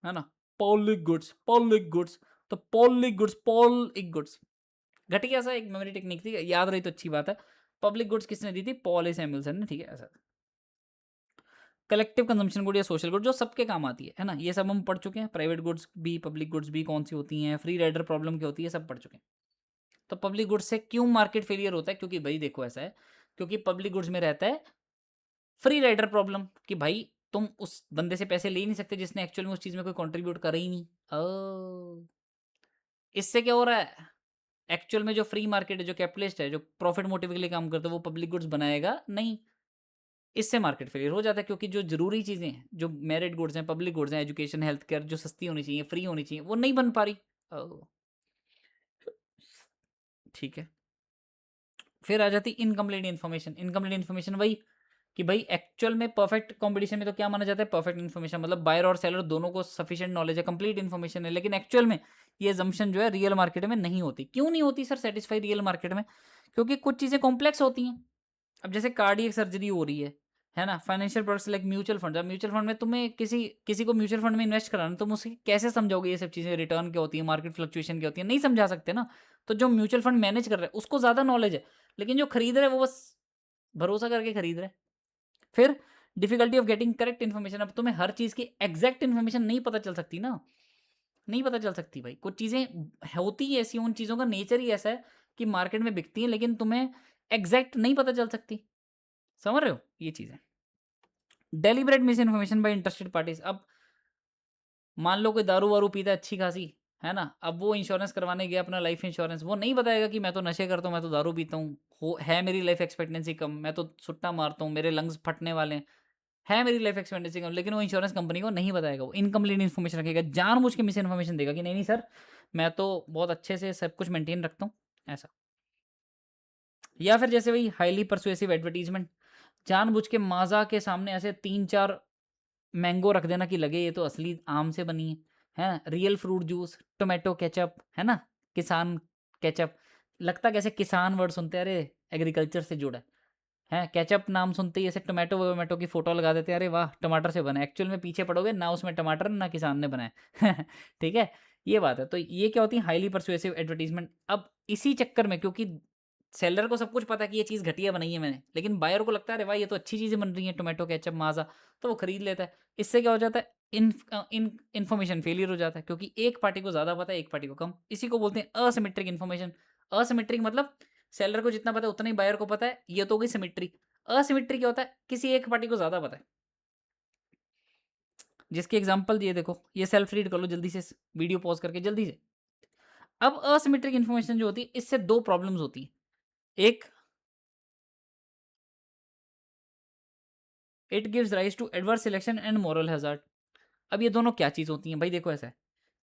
है ना, पब्लिक गुड्स, पब्लिक गुड्स। तो पब्लिक गुड्स, पब्लिक गुड्स, घटिया सा एक मेमोरी टेक्निक थी, याद रही तो अच्छी बात है। पब्लिक गुड्स किसने दी थी? पॉल एस एम्युल्सन ने। ठीक है, ऐसा कलेक्टिव कंजम्पशन गुड या सोशल गुड जो सबके काम आती है ना, ये सब हम पढ़ चुके हैं। प्राइवेट गुड्स भी, पब्लिक गुड्स भी कौन सी होती हैं, फ्री राइडर प्रॉब्लम क्या होती है, सब पढ़ चुके हैं। तो पब्लिक गुड्स से क्यों मार्केट फेलियर होता है? क्योंकि भाई देखो ऐसा है, क्योंकि पब्लिक गुड्स में रहता है फ्री राइडर प्रॉब्लम, कि भाई तुम उस बंदे से पैसे ले ही नहीं सकते जिसने एक्चुअल में उस चीज में कोई कंट्रीब्यूट करा ही नहीं। इससे क्या हो रहा है, एक्चुअल में जो फ्री मार्केट है, जो कैपिटलिस्ट है, जो प्रॉफिट मोटिव के लिए काम करता है, वो पब्लिक गुड्स बनाएगा नहीं। इससे मार्केट फेलियर हो जाता है, क्योंकि जो जरूरी चीजें हैं, जो मेरिट गुड्स हैं, पब्लिक गुड्स हैं, एजुकेशन, हेल्थ केयर, जो सस्ती होनी चाहिए, फ्री होनी चाहिए, वो नहीं बन पा रही। ओह, ठीक है, फिर आ जाती इनकम्प्लीट इन्फॉर्मेशन। इनकम्प्लीट इन्फॉर्मेशन वही कि भाई एक्चुअल में परफेक्ट कंपटीशन में तो क्या माना जाता है, परफेक्ट इन्फॉर्मेशन, मतलब बायर और सेलर दोनों को सफिशिएंट नॉलेज है, कंप्लीट इन्फॉर्मेशन है। लेकिन एक्चुअल में ये अजम्पशन जो है रियल मार्केट में नहीं होती। क्यों नहीं होती सर सेटिस्फाई रियल मार्केट में? क्योंकि कुछ चीज़ें कॉम्प्लेक्स होती हैं। अब जैसे कार्डियक सर्जरी हो रही है ना, financial products like mutual fund, अब म्यूचुअल फंड में तुम्हें किसी किसी को म्यूचुअल फंड में इन्वेस्ट कराना, तुम उसे कैसे समझाओगे ये सब चीज़ें, रिटर्न क्या होती है, मार्केट फ्लक्चुएशन क्या होती है, नहीं समझा सकते ना। तो जो म्यूचुअल फंड मैनेज कर रहा है उसको ज़्यादा नॉलेज है, लेकिन जो खरीद रहे हैं वो बस भरोसा करके खरीद रहे हैं। फिर difficulty of getting correct information, अब तुम्हें हर चीज़ की एग्जैक्ट इन्फॉर्मेशन नहीं पता चल सकती ना, नहीं पता चल सकती भाई। कुछ चीज़ें होती ही ऐसी, उन चीज़ों का नेचर ही ऐसा है कि मार्केट में बिकती हैं, लेकिन तुम्हें एग्जैक्ट नहीं पता चल सकती। समझ रहे हो ये चीज़ें? Deliberate miss information bye interested parties. अब मान लो कोई दारू वारू पीता है अच्छी खासी, है ना, अब वो इंश्योरेंस करवाने गया अपना लाइफ इंश्योरेंस, वो नहीं बताएगा कि मैं तो नशे करता हूँ, मैं तो दारू पीता हूँ, हो है मेरी लाइफ एक्सपेक्टेंसी कम, मैं तो सुट्टा मारता हूँ, मेरे लंग्स फटने वाले हैं, है मेरी लाइफ एक्सपेक्टेंसी कम, लेकिन वो इंश्योरेंस कंपनी को नहीं बताएगा, वो इनकम्प्लीट इन्फॉर्मेशन रखेगा, जानबूझ के मिस इन्फॉर्मेशन देगा कि नहीं नहीं सर, मैं तो बहुत अच्छे से सब कुछ मेंटेन रखता हूँ, ऐसा। या फिर जैसे वही हाईली परसुएसिव एडवर्टीजमेंट, जानबूझ के माजा के सामने ऐसे 3-4 मैंगो रख देना कि लगे ये तो असली आम से बनी है ना, real fruit juice, tomato ketchup, है ना, किसान केचप, लगता कैसे किसान वर्ड सुनते हैं, अरे एग्रीकल्चर से जुड़ा है, केचप नाम सुनते ही ऐसे टोमेटो वोमेटो की फोटो लगा देते हैं, अरे वाह टमाटर से बना है, एक्चुअल में पीछे पड़ोगे ना उसमें टमाटर ना किसान ने बनाया है ठीक है, ये बात है। तो ये क्या होती है हाईली परसुएसिव एडवर्टीजमेंट। अब इसी चक्कर में, क्योंकि सेलर को सब कुछ पता है कि ये चीज़ घटिया बनाई है मैंने, लेकिन बायर को लगता है अरे भाई ये तो अच्छी चीज़ें बन रही हैं, टोमेटो केचप माजा, तो वो खरीद लेता है। इससे क्या हो जाता है, इन्फॉर्मेशन फेलियर हो जाता है, क्योंकि एक पार्टी को ज़्यादा पता है, एक पार्टी को कम। इसी को बोलते हैं असिमेट्रिक इन्फॉर्मेशन। असिमेट्रिक मतलब सेलर को जितना पता है उतना ही बायर को पता है, ये तो हो गई सिमेट्री। असिमेट्री क्या होता है, किसी एक पार्टी को ज़्यादा पता है। जिसके एग्जांपल ये देखो, ये सेल्फ रीड कर लो जल्दी से, वीडियो पॉज करके जल्दी से। अब असिमेट्रिक इन्फॉर्मेशन जो होती है, इससे दो प्रॉब्लम्स होती है। एक, it gives rise to adverse selection and moral hazard. अब ये दोनों क्या चीज़ होती हैं भाई, देखो ऐसा है,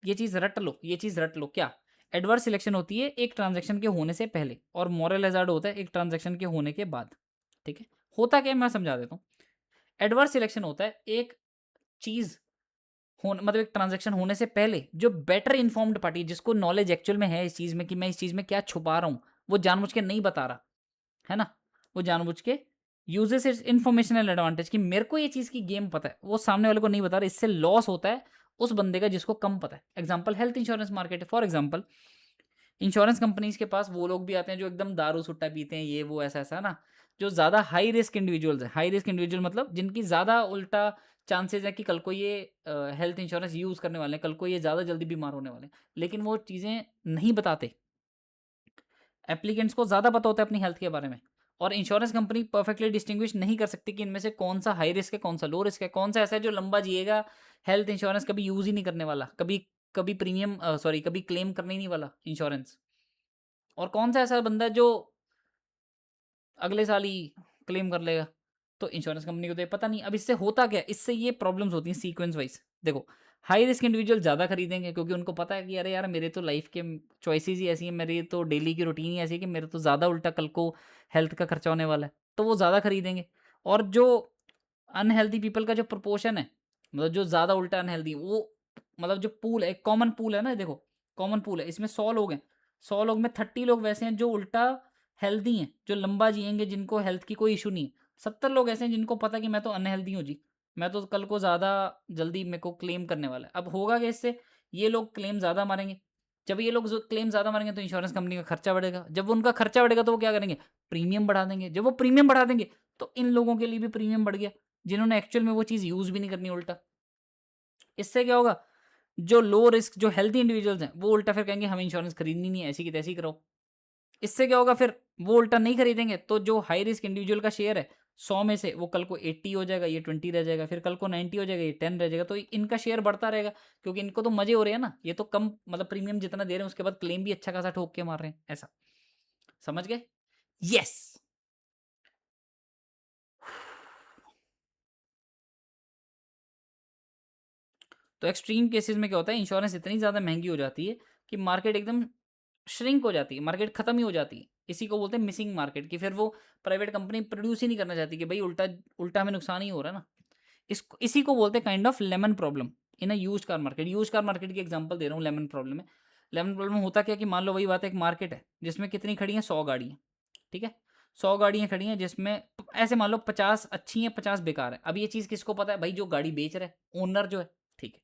ये चीज़ रट लो, ये चीज़ रट लो। क्या, एडवर्स सिलेक्शन होती है एक ट्रांजैक्शन के होने से पहले, और मॉरल हैजार्ड होता है एक ट्रांजैक्शन के होने के बाद। ठीक है, होता क्या है मैं समझा देता हूँ। एडवर्स सिलेक्शन होता है एक चीज़ मतलब एक ट्रांजैक्शन होने से पहले जो बेटर इन्फॉर्म्ड पार्टी, जिसको नॉलेज एक्चुअल में है इस चीज़ में कि मैं इस चीज़ में क्या छुपा रहा हूँ, वो जानबूझ के नहीं बता रहा, है ना, वो जानबूझ के यूजेस इट्स इन्फॉर्मेशनल एडवांटेज कि मेरे को ये चीज़ की गेम पता है, वो सामने वाले को नहीं बता रहा, इससे लॉस होता है उस बंदे का जिसको कम पता है। एग्जाम्पल हेल्थ इंश्योरेंस मार्केट है, फॉर एग्जाम्पल इंश्योरेंस कंपनीज के पास वो लोग भी आते हैं जो एकदम दारू सुट्टा पीते हैं, ये वो ऐसा ऐसा ना, जो ज़्यादा हाई रिस्क इंडिविजुअल्स हैं। हाई रिस्क इंडिविजुअल मतलब जिनकी ज़्यादा उल्टा चांसेस है कि कल को ये हेल्थ इंश्योरेंस यूज़ करने वाले हैं, कल को ये ज़्यादा जल्दी बीमार होने वाले हैं, लेकिन वो चीज़ें नहीं बताते। एप्लीकेंट्स को ज़्यादा पता होता है अपनी हेल्थ के बारे में, और इंश्योरेंस कंपनी परफेक्टली डिस्टिंग्विश नहीं कर सकती कि इनमें से कौन सा हाई रिस्क है, कौन सा लो रिस्क है, कौन सा ऐसा है जो लंबा जिएगा, हेल्थ इंश्योरेंस कभी यूज़ ही नहीं करने वाला, कभी कभी प्रीमियम सॉरी कभी क्लेम करने ही नहीं वाला इंश्योरेंस, और कौन सा ऐसा बंदा है जो अगले साल ही क्लेम कर लेगा। तो इंश्योरेंस कंपनी को तो ये पता नहीं। अब इससे होता क्या है, इससे ये प्रॉब्लम्स होती हैं सीक्वेंस वाइज। देखो, हाई रिस्क इंडिविजुअल ज़्यादा खरीदेंगे क्योंकि उनको पता है कि अरे यार मेरे तो लाइफ के चॉइसेस ही ऐसी हैं, मेरी तो डेली की रूटीन ही ऐसी है कि मेरे तो ज़्यादा उल्टा कल को हेल्थ का खर्चा होने वाला है, तो वो ज़्यादा खरीदेंगे। और जो अनहेल्दी पीपल का जो प्रोपोर्शन है, मतलब जो ज़्यादा उल्टा अनहेल्दी, वो मतलब जो पूल है, एक कॉमन पूल है ना, देखो कॉमन पूल है, इसमें 100 लोग हैं, 100 लोग में 30 लोग वैसे हैं जो उल्टा हेल्दी हैं, जो लंबा जिएंगे, जिनको हेल्थ की कोई इशू नहीं है। 70 लोग ऐसे हैं जिनको पता कि मैं तो अनहेल्दी हूँ जी, मैं तो कल को ज़्यादा जल्दी मेरे को क्लेम करने वाला है। अब होगा क्या इससे, ये लोग क्लेम ज़्यादा मारेंगे। जब ये लोग जो क्लेम ज़्यादा मारेंगे तो इंश्योरेंस कंपनी का खर्चा बढ़ेगा, जब उनका खर्चा बढ़ेगा तो वो क्या करेंगे, प्रीमियम बढ़ा देंगे। जब वो प्रीमियम बढ़ा देंगे तो इन लोगों के लिए भी प्रीमियम बढ़ गया, जिन्होंने एक्चुअल में वो चीज़ यूज़ भी नहीं करनी उल्टा। इससे क्या होगा, जो लो रिस्क जो हेल्थी इंडिविजुअल्स हैं वो उल्टा फिर कहेंगे हमें इंश्योरेंस खरीदनी नहीं है, ऐसी की तैसी कराओ। इससे क्या होगा, फिर वो उल्टा नहीं खरीदेंगे, तो जो हाई रिस्क इंडिविजुअल का शेयर है 100 में से, वो कल को 80 हो जाएगा, ये 20 रह जाएगा, फिर कल को 90 हो जाएगा, ये 10 रह जाएगा। तो इनका शेयर बढ़ता रहेगा, क्योंकि इनको तो मजे हो रहे हैं ना, ये तो कम मतलब प्रीमियम जितना दे रहे हैं उसके बाद क्लेम भी अच्छा खासा ठोक के मार रहे हैं, ऐसा। समझ गए? यस। तो एक्सट्रीम केसेस में क्या होता है, इंश्योरेंस इतनी ज़्यादा महंगी हो जाती है कि मार्केट एकदम श्रिंक हो जाती है, मार्केट खत्म ही हो जाती है। इसी को बोलते हैं मिसिंग मार्केट, कि फिर वो प्राइवेट कंपनी प्रोड्यूस ही नहीं करना चाहती कि भाई उल्टा उल्टा हमें नुकसान ही हो रहा है ना। इसी को बोलते हैं kind of lemon problem in a used car market. Used car market की एग्जांपल दे रहा हूँ लेमन प्रॉब्लम में। लेमन प्रॉब्लम होता क्या कि मान लो वही बात है, एक मार्केट है जिसमें कितनी खड़ी हैं, 100 गाड़ियाँ, ठीक है। 100 गाड़ियाँ खड़ी हैं जिसमें ऐसे मान लो 50 अच्छी हैं, 50 बेकार है। अब ये चीज़ किसको पता है भाई, जो गाड़ी बेच रहा है, ओनर जो है, ठीक है।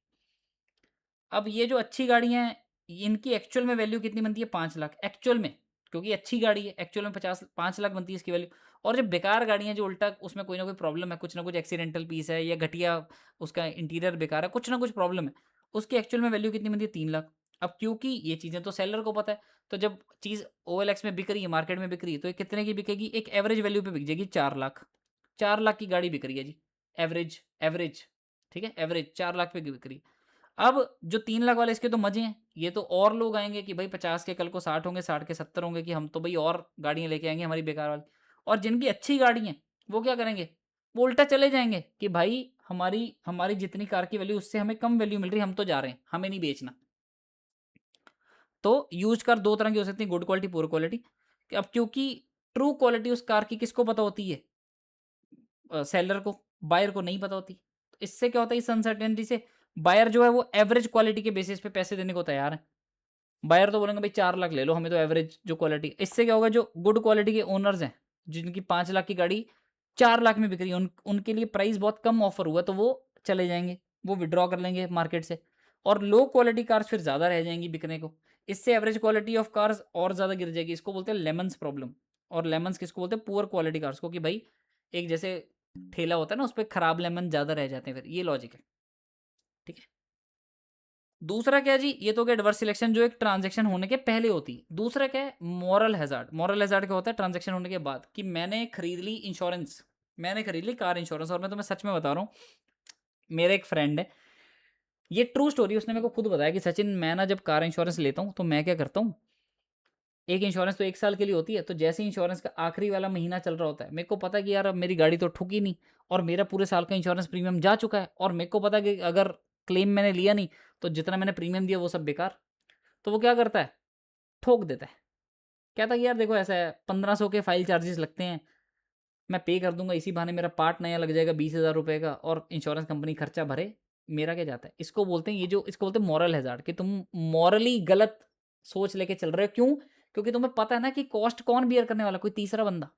अब ये जो अच्छी गाड़ियाँ हैं, इनकी एक्चुअल में वैल्यू कितनी बनती है, 5 लाख एक्चुअल में, क्योंकि अच्छी गाड़ी है, एक्चुअल में 5 लाख बनती है इसकी वैल्यू। और जो बेकार गाड़ियाँ, जो उल्टा उसमें कोई ना कोई प्रॉब्लम है, कुछ ना कुछ एक्सीडेंटल पीस है या घटिया उसका इंटीरियर बेकार है, कुछ ना कुछ प्रॉब्लम है, उसकी एक्चुअल में वैल्यू कितनी बनती है, 3 लाख। अब क्योंकि ये चीज़ें तो सेलर को पता है, तो जब चीज़ OLX में बिक रही है, मार्केट में बिक रही है, तो ये कितने की बिकेगी, एक एवरेज वैल्यू पे बिक जाएगी, 4 लाख। 4 लाख की गाड़ी बिक रही है जी, एवरेज एवरेज, ठीक है, एवरेज 4 लाख पे बिक रही है। अब जो 3 लाख वाले, इसके तो मजे हैं, ये तो और लोग आएंगे कि भाई 50 के कल को 60 होंगे, 60 के 70 होंगे, कि हम तो भाई और गाड़ियां लेके आएंगे हमारी बेकार वाली। और जिनकी अच्छी गाड़ी हैं वो क्या करेंगे, वो उल्टा चले जाएंगे कि भाई हमारी हमारी जितनी कार की वैल्यू, उससे हमें कम वैल्यू मिल रही है, हम तो जा रहे हैं, हमें नहीं बेचना। तो यूज कार दो तरह की हो सकती है, गुड क्वालिटी, पुअर क्वालिटी। अब क्योंकि ट्रू क्वालिटी उस कार की किसको पता होती है, सेलर को, बायर को नहीं पता होती। तो इससे क्या होता है, इस अनसर्टेनिटी से बायर जो है वो एवरेज क्वालिटी के बेसिस पे पैसे देने को तैयार है। बायर तो बोलेंगे भाई 4 लाख ले लो, हमें तो एवरेज जो क्वालिटी। इससे क्या होगा, जो गुड क्वालिटी के ओनर्स हैं, जिनकी 5 लाख की गाड़ी 4 लाख में बिक रही है, उनके लिए प्राइस बहुत कम ऑफर हुआ, तो वो चले जाएंगे, वो विड्रॉ कर लेंगे मार्केट से। और लो क्वालिटी कार्स फिर ज़्यादा रह जाएंगी बिकने को। इससे एवरेज क्वालिटी ऑफ कार्स और ज़्यादा गिर जाएगी। इसको बोलते हैं लेमन्स प्रॉब्लम। और लेमन्स किसको बोलते हैं, पुअर क्वालिटी कार्स को, कि भाई एक जैसे ठेला होता है ना, उस पर खराब लेमन ज़्यादा रह जाते हैं, फिर ये लॉजिक है, ठीक है। दूसरा क्या है जी, ये तो क्या एडवर्स सिलेक्शन, जो एक ट्रांजैक्शन होने के पहले होती है। दूसरा क्या है, मॉरल हैजार्ड। मॉरल हैजार्ड क्या होता है, ट्रांजैक्शन होने के बाद, कि मैंने खरीद ली इंश्योरेंस, मैंने खरीद ली कार इंश्योरेंस। और मैं तुम्हें सच में बता रहा हूँ, मेरा एक फ्रेंड है, ये ट्रू स्टोरी, उसने मेरे को खुद बताया कि सचिन, मैं ना जब कार इंश्योरेंस लेता हूँ तो मैं क्या करता हूँ, एक इंश्योरेंस तो 1 साल के लिए होती है, तो जैसे ही इंश्योरेंस का आखिरी वाला महीना चल रहा होता है, मेरे को पता है कि यार अब मेरी गाड़ी तो ठुकी नहीं, और मेरा पूरे साल का इंश्योरेंस प्रीमियम जा चुका है, और मेरे को पता है कि अगर क्लेम मैंने लिया नहीं, तो जितना मैंने प्रीमियम दिया वो सब बेकार। तो वो क्या करता है, ठोक देता है। कहता है कि यार देखो ऐसा है, 1500 के फाइल चार्जेस लगते हैं, मैं पे कर दूंगा, इसी बहाने मेरा पार्ट नया लग जाएगा 20,000 रुपये का, और इंश्योरेंस कंपनी खर्चा भरे, मेरा क्या जाता है। इसको बोलते हैं, ये जो इसको बोलते हैं मॉरल हैजार्ड, कि तुम मॉरली गलत सोच लेके चल रहे हो। क्यों, क्योंकि तुम्हें पता है ना कि कॉस्ट कौन बियर करने वाला, कोई तीसरा बंदा।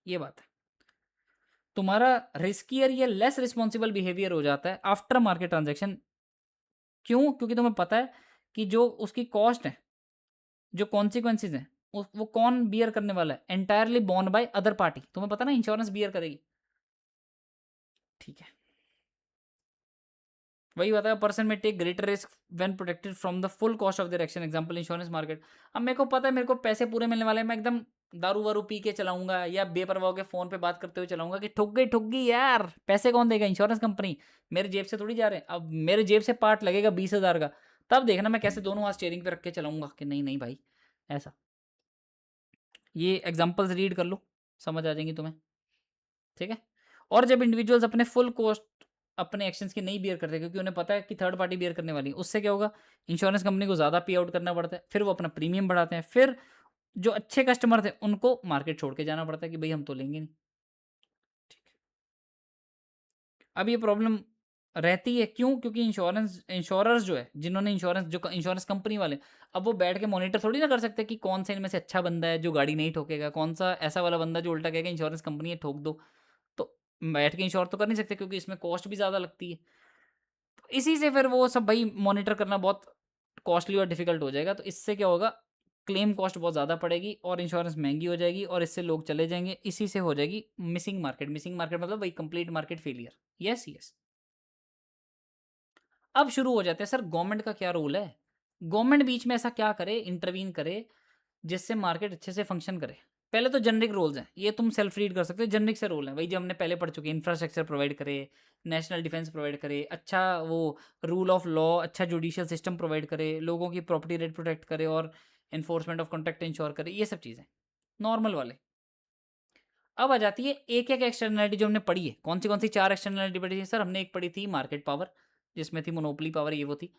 ये बात है। तुम्हारा रिस्कियर या लेस रिस्पॉन्सिबल बिहेवियर हो जाता है आफ्टर मार्केट ट्रांजेक्शन। क्यों, क्योंकि तुम्हें पता है कि जो उसकी कॉस्ट है, जो कॉन्सिक्वेंसेज हैं, वो कौन बियर करने वाला है, entirely borne by other party. तुम्हें पता ना, इंश्योरेंस बियर करेगी, ठीक है। वही बताया, person may take greater risk when protected from the full cost of their action, example insurance market. अब मेरे को पता है, मेरे को पैसे पूरे मिलने वाले हैं, मैं एकदम दारू वारू पी के चलाऊंगा, या बेपरवाह के फोन पे बात करते हुए चलाऊंगा कि ठुक गई यार, पैसे कौन देगा, इंश्योरेंस कंपनी, मेरे जेब से थोड़ी जा रहे हैं। अब मेरे जेब से पार्ट लगेगा 20,000 का, तब देखना मैं कैसे दोनों हाथ स्टीयरिंग पे रख के चलाऊंगा कि नहीं नहीं भाई, ऐसा। ये एग्जांपल्स रीड कर लो, समझ आ जाएंगी तुम्हें, ठीक है। और जब इंडिविजुअल्स अपने फुल कॉस्ट अपने एक्शंस की नहीं बियर करते, क्योंकि उन्हें पता है कि थर्ड पार्टी बियर करने वाली है, उससे क्या होगा, इंश्योरेंस कंपनी को ज़्यादा पे आउट करना पड़ता है, फिर वो अपना प्रीमियम बढ़ाते हैं, फिर जो अच्छे कस्टमर थे उनको मार्केट छोड़ के जाना पड़ता है कि भाई हम तो लेंगे नहीं, ठीक है। अब ये प्रॉब्लम रहती है क्यों, क्योंकि इंश्योरर्स जो है, जिन्होंने इंश्योरेंस, जो इंश्योरेंस कंपनी वाले, अब वो बैठ के मॉनिटर थोड़ी ना कर सकते कि कौन सा इनमें से अच्छा बंदा है जो गाड़ी नहीं ठोकेगा, कौन सा ऐसा वाला बंदा जो उल्टा कहेगा इंश्योरेंस कंपनी है ठोक दो। तो बैठ के इंश्योर तो कर नहीं सकते, क्योंकि इसमें कॉस्ट भी ज़्यादा लगती है। तो इसी से फिर वो सब भाई मॉनिटर करना बहुत कॉस्टली और डिफिकल्ट हो जाएगा। तो इससे क्या होगा, क्लेम कॉस्ट बहुत ज़्यादा पड़ेगी, और इंश्योरेंस महंगी हो जाएगी, और इससे लोग चले जाएंगे। इसी से हो जाएगी मिसिंग मार्केट। मिसिंग मार्केट मतलब वही complete market failure. Yes yes. अब शुरू हो जाते हैं, सर गवर्नमेंट का क्या रोल है, गवर्नमेंट बीच में ऐसा क्या करे, इंटरवीन करे, जिससे मार्केट अच्छे से फंक्शन करे। पहले तो जेनरिक रोल्स हैं, ये तुम सेल्फ रीड कर सकते हो, जेनरिक से रोल हैं भाई, जो हमने पहले पढ़ चुके हैं। इंफ्रास्ट्रक्चर प्रोवाइड करे, नेशनल डिफेंस प्रोवाइड करे, अच्छा वो रूल ऑफ लॉ, अच्छा जुडिशियल सिस्टम प्रोवाइड करे, लोगों की प्रॉपर्टी राइट प्रोटेक्ट करे, और एनफोर्समेंट ऑफ कॉन्ट्रैक्ट इंश्योर करे, ये सब चीज़ें नॉर्मल वाले। अब आ जाती है एक एक एक्सटर्नलिटी जो हमने पढ़ी है, कौन सी 4 एक्सटर्नलिटी पढ़ी थी सर, हमने एक पढ़ी थी मार्केट पावर, जिसमें थी मोनोपोली पावर, ये वो थी।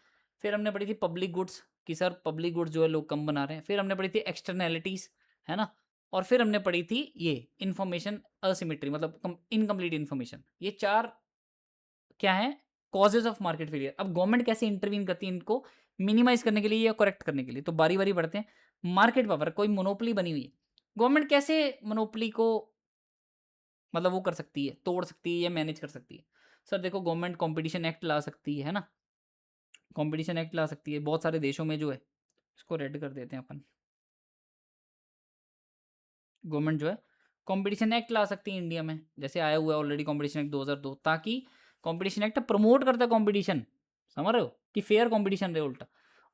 फिर हमने पढ़ी थी पब्लिक गुड्स कि सर पब्लिक गुड्स जो है लोग कम बना रहे हैं। फिर हमने पढ़ी थी एक्सटर्नैलिटीज, है ना। और फिर हमने पढ़ी थी ये इन्फॉर्मेशन असिमेट्री, मतलब इनकम्प्लीट इन्फॉर्मेशन। ये 4 क्या है, कॉजेज ऑफ मार्केट फेलियर। अब गवर्नमेंट कैसे इंटरवीन करती है इनको मिनिमाइज करने के लिए या करेक्ट करने के लिए, तो बारी बारी बढ़ते हैं। मार्केट पावर, कोई मोनोपोली बनी हुई है, गवर्नमेंट कैसे मोनोपोली को मतलब वो कर सकती है, तोड़ सकती है या मैनेज कर सकती है। सर देखो, गवर्नमेंट कंपटीशन एक्ट ला सकती है ना, कंपटीशन एक्ट ला सकती है बहुत सारे देशों में जो है। इसको रेड कर देते हैं अपन। गवर्नमेंट जो है कंपटीशन एक्ट ला सकती है इंडिया में, जैसे आया हुआ है ऑलरेडी कंपटीशन एक्ट 2002, ताकि कंपटीशन एक्ट प्रमोट करता है कंपटीशन, समझ रहे हो, कि फेयर कंपटीशन रहे उल्टा।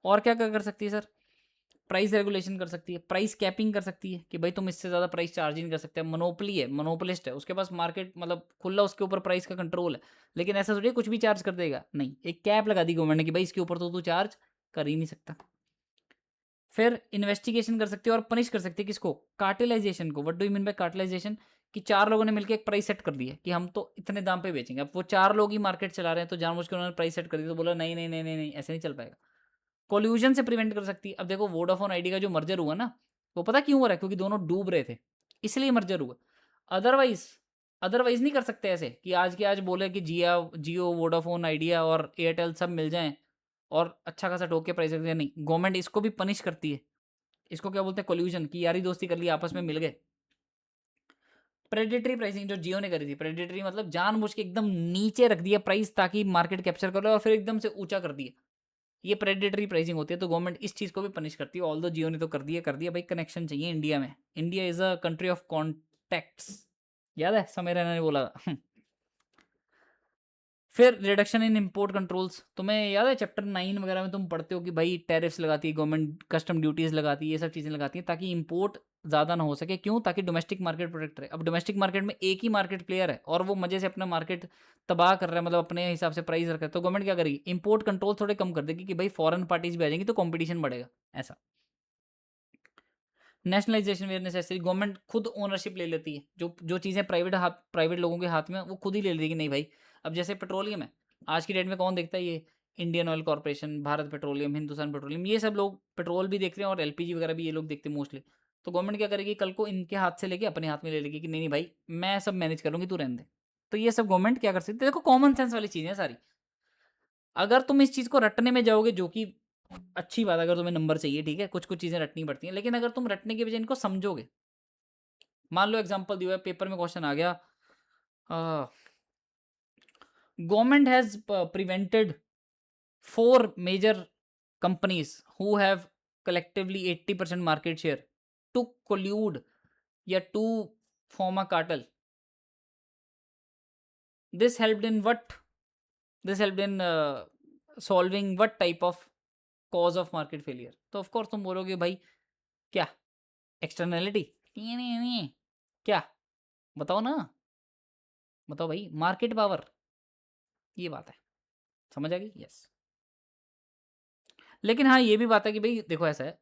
और क्या क्या कर सकती है सर, प्राइस रेगुलेशन कर सकती है, प्राइस कैपिंग कर सकती है कि भाई तुम इससे ज़्यादा प्राइस चार्ज ही नहीं कर सकते। मोनोपोली है, मोनोपोलिस्ट है, उसके पास मार्केट मतलब खुला, उसके ऊपर प्राइस का कंट्रोल है। लेकिन ऐसा थोड़ी है कुछ भी चार्ज कर देगा, नहीं, एक कैप लगा दी गवर्नमेंट ने कि भाई इसके ऊपर तो तू चार्ज कर ही नहीं सकता। फिर इन्वेस्टिगेशन कर सकती है और पनिश कर सकती है किसको, कार्टेलाइजेशन को। What do you mean by cartelization, कि 4 लोगों ने मिलकर एक प्राइस सेट कर दी है कि हम तो इतने दाम पे बेचेंगे। अब वो 4 लोग ही मार्केट चला रहे हैं, तो जानबूझ के उन्होंने प्राइस सेट कर दी, तो बोला नहीं नहीं नहीं नहीं नहीं, ऐसे नहीं चल पाएगा। कोल्यूजन से प्रिवेंट कर सकती है। अब देखो वोडाफोन आइडिया का जो मर्जर हुआ ना, वो पता क्यों हो रहा है, क्योंकि दोनों डूब रहे थे, इसलिए मर्जर हुआ। अदरवाइज अदरवाइज नहीं कर सकते ऐसे कि आज के आज बोले कि जियो वोडाफोन आइडिया और एयरटेल सब मिल जाएं और अच्छा खासा ठोक के प्राइस रख दिया। नहीं, गवर्नमेंट इसको भी पनिश करती है। इसको क्या बोलते हैं, कोल्यूजन, की यारी दोस्ती कर ली, आपस में मिल गए। प्रेडेटरी प्राइसिंग जो जियो ने करी थी, प्रेडेटरी मतलब जानबूझ के एकदम नीचे रख दिया प्राइस ताकि मार्केट कैप्चर कर लो, और फिर एकदम से ऊंचा कर दिया, ये प्रेडेटरी प्राइसिंग होती है। तो गवर्नमेंट इस चीज को भी पनिश करती है। ऑल दो जियो ने तो कर दिया भाई, कनेक्शन चाहिए इंडिया में, India is a country of contacts, याद है समय रैना ने बोला था। फिर रिडक्शन इन इंपोर्ट कंट्रोल्स, तुम्हें याद है चैप्टर 9 वगैरह में तुम पढ़ते हो कि भाई टैरिफ्स लगाती है गवर्नमेंट, कस्टम ड्यूटीज लगाती है, ये सब चीज़ें लगाती है ताकि इंपोर्ट ज़्यादा ना हो सके। क्यों, ताकि डोमेस्टिक मार्केट प्रोटेक्ट रहे। अब डोमेस्टिक मार्केट में एक ही मार्केट प्लेयर है और वो मजे से अपना मार्केट तबाह कर रहा है, मतलब अपने हिसाब से प्राइस रखा है, तो गवर्नमेंट क्या करेगी, इंपोर्ट कंट्रोल थोड़े कम कर देगी कि भाई फॉरेन पार्टीज भी आ जाएंगी तो कॉम्पिटिशन बढ़ेगा, ऐसा। नेशनलाइजेशन वेयर नेसेसरी, गवर्नमेंट खुद ओनरशिप ले लेती है, जो जो चीज़ें प्राइवेट लोगों के हाथ में, वो खुद ही ले लेती है कि नहीं भाई। अब जैसे पेट्रोलियम है, आज की डेट में कौन देखता है, ये Indian oil corporation, Bharat petroleum, Hindustan petroleum, ये सब लोग पेट्रोल भी देखते हैं और एलपीजी वगैरह भी ये लोग देखते हैं मोस्टली। तो गवर्नमेंट क्या करेगी, कल को इनके हाथ से लेके अपने हाथ में ले लेगी कि नहीं नहीं भाई मैं सब मैनेज करूंगी, तू रहने दे। तो ये सब गवर्नमेंट क्या कर सकती है, देखो कॉमन सेंस वाली चीज़ें हैं सारी। अगर तुम इस चीज़ को रटने में जाओगे, जो कि अच्छी बात है, अगर तुम्हें नंबर चाहिए, ठीक है, कुछ कुछ चीज़ें रटनी पड़ती हैं, लेकिन अगर तुम रटने के बजाय इनको समझोगे, मान लो एग्जांपल दिया है, पेपर में क्वेश्चन आ गया, government has prevented 4 major companies who have collectively 80% market share to collude या to form a cartel. This helped in what? This helped in solving what type of cause of market failure? तो of course तुम बोलोगे भाई क्या, externality, क्या, बताओ ना, बताओ भाई, मार्केट पावर, ये बात है, समझ आ गई, यस। लेकिन हाँ ये भी बात है कि भाई देखो ऐसा है,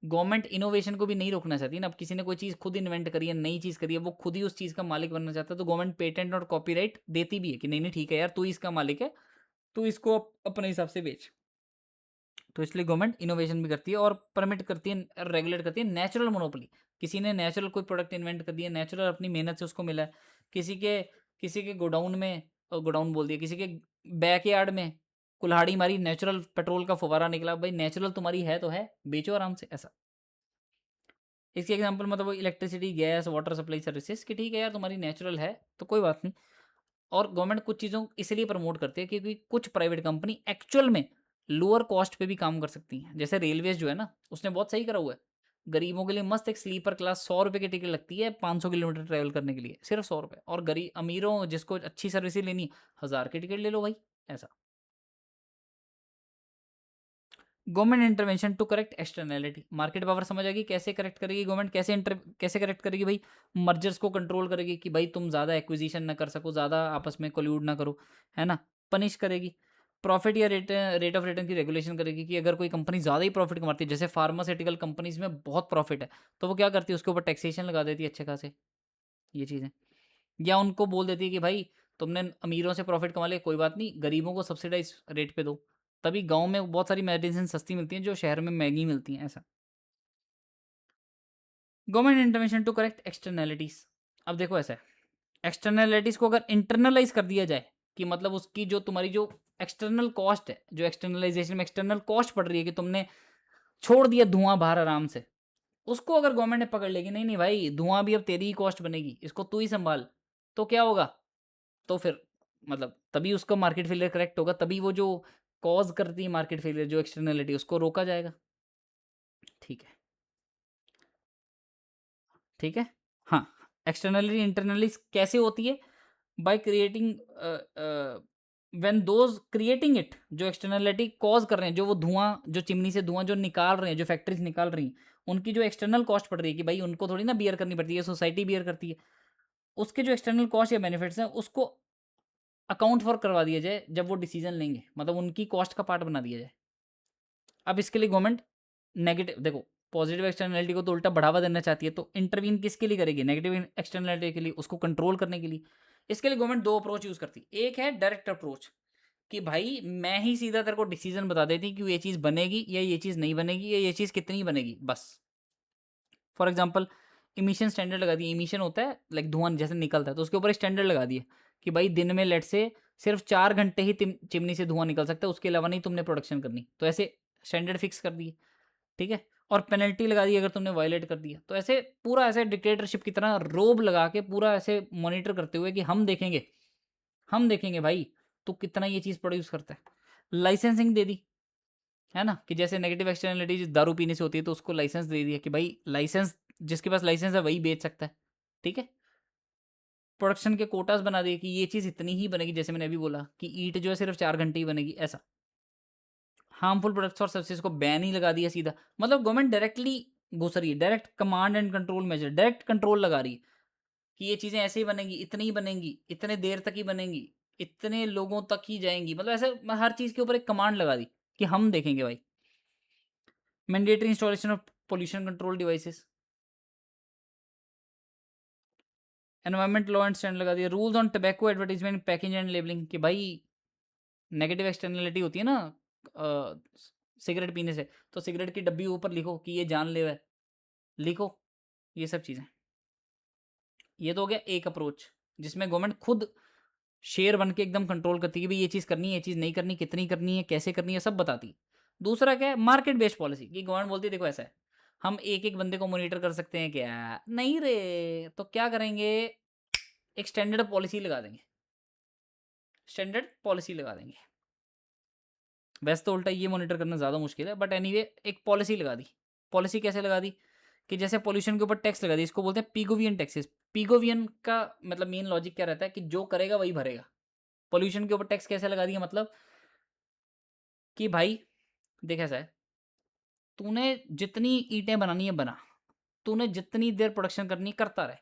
गवर्नमेंट इनोवेशन को भी नहीं रोकना चाहती ना। अब किसी ने कोई चीज़ खुद इन्वेंट करी है, नई चीज़ करी है, वो खुद ही उस चीज़ का मालिक बनना चाहता है, तो गवर्नमेंट पेटेंट और कॉपीराइट देती भी है कि नहीं नहीं ठीक है यार, तू इसका मालिक है, तू इसको अपने हिसाब से बेच। तो इसलिए गवर्नमेंट इनोवेशन भी करती है और परमिट करती है, रेगुलेट करती है नेचुरल मोनोपोली। किसी ने नेचुरल कोई प्रोडक्ट इन्वेंट कर दिया, नेचुरल अपनी मेहनत से उसको मिला है, किसी के गोडाउन में, गोडाउन बोल दिया, किसी के बैकयार्ड में कुल्हाड़ी मारी, नेचुरल पेट्रोल का फुवारा निकला, भाई नेचुरल तुम्हारी है तो है, बेचो आराम से, ऐसा। इसके एग्जांपल मतलब electricity, gas, water supply services, कि ठीक है यार तुम्हारी नेचुरल है तो कोई बात नहीं। और गवर्नमेंट कुछ चीज़ों इसलिए प्रमोट करती है क्योंकि कुछ प्राइवेट कंपनी एक्चुअल में लोअर कॉस्ट पे भी काम कर सकती हैं। जैसे रेलवेज जो है ना, उसने बहुत सही करा हुआ है, गरीबों के लिए मस्त एक स्लीपर क्लास 100 रुपये की टिकट लगती है 500 किलोमीटर ट्रैवल करने के लिए, सिर्फ 100 रुपये। और गरीब अमीरों जिसको अच्छी सर्विस लेनी, 1000 की टिकट ले लो भाई, ऐसा। Government intervention to correct externality, market power समझ आएगी कैसे करेक्ट करेगी गवर्नमेंट, कैसे करेक्ट करेगी भाई, मर्जर्स को कंट्रोल करेगी कि भाई तुम ज़्यादा एक्विजिशन ना कर सको, ज़्यादा आपस में कोल्यूड ना करो, है ना। पनिश करेगी, प्रॉफिट या रेट ऑफ रिटर्न की रेगुलेशन करेगी कि अगर कोई कंपनी ज़्यादा ही प्रॉफिट कमाती है, जैसे फार्मास्यूटिकल कंपनीज में बहुत प्रॉफिट है, तो वो क्या करती है, उसके ऊपर टैक्सेशन लगा देती है अच्छे खासे, ये चीज़ें। या उनको बोल देती है कि भाई तुमने अमीरों से प्रॉफिट कमा लिया, कोई बात नहीं, गरीबों को सब्सिडाइज रेट पे दो, तभी गाँव में बहुत सारी मेडिसिन सस्ती मिलती हैं जो शहर में महँगी मिलती हैं, ऐसा। Government intervention to correct externalities. अब देखो ऐसा है, एक्सटर्नैलिटीज़ को अगर इंटरनलाइज़ कर दिया जाए कि मतलब उसकी जो तुम्हारी जो एक्सटर्नल कॉस्ट है, जो एक्सटर्नलाइज़ेशन में एक्सटर्नल कॉस्ट पड़ रही है कि तुमने छोड़ दिया धुआँ बाहर आराम से, उसको अगर गवर्नमेंट ने पकड़ लेगी, नहीं, नहीं भाई धुआँ भी अब तेरी ही कॉस्ट बनेगी, इसको तू ही सँभाल, तो क्या होगा? तो फिर मतलब तभी उसका मार्केट फेलियर करेक्ट होगा, तभी वो जो कॉज़ करती है मार्केट फेलियर जो एक्सटर्नैलिटी उसको रोका जाएगा। ठीक है, ठीक है? हाँ, एक्सटर्नैलिटी इंटरनली कैसे होती है? By creating when those creating it, जो एक्सटर्नैलिटी कॉज़ कर रहे हैं, जो वो धुआँ जो चिमनी से धुआँ जो निकाल रहे हैं, जो फैक्ट्रीज़ निकाल रही हैं, उनकी जो एक्सटर्नल कॉस्ट पड़ रही है कि भाई उनको थोड़ी ना बियर करनी पड़ती है, सोसाइटी बियर करती है। उसके जो एक्सटर्नल कॉस्ट या बेनिफिट्स हैं, उसको अकाउंट फॉर करवा दिया जाए जब वो डिसीज़न लेंगे, मतलब उनकी कॉस्ट का पार्ट बना दिया जाए। अब इसके लिए गवर्नमेंट नेगेटिव देखो, पॉजिटिव एक्सटर्नैलिटी को तो उल्टा बढ़ावा देना चाहती है, तो इंटरवीन किसके लिए करेगी? नेगेटिव एक्सटर्नैलिटी के लिए, उसको कंट्रोल करने के लिए। इसके लिए गवर्नमेंट 2 अप्रोच यूज़ करती है। एक है डायरेक्ट अप्रोच कि भाई मैं ही सीधा तेरे को डिसीज़न बता देती हूँ कि ये चीज़ बनेगी या ये चीज़ नहीं बनेगी या ये चीज़ कितनी बनेगी, बस। फॉर एग्जांपल इमिशन स्टैंडर्ड लगा दिए, इमिशन होता है लाइक धुआं जैसे निकलता है, तो उसके ऊपर एक स्टैंडर्ड लगा दिया कि भाई दिन में लेट से सिर्फ 4 घंटे ही चिमनी से धुआं निकल सकता है, उसके अलावा नहीं तुमने प्रोडक्शन करनी, तो ऐसे स्टैंडर्ड फिक्स कर दिए। ठीक है, और पेनल्टी लगा दी अगर तुमने वायलेट कर दिया, तो ऐसे पूरा ऐसे डिक्टेटरशिप की तरह रोब लगा के पूरा ऐसे मॉनिटर करते हुए कि हम देखेंगे भाई तू कितना ये चीज़ प्रोड्यूस करता है। लाइसेंसिंग दे दी, है ना, कि जैसे नेगेटिव एक्सटर्नैलिटी दारू पीने से होती है, तो उसको लाइसेंस दे दिया कि भाई लाइसेंस जिसके पास लाइसेंस है वही बेच सकता है। ठीक है, प्रोडक्शन के कोटास बना दिए कि ये चीज़ इतनी ही बनेगी, जैसे मैंने अभी बोला कि ईंट जो है सिर्फ 4 घंटे ही बनेगी, ऐसा। हार्मफुल प्रोडक्ट्स और सर्विसेज को बैन ही लगा दिया सीधा, मतलब गवर्नमेंट डायरेक्टली घुस रही है, direct command and control measure, direct control लगा रही है कि ये चीज़ें ऐसे ही बनेंगी, इतनी ही बनेंगी, इतने देर तक ही बनेंगी, इतने लोगों तक ही जाएंगी, मतलब ऐसे हर चीज़ के ऊपर एक कमांड लगा दी कि हम देखेंगे भाई। Mandatory installation of pollution control devices, environment law and stand लगा दिया, rules on tobacco advertisement package and labelling कि भाई नेगेटिव एक्सटर्नलिटी होती है ना सिगरेट पीने से, तो सिगरेट की डब्बी ऊपर लिखो कि ये जानलेवा है, लिखो, ये सब चीज़ें। ये तो हो गया एक अप्रोच जिसमें गवर्नमेंट खुद शेर बन के एकदम कंट्रोल करती है कि भाई ये चीज़ करनी है, ये चीज़ नहीं करनी, कितनी करनी है, कैसे करनी है, सब बताती है। दूसरा क्या है, मार्केट बेस्ड पॉलिसी, कि गवर्नमेंट बोलती है देखो ऐसा है, हम एक एक बंदे को मॉनिटर कर सकते हैं क्या? नहीं रे, तो क्या करेंगे, एक स्टैंडर्ड पॉलिसी लगा देंगे, स्टैंडर्ड पॉलिसी लगा देंगे। वैसे तो उल्टा ये मॉनिटर करना ज़्यादा मुश्किल है, बट एनीवे एक पॉलिसी लगा दी। पॉलिसी कैसे लगा दी कि जैसे पोल्यूशन के ऊपर टैक्स लगा दी, इसको बोलते हैं पिगोवियन टैक्सेस। पिगोवियन का मतलब मेन लॉजिक क्या रहता है कि जो करेगा वही भरेगा। पोल्यूशन के ऊपर टैक्स कैसे लगा दिया, मतलब कि भाई देख ऐसा है, तूने जितनी ईंटें बनानी है बना, तूने जितनी देर प्रोडक्शन करनी है करता रहे,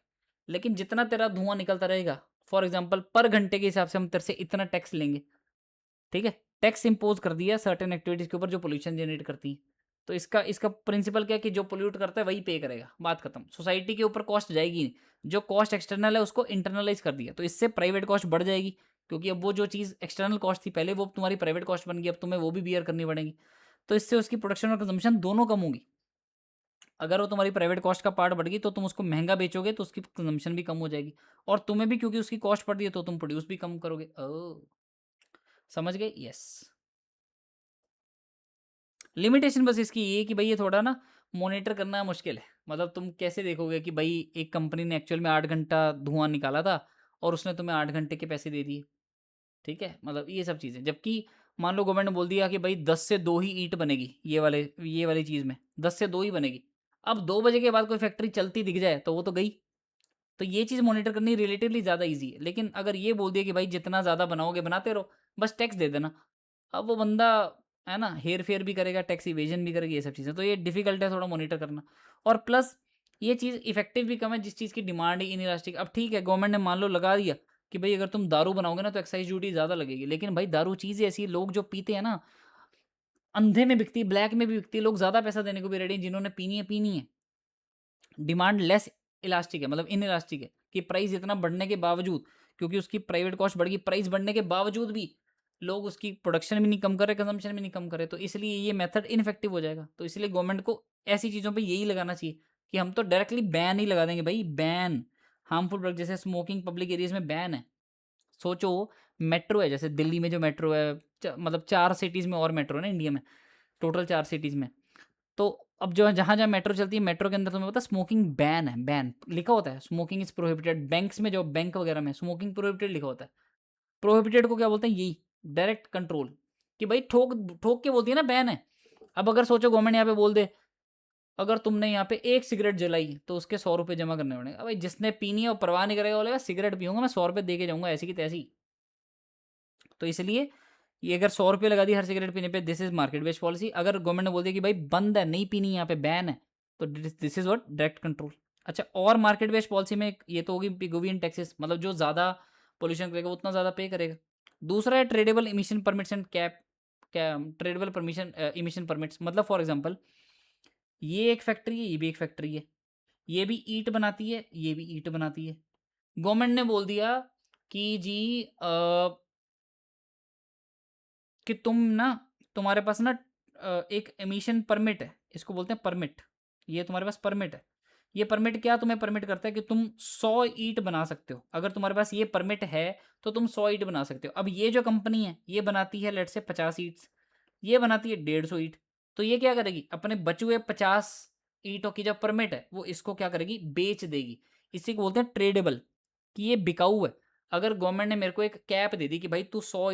लेकिन जितना तेरा धुआं निकलता रहेगा, फॉर एग्जाम्पल पर घंटे के हिसाब से हम तेरे से इतना टैक्स लेंगे। ठीक है, टैक्स इंपोज कर दिया सर्टेन एक्टिविटीज के ऊपर जो पोल्यूशन जनरेट करती हैं। तो इसका इसका प्रिंसिपल क्या है कि जो पोल्यूट करता है वही पे करेगा, बात खत्म, सोसाइटी के ऊपर कॉस्ट जाएगी नहीं। जो कॉस्ट एक्सटर्नल है उसको इंटरनलाइज कर दिया, तो इससे प्राइवेट कॉस्ट बढ़ जाएगी, क्योंकि अब वो जो चीज़ एक्सटर्नल कॉस्ट थी पहले वो तुम्हारी प्राइवेट कॉस्ट बन गई, अब तुम्हें वो भी बियर करनी पड़ेगी। तो इससे उसकी प्रोडक्शन और कंजम्पशन दोनों कम होगी। अगर वो तुम्हारी प्राइवेट कॉस्ट का पार्ट बढ़ गई तो तुम उसको महंगा बेचोगे तो उसकी कंजम्पशन भी कम हो जाएगी, और तुम्हें भी क्योंकि उसकी कॉस्ट बढ़ रही है तो तुम प्रोड्यूस भी कम करोगे। ओह, समझ गए? यस। लिमिटेशन बस इसकी ये है कि भाई ये थोड़ा ना मॉनिटर करना मुश्किल है, मतलब तुम कैसे देखोगे कि भाई एक कंपनी ने एक्चुअल में 8 घंटा धुआं निकाला था और उसने तुम्हें 8 घंटे के पैसे दे दिए। ठीक है, मतलब ये सब चीज़ें, जबकि मान लो गवर्नमेंट ने बोल दिया कि भाई 10 से 2 ही ईंट बनेगी, ये वाली चीज़ में 10 से 2 ही बनेगी। अब 2 बजे के बाद कोई फैक्ट्री चलती दिख जाए तो वो तो गई। तो ये चीज़ मॉनिटर करनी रिलेटिवली ज़्यादा ईजी है, लेकिन अगर ये बोल दिया कि भाई जितना ज़्यादा बनाओगे बनाते रहो, बस टैक्स दे देना, अब वो बंदा है ना हेर फेर भी करेगा, टैक्स इवेजन भी करेगा, ये सब चीज़ें, तो ये डिफिकल्ट है थोड़ा मॉनिटर करना। और प्लस ये चीज़ इफेक्टिव भी कम है, जिस चीज़ की डिमांड ही इनइलास्टिक। अब ठीक है, गवर्नमेंट ने मान लो लगा दिया कि भाई अगर तुम दारू बनाओगे ना तो एक्साइज ड्यूटी ज़्यादा लगेगी, लेकिन भाई दारू चीज़ ऐसी है, लोग जो पीते हैं ना, अंधे में बिकती है, ब्लैक में भी बिकती है, लोग ज़्यादा पैसा देने को भी रेडी हैं, जिन्होंने पीनी है पीनी है। डिमांड लेस इलास्टिक है, मतलब इन इलास्टिक है, कि प्राइस इतना बढ़ने के बावजूद, क्योंकि उसकी प्राइवेट कॉस्ट बढ़ गई, प्राइस बढ़ने के बावजूद भी लोग उसकी प्रोडक्शन भी नहीं कम कर रहे, कंजम्पशन भी नहीं कम कर रहे, तो इसलिए ये मेथड इनफेक्टिव हो जाएगा। तो इसलिए गवर्नमेंट को ऐसी चीज़ों पे यही लगाना चाहिए कि हम तो डायरेक्टली बैन ही लगा देंगे भाई, बैन। हार्मफुल प्रोडक्ट जैसे स्मोकिंग पब्लिक एरियाज में बैन है। सोचो, मेट्रो है, जैसे दिल्ली में जो मेट्रो है, मतलब 4 सिटीज़ में और मेट्रो है ना इंडिया में, टोटल 4 सिटीज़ में। तो अब जो है जहाँ-जहाँ मेट्रो चलती है, मेट्रो के अंदर तुम्हें पता है स्मोकिंग बैन है, बैन लिखा होता है, स्मोकिंग इज़ प्रोहिबिटेड। बैंक्स में जो बैंक वगैरह में स्मोकिंग प्रोहिबिटेड लिखा होता है। प्रोहिबिटेड को क्या बोलते हैं? यही डायरेक्ट कंट्रोल, कि भाई ठोक ठोक के बोलती है ना बैन है। अब अगर सोचो गवर्नमेंट यहाँ पे बोल दे, अगर तुमने यहाँ पे एक सिगरेट जलाई तो उसके 100 रुपये जमा करने पड़ेंगे। अब भाई जिसने पीनी है वो परवाह नहीं करेगा, बोलेगा सिगरेट पीऊंगा मैं, 100 रुपये दे के जाऊंगा ऐसी की तैसी। तो इसलिए ये अगर 100 रुपये लगा दी हर सिगरेट पीने पे, this is market based policy. अगर गवर्नमेंट ने बोल दिया कि भाई बंद है, नहीं पीनी, यहाँ पे बैन है, तो this is what direct control. अच्छा, और मार्केट बेस्ड पॉलिसी में ये तो होगी पिगोवियन टैक्सेस, मतलब जो ज़्यादा पोल्यूशन करेगा वो उतना ज़्यादा पे करेगा। दूसरा है tradable emission permits and cap, क्या ट्रेडेबल परमिशन इमिशन परमिट्स, मतलब फॉर एग्जांपल ये एक फैक्ट्री है, ये भी एक फैक्ट्री है, ये भी ईंट बनाती है, ये भी ईंट बनाती है। गवर्नमेंट ने बोल दिया कि जी कि तुम ना, तुम्हारे पास ना एक एमिशन परमिट है, इसको बोलते हैं परमिट। ये तुम्हारे पास परमिट है। ये परमिट क्या तुम्हें परमिट करता है कि तुम 100 ईंट बना सकते हो। अगर तुम्हारे पास ये परमिट है तो तुम 100 ईंट बना सकते हो। अब ये जो कंपनी है ये बनाती है लेट से 50 ईंट्स, ये बनाती है 150 ईंट। तो ये क्या करेगी, अपने बचे हुए 50 ईंटों की जो परमिट है वो इसको क्या करेगी, बेच देगी। इसी को बोलते हैं ट्रेडेबल, कि ये बिकाऊ है। अगर गवर्नमेंट ने मेरे को एक कैप दे दी कि भाई तू 100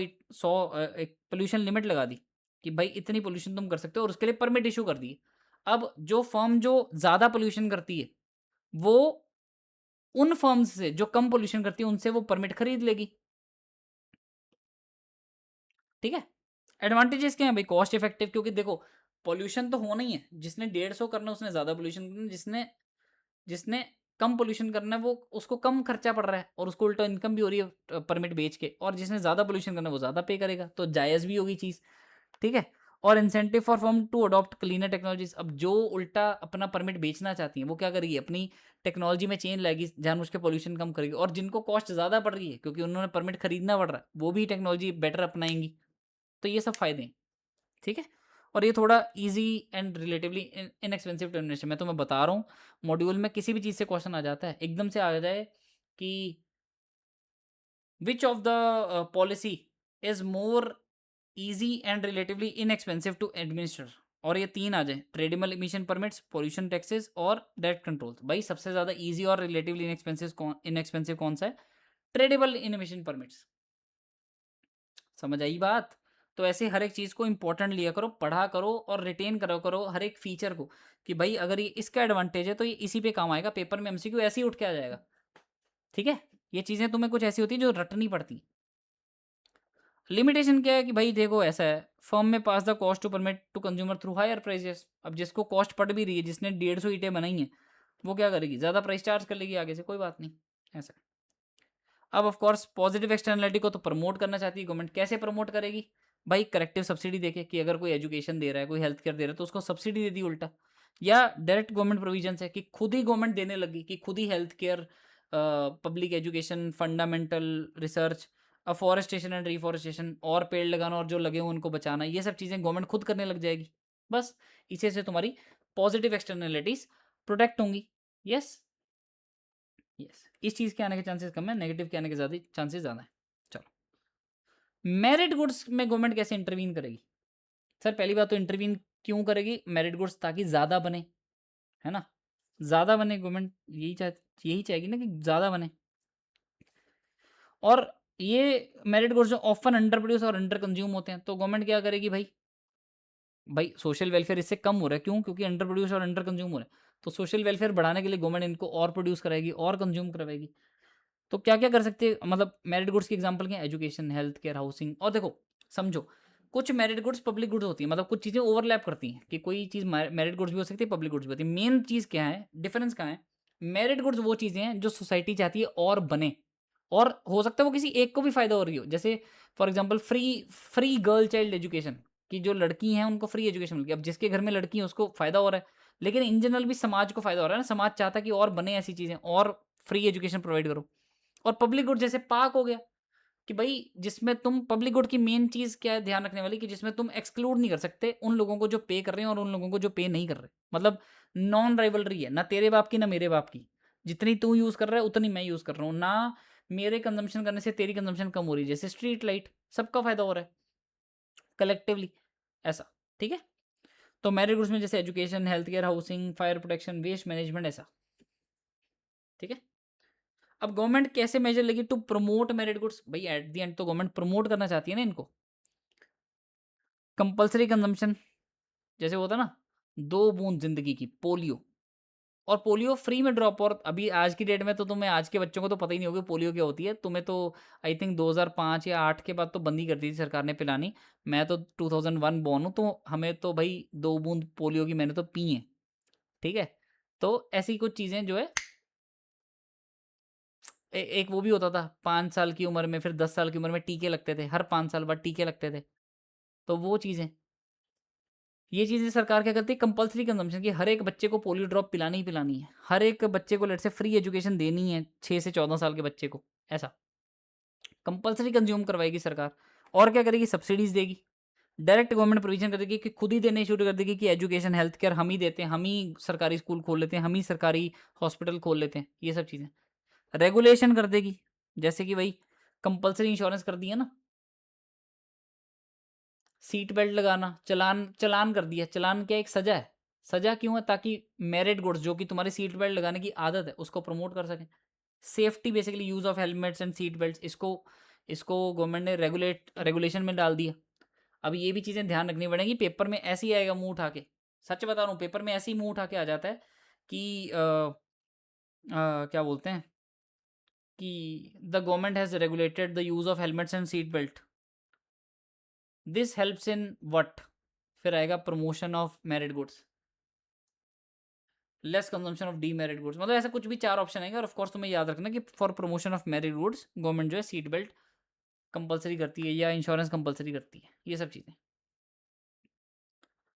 एक पोल्यूशन लिमिट लगा दी कि भाई इतनी पोल्यूशन तुम कर सकते हो, और उसके लिए परमिट इशू कर दी। अब जो फर्म जो ज़्यादा पोल्यूशन करती है वो उन फर्म्स से जो कम पोल्यूशन करती है उनसे वो परमिट खरीद लेगी। ठीक है। एडवांटेजेस क्या है भाई, कॉस्ट इफेक्टिव, क्योंकि देखो पोल्यूशन तो होना ही है। जिसने 150 करना है उसने ज़्यादा पोल्यूशन करना है, जिसने जिसने कम पोल्यूशन करना है वो उसको कम खर्चा पड़ रहा है और उसको उल्टा इनकम भी हो रही है परमिट बेच के, और जिसने ज़्यादा पोल्यूशन करना है वो ज़्यादा पे करेगा, तो जायज़ भी होगी चीज़। ठीक है। और incentive for firm to adopt cleaner technologies, अब जो उल्टा अपना परमिट बेचना चाहती है वो क्या करेगी, अपनी टेक्नोलॉजी में चेंज लाएगी, जानबूझ के पोल्यूशन कम करेगी। और जिनको कॉस्ट ज़्यादा पड़ रही है क्योंकि उन्होंने परमिट खरीदना पड़ रहा है, वो भी टेक्नोलॉजी बेटर अपनाएंगी। तो ये सब फायदे हैं। ठीक है। और ये थोड़ा easy and relatively inexpensive termination, मैं तुम्हें बता रहा हूँ। मॉड्यूल में किसी भी चीज़ से क्वेश्चन आ जाता है, एकदम से आ जाए कि which of the policy is more easy and relatively inexpensive to administer, और ये तीन आ जाए, tradable emission permits, pollution taxes और डायरेक्ट कंट्रोल। भाई सबसे ज़्यादा इजी और रिलेटिवली इनएक्सपेंसिव कौन सा है? Tradable emission permits. समझ आई बात? तो ऐसे हर एक चीज़ को इंपॉर्टेंट लिया करो, पढ़ा करो और रिटेन करो करो हर एक फीचर को, कि भाई अगर ये इसका एडवांटेज है तो ये इसी पे काम आएगा, पेपर में एमसीक्यू ऐसे ही उठ के आ जाएगा। ठीक है। ये चीज़ें तुम्हें कुछ ऐसी होती है जो रटनी पड़ती। लिमिटेशन क्या है कि भाई देखो ऐसा है, फर्म में pass the cost to permit to consumer through higher prices. अब जिसको कॉस्ट पड़ भी रही है, जिसने 150 ईंटें बनाई हैं, वो क्या करेगी, ज़्यादा प्राइस चार्ज कर लेगी आगे से, कोई बात नहीं। ऐसा। अब ऑफ कोर्स पॉजिटिव एक्सटर्नलिटी को तो प्रमोट करना चाहती है गवर्नमेंट। कैसे प्रमोट करेगी भाई, करेक्टिव सब्सिडी देके, कि अगर कोई एजुकेशन दे रहा है, कोई हेल्थ केयर दे रहा है तो उसको सब्सिडी दे दी उल्टा, या डायरेक्ट गवर्नमेंट प्रोविजन है कि खुद ही गवर्नमेंट देने लगी, कि खुद ही health care, public education, fundamental research, afforestation and reforestation, और पेड़ लगाना और जो लगे हुए उनको बचाना, ये सब चीज़ें गवर्नमेंट खुद करने लग जाएगी। बस इसी से तुम्हारी पॉजिटिव एक्सटर्नलिटीज प्रोटेक्ट होंगी। यस। यस, इस चीज़ के आने के चांसेस कम है, नेगेटिव के आने के ज़्यादा चांसेस ज़्यादा है। चलो, मेरिट गुड्स में गवर्नमेंट कैसे इंटरवीन करेगी? सर पहली बात तो इंटरवीन क्यों करेगी मेरिट गुड्स, ताकि ज़्यादा बने, है ना? ज़्यादा बने, गवर्नमेंट यही चाहेगी ना कि ज़्यादा बने। और ये मेरिट गुड्स जो ऑफन अंडर प्रोड्यूस और अंडर कंज्यूम होते हैं, तो गवर्नमेंट क्या करेगी भाई, भाई सोशल वेलफेयर इससे कम हो रहा है, क्यों? क्योंकि अंडर प्रोड्यूस और अंडर कंज्यूम हो रहा है। तो सोशल वेलफेयर बढ़ाने के लिए गवर्नमेंट इनको और प्रोड्यूस कराएगी और कंज्यूम करवाएगी। तो क्या-क्या कर सकते हैं, मतलब मेरिट गुड्स की एग्जांपल क्या है? Education, health care, housing. और देखो समझो, कुछ मेरिट गुड्स पब्लिक गुड्स होती है, मतलब कुछ चीज़ें ओवरलैप करती हैं, कि कोई चीज़ मेरिट गुड्स भी हो सकती है, पब्लिक गुड्स भी होती है। मेन चीज़ क्या है, डिफरेंस कहाँ है? मेरिट गुड्स वो चीज़ें हैं जो सोसाइटी चाहती है और बने, और हो सकता है वो किसी एक को भी फ़ायदा हो रही हो। जैसे for example free free girl child education, कि जो लड़की हैं उनको फ्री एजुकेशन मिल गई। अब जिसके घर में लड़की है उसको फ़ायदा हो रहा है, लेकिन इन जनरल भी समाज को फ़ायदा हो रहा है ना। समाज चाहता है कि और बने ऐसी चीज़ें, और फ्री एजुकेशन प्रोवाइड करो। और पब्लिक गुड जैसे पार्क हो गया, कि भाई जिसमें तुम पब्लिक गुड की मेन चीज़ क्या है ध्यान रखने वाली, कि जिसमें तुम एक्सक्लूड नहीं कर सकते उन लोगों को जो पे कर रहे हैं और उन लोगों को जो पे नहीं कर रहे। मतलब नॉन राइवलरी है, ना तेरे बाप की ना मेरे बाप की। जितनी तू यूज़ कर रहा है उतनी मैं यूज़ कर रहा हूँ, ना मेरे कंजम्पशन करने से तेरी कंजम्पशन कम हो रही है। जैसे स्ट्रीट लाइट, सबका फायदा हो रहा है कलेक्टिवली, ऐसा। ठीक है। तो मेरिट गुड्स में जैसे education, health care, housing, fire protection, waste management, ऐसा। ठीक है। अब गवर्नमेंट कैसे मेजर लेगी टू प्रमोट मेरिट गुड्स? भाई एट द एंड तो गवर्नमेंट प्रमोट करना चाहती है ना इनको। कंपलसरी कंजम्पशन, जैसे होता है ना, 2 बूंद जिंदगी की, पोलियो। और पोलियो फ्री में ड्रॉप। और अभी आज की डेट में तो तुम्हें, आज के बच्चों को तो पता ही नहीं होगा पोलियो क्या होती है। तुम्हें तो आई थिंक 2005 या 8 के बाद तो बंद ही कर दी थी सरकार ने पिलानी। मैं तो 2001 बॉर्न हूँ, तो हमें तो भाई 2 बूंद पोलियो की मैंने तो पी है। ठीक है। तो ऐसी कुछ चीज़ें जो है, एक वो भी होता था 5 साल की उम्र में, फिर 10 साल की उम्र में टीके लगते थे, हर 5 साल बाद टीके लगते थे। तो वो चीज़ें, ये चीज़ें सरकार क्या करती है, कंपल्सरी कंजम्पशन की, हर एक बच्चे को पोलियो ड्रॉप पिलानी ही पिलानी है, हर एक बच्चे को लेट से फ्री एजुकेशन देनी है 6 से 14 साल के बच्चे को, ऐसा कंपल्सरी कंज्यूम करवाएगी सरकार। और क्या करेगी, सब्सिडीज देगी, डायरेक्ट गवर्नमेंट प्रोविजन कर देगी कि खुद ही देने शुरू कर देगी कि एजुकेशन हेल्थ केयर हम ही देते हैं, हम ही सरकारी स्कूल खोल लेते हैं, हम ही सरकारी हॉस्पिटल खोल लेते हैं, ये सब चीज़ें। रेगुलेशन कर देगी, जैसे कि भाई कंपल्सरी इंश्योरेंस कर दिया ना, सीट बेल्ट लगाना, चलान चलान कर दिया। चलान क्या, एक सजा है। सजा क्यों है, ताकि मेरिट गुड्स जो कि तुम्हारी सीट बेल्ट लगाने की आदत है उसको प्रमोट कर सकें। Safety, basically use of helmets and seat belt, इसको इसको गवर्नमेंट ने रेगुलेशन में डाल दिया। अब ये भी चीज़ें ध्यान रखनी पड़ेंगी, पेपर में ऐसे ही आएगा मुंह उठा के। सच बता रहा हूँ, पेपर में ऐसे ही मुंह उठा के आ जाता है कि क्या बोलते हैं कि the government has regulated the use of helmets and seat belt, this helps in what, फिर आएगा promotion of merit goods, less consumption of D merit goods. मतलब ऐसा कुछ भी 4 ऑप्शन आएंगे। और ऑफ कोर्स तुम्हें याद रखना कि for promotion of merit goods government जो है सीट बेल्ट कंपलसरी करती है या इंश्योरेंस कंपलसरी करती है, ये सब चीज़ें।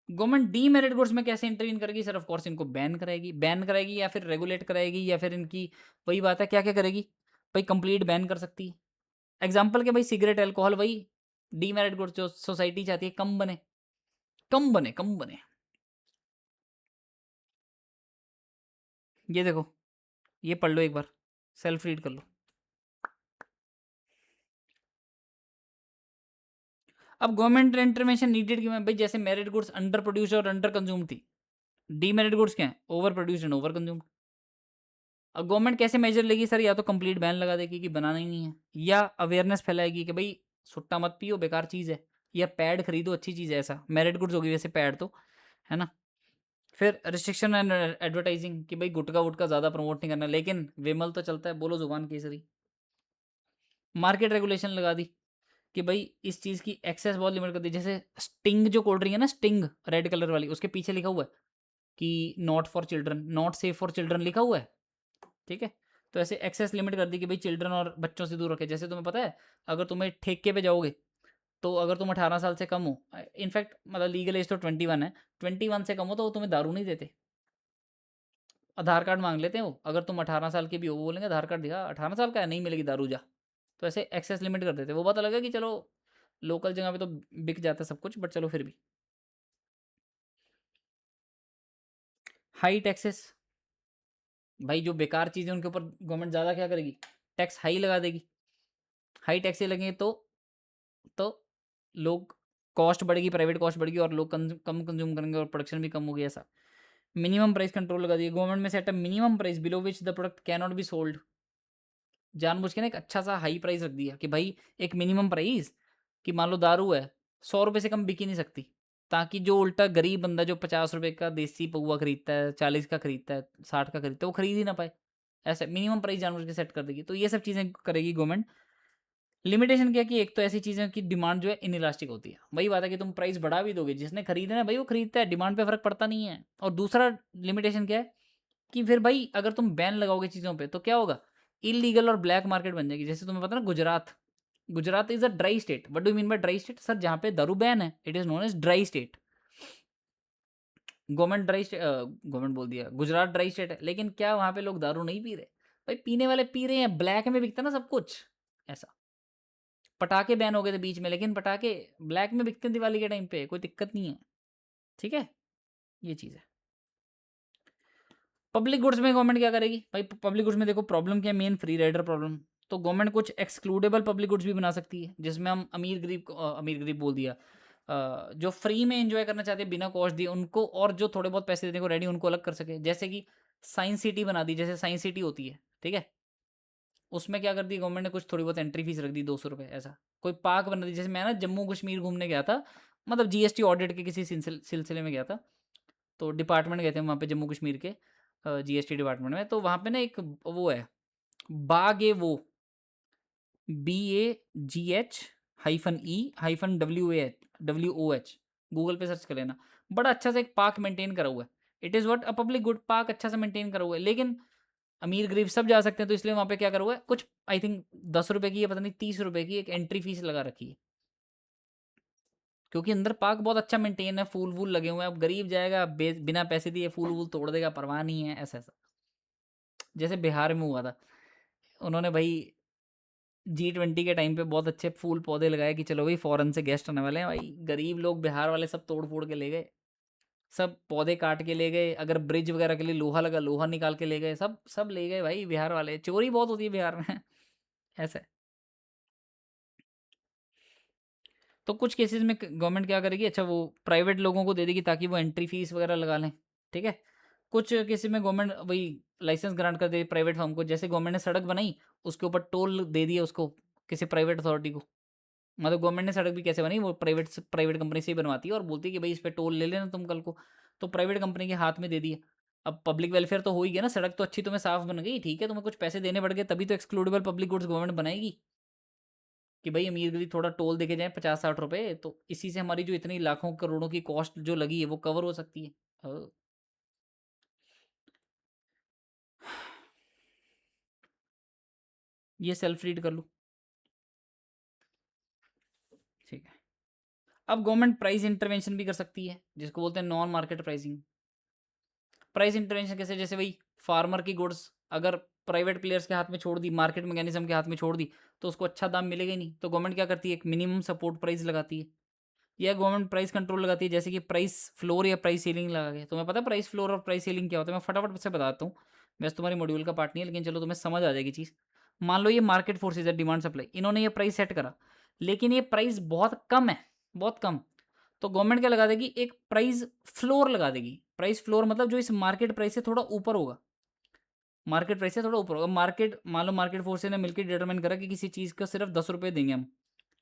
गवर्नमेंट डी मेरिट गुड्स में कैसे इंटरवीन करेगी सर? ऑफ कोर्स इनको बैन कराएगी या फिर रेगुलेट कराएगी, या फिर इनकी वही बात है, क्या क्या करेगी भाई, कंप्लीट बैन कर सकती है। एग्जाम्पल क्या भाई, सिगरेट, अल्कोहल, वही डी मेरिट गुड्स जो सोसाइटी चाहती है कम बने, कम बने, कम बने। ये देखो, ये पढ़ लो एक बार, सेल्फ रीड कर लो। अब गवर्नमेंट इंटरवेंशन नीडेड क्यों है भाई? जैसे मेरिट गुड्स अंडर प्रोड्यूस और अंडर कंज्यूम थी, डीमेरिट गुड्स क्या है, over produce and over consume. अब गवर्नमेंट कैसे मेजर लेगी सर? या तो कंप्लीट बैन लगा देगी कि बनाना ही नहीं है, या अवेयरनेस फैलाएगी कि भाई सुट्टा मत पियो, बेकार चीज़ है, या पैड खरीदो, अच्छी चीज़ है, ऐसा मेरिट गुड्स होगी वैसे पैड तो, है ना। फिर रिस्ट्रिक्शन एंड एडवर्टाइजिंग कि भाई गुटका वुटका ज़्यादा प्रमोट नहीं करना, लेकिन विमल तो चलता है, बोलो जुबान केसरी। मार्केट रेगुलेशन लगा दी कि भाई इस चीज़ की एक्सेस बहुत लिमिट कर दी। जैसे स्टिंग जो कोल्ड ड्रिंक है ना, स्टिंग रेड कलर वाली, उसके पीछे लिखा हुआ है कि not for children, not safe for children लिखा हुआ है। ठीक है। तो ऐसे एक्सेस लिमिट कर दी कि भाई चिल्ड्रन और बच्चों से दूर रखे। जैसे तुम्हें पता है, अगर तुम्हें ठेके पे जाओगे, तो अगर तुम 18 साल से कम हो, इनफैक्ट मतलब लीगल एज तो 21 है, 21 से कम हो तो वो तुम्हें दारू नहीं देते, आधार कार्ड मांग लेते हैं वो। अगर तुम 18 साल के भी हो, वो बोलेंगे आधार कार्ड दिखा, 18 साल का है, नहीं मिलेगी दारू, जा। तो ऐसे एक्सेस लिमिट कर देते हैं। वो बात अलग है कि चलो लोकल जगह पे तो बिक जाता है सब कुछ, बट चलो फिर भी। हाई टैक्सेस, भाई जो बेकार चीज़ें उनके ऊपर गवर्नमेंट ज़्यादा क्या करेगी, टैक्स हाई लगा देगी। हाई टैक्सेस लगेंगे तो लोग, कॉस्ट बढ़ेगी, प्राइवेट कॉस्ट बढ़ेगी, और लोग कम कंज्यूम करेंगे और प्रोडक्शन भी कम होगी, ऐसा। मिनिमम प्राइस कंट्रोल लगा दिए गवर्नमेंट में, set a minimum price below which the product can not be sold. जानबूझ के ना एक अच्छा सा हाई प्राइस रख दिया कि भाई एक मिनिमम प्राइस, कि मान लो दारू है, 100 रुपये से कम बिक ही नहीं सकती, ताकि जो उल्टा गरीब बंदा जो 50 रुपये का देसी पौवा खरीदता है, 40 का खरीदता है, 60 का खरीदता है, वो खरीद ही ना पाए। ऐसे मिनिमम प्राइस जानबूझ के सेट कर देगी। तो ये सब चीज़ें करेगी गवर्नमेंट। लिमिटेशन क्या, कि एक तो ऐसी चीज़ें की डिमांड जो है इनइलास्टिक होती है। वही बात है कि तुम प्राइस बढ़ा भी दोगे, जिसने खरीदना है भाई वो खरीदता है, डिमांड पे फर्क पड़ता नहीं है। और दूसरा लिमिटेशन क्या है, कि फिर भाई अगर तुम बैन लगाओगे चीज़ों पे तो क्या होगा, इलीगल और ब्लैक मार्केट बन जाएगी। जैसे तुम्हें पता ना, Gujarat, Gujarat is a dry state. What do mean by dry state sir? जहाँ पे दारू बैन है, it is known as dry state. Government बोल दिया, गुजरात ड्राई स्टेट है, लेकिन क्या वहाँ पे लोग दारू नहीं पी रहे? भाई पीने वाले पी रहे हैं, ब्लैक में बिकता है ना सब कुछ, ऐसा। पटाखे बैन हो गए थे बीच में, लेकिन पटाखे ब्लैक में बिकते हैं दिवाली के टाइम पे, कोई दिक्कत नहीं है, ठीक है, ये चीज़ है। पब्लिक गुड्स में गवर्नमेंट क्या करेगी भाई? पब्लिक गुड्स में देखो प्रॉब्लम क्या है, मेन फ्री राइडर प्रॉब्लम। तो गवर्नमेंट कुछ एक्सक्लूडेबल पब्लिक गुड्स भी बना सकती है, जिसमें हम अमीर गरीब बोल दिया, जो फ्री में एंजॉय करना चाहते हैं बिना कॉस्ट दिए उनको, और जो थोड़े बहुत पैसे देने को रेडी उनको अलग कर सके। जैसे कि साइंस सिटी बना दी, जैसे साइंस सिटी होती है, ठीक है, उसमें क्या कर दी गवर्नमेंट ने, कुछ थोड़ी बहुत एंट्री फीस रख दी 200 रुपये ऐसा। कोई पार्क बना दी, जैसे मैं ना जम्मू कश्मीर घूमने गया था, मतलब जीएसटी ऑडिट के किसी सिलसिले में गया था, तो डिपार्टमेंट गए थे वहाँ पे जम्मू कश्मीर के, जीएसटी डिपार्टमेंट में। तो वहाँ पे ना एक वो है, बाग ए वो, BAGH-E-WOH, गूगल पे सर्च कर लेना। बड़ा अच्छा सा एक पार्क मेंटेन करा हुआ है। It is what a public good, park अच्छा सा मेंटेन करा हुआ है, लेकिन अमीर गरीब सब जा सकते हैं, तो इसलिए वहाँ पे क्या करा हुआ है, कुछ आई थिंक 10 रुपए की या पता नहीं 30 रुपए की एक एंट्री फीस लगा रखी है, क्योंकि अंदर पार्क बहुत अच्छा मेंटेन है, फूल वूल लगे हुए हैं। अब गरीब जाएगा बिना पैसे दिए फूल वूल तोड़ देगा, परवाह नहीं है, ऐसा ऐसा। जैसे बिहार में हुआ था, उन्होंने भाई G20 के टाइम पे बहुत अच्छे फूल पौधे लगाए कि चलो भाई फॉरेन से गेस्ट आने वाले हैं, भाई गरीब लोग बिहार वाले सब तोड़ फोड़ के ले गए, सब पौधे काट के ले गए। अगर ब्रिज वगैरह के लिए लोहा लगा, लोहा निकाल के ले गए, सब सब ले गए भाई बिहार वाले। चोरी बहुत होती है बिहार में ऐसा है। तो कुछ केसेस में गवर्नमेंट क्या करेगी, अच्छा वो प्राइवेट लोगों को दे देगी ताकि वो एंट्री फीस वगैरह लगा लें, ठीक है। कुछ केसेस में गवर्नमेंट वही लाइसेंस ग्रांट कर दे प्राइवेट फर्म को, जैसे गवर्नमेंट ने सड़क बनाई, उसके ऊपर टोल दे दिया उसको, किसी प्राइवेट अथॉरिटी को। मतलब गवर्नमेंट ने सड़क भी कैसे बनाई, वो प्राइवेट कंपनी से ही बनवाती है और बोलती है कि भाई इस पे टोल ले लेना तुम कल को, तो प्राइवेट कंपनी के हाथ में दे दिया। अब पब्लिक वेलफेयर तो हो ही गया ना, सड़क तो अच्छी तुम्हें साफ बन गई, ठीक है, तुम्हें कुछ पैसे देने पड़ गए, तभी तो एक्सक्लूडेबल पब्लिक गुड्स गवर्नमेंट बनाएगी कि भाई अमीर गरीब थोड़ा टोल देके जाए 50-60 रुपए, तो इसी से हमारी जो इतनी लाखों करोड़ों की कॉस्ट जो लगी है वो कवर हो सकती है। अ, ये सेल्फ रीड कर लो, ठीक है। अब गवर्नमेंट प्राइस इंटरवेंशन भी कर सकती है, जिसको बोलते हैं non market pricing. Price intervention कैसे, जैसे भाई फार्मर की गुड्स अगर प्राइवेट प्लेयर्स के हाथ में छोड़ दी, मार्केट मैकेनिज्म के हाथ में छोड़ दी, तो उसको अच्छा दाम मिलेगा ही नहीं। तो गवर्नमेंट क्या करती है, एक मिनिमम सपोर्ट प्राइस लगाती है, या गवर्नमेंट प्राइस कंट्रोल लगाती है, जैसे कि प्राइस फ्लोर या प्राइस सीलिंग लगा के। तुम्हें पता है प्राइस फ्लोर और प्राइस सीलिंग क्या होता है? मैं फटाफट से बताता हूँ, वैसे तुम्हारी मॉड्यूल का पार्ट नहीं है, लेकिन चलो तुम्हें समझ आ जाएगी चीज़। मान लो ये मार्केट फोर्सेज है, डिमांड सप्लाई, इन्होंने ये प्राइस सेट करा, लेकिन ये प्राइस बहुत कम है, बहुत कम। तो गवर्नमेंट क्या लगा देगी, एक प्राइस फ्लोर लगा देगी। प्राइस फ्लोर मतलब जो इस मार्केट प्राइस से थोड़ा ऊपर होगा, मार्केट प्राइस से थोड़ा ऊपर होगा। मार्केट मान लो मार्केट फोर्सेज ने मिलकर डिटरमाइन करा कि किसी चीज़ का सिर्फ 10 रुपये देंगे हम,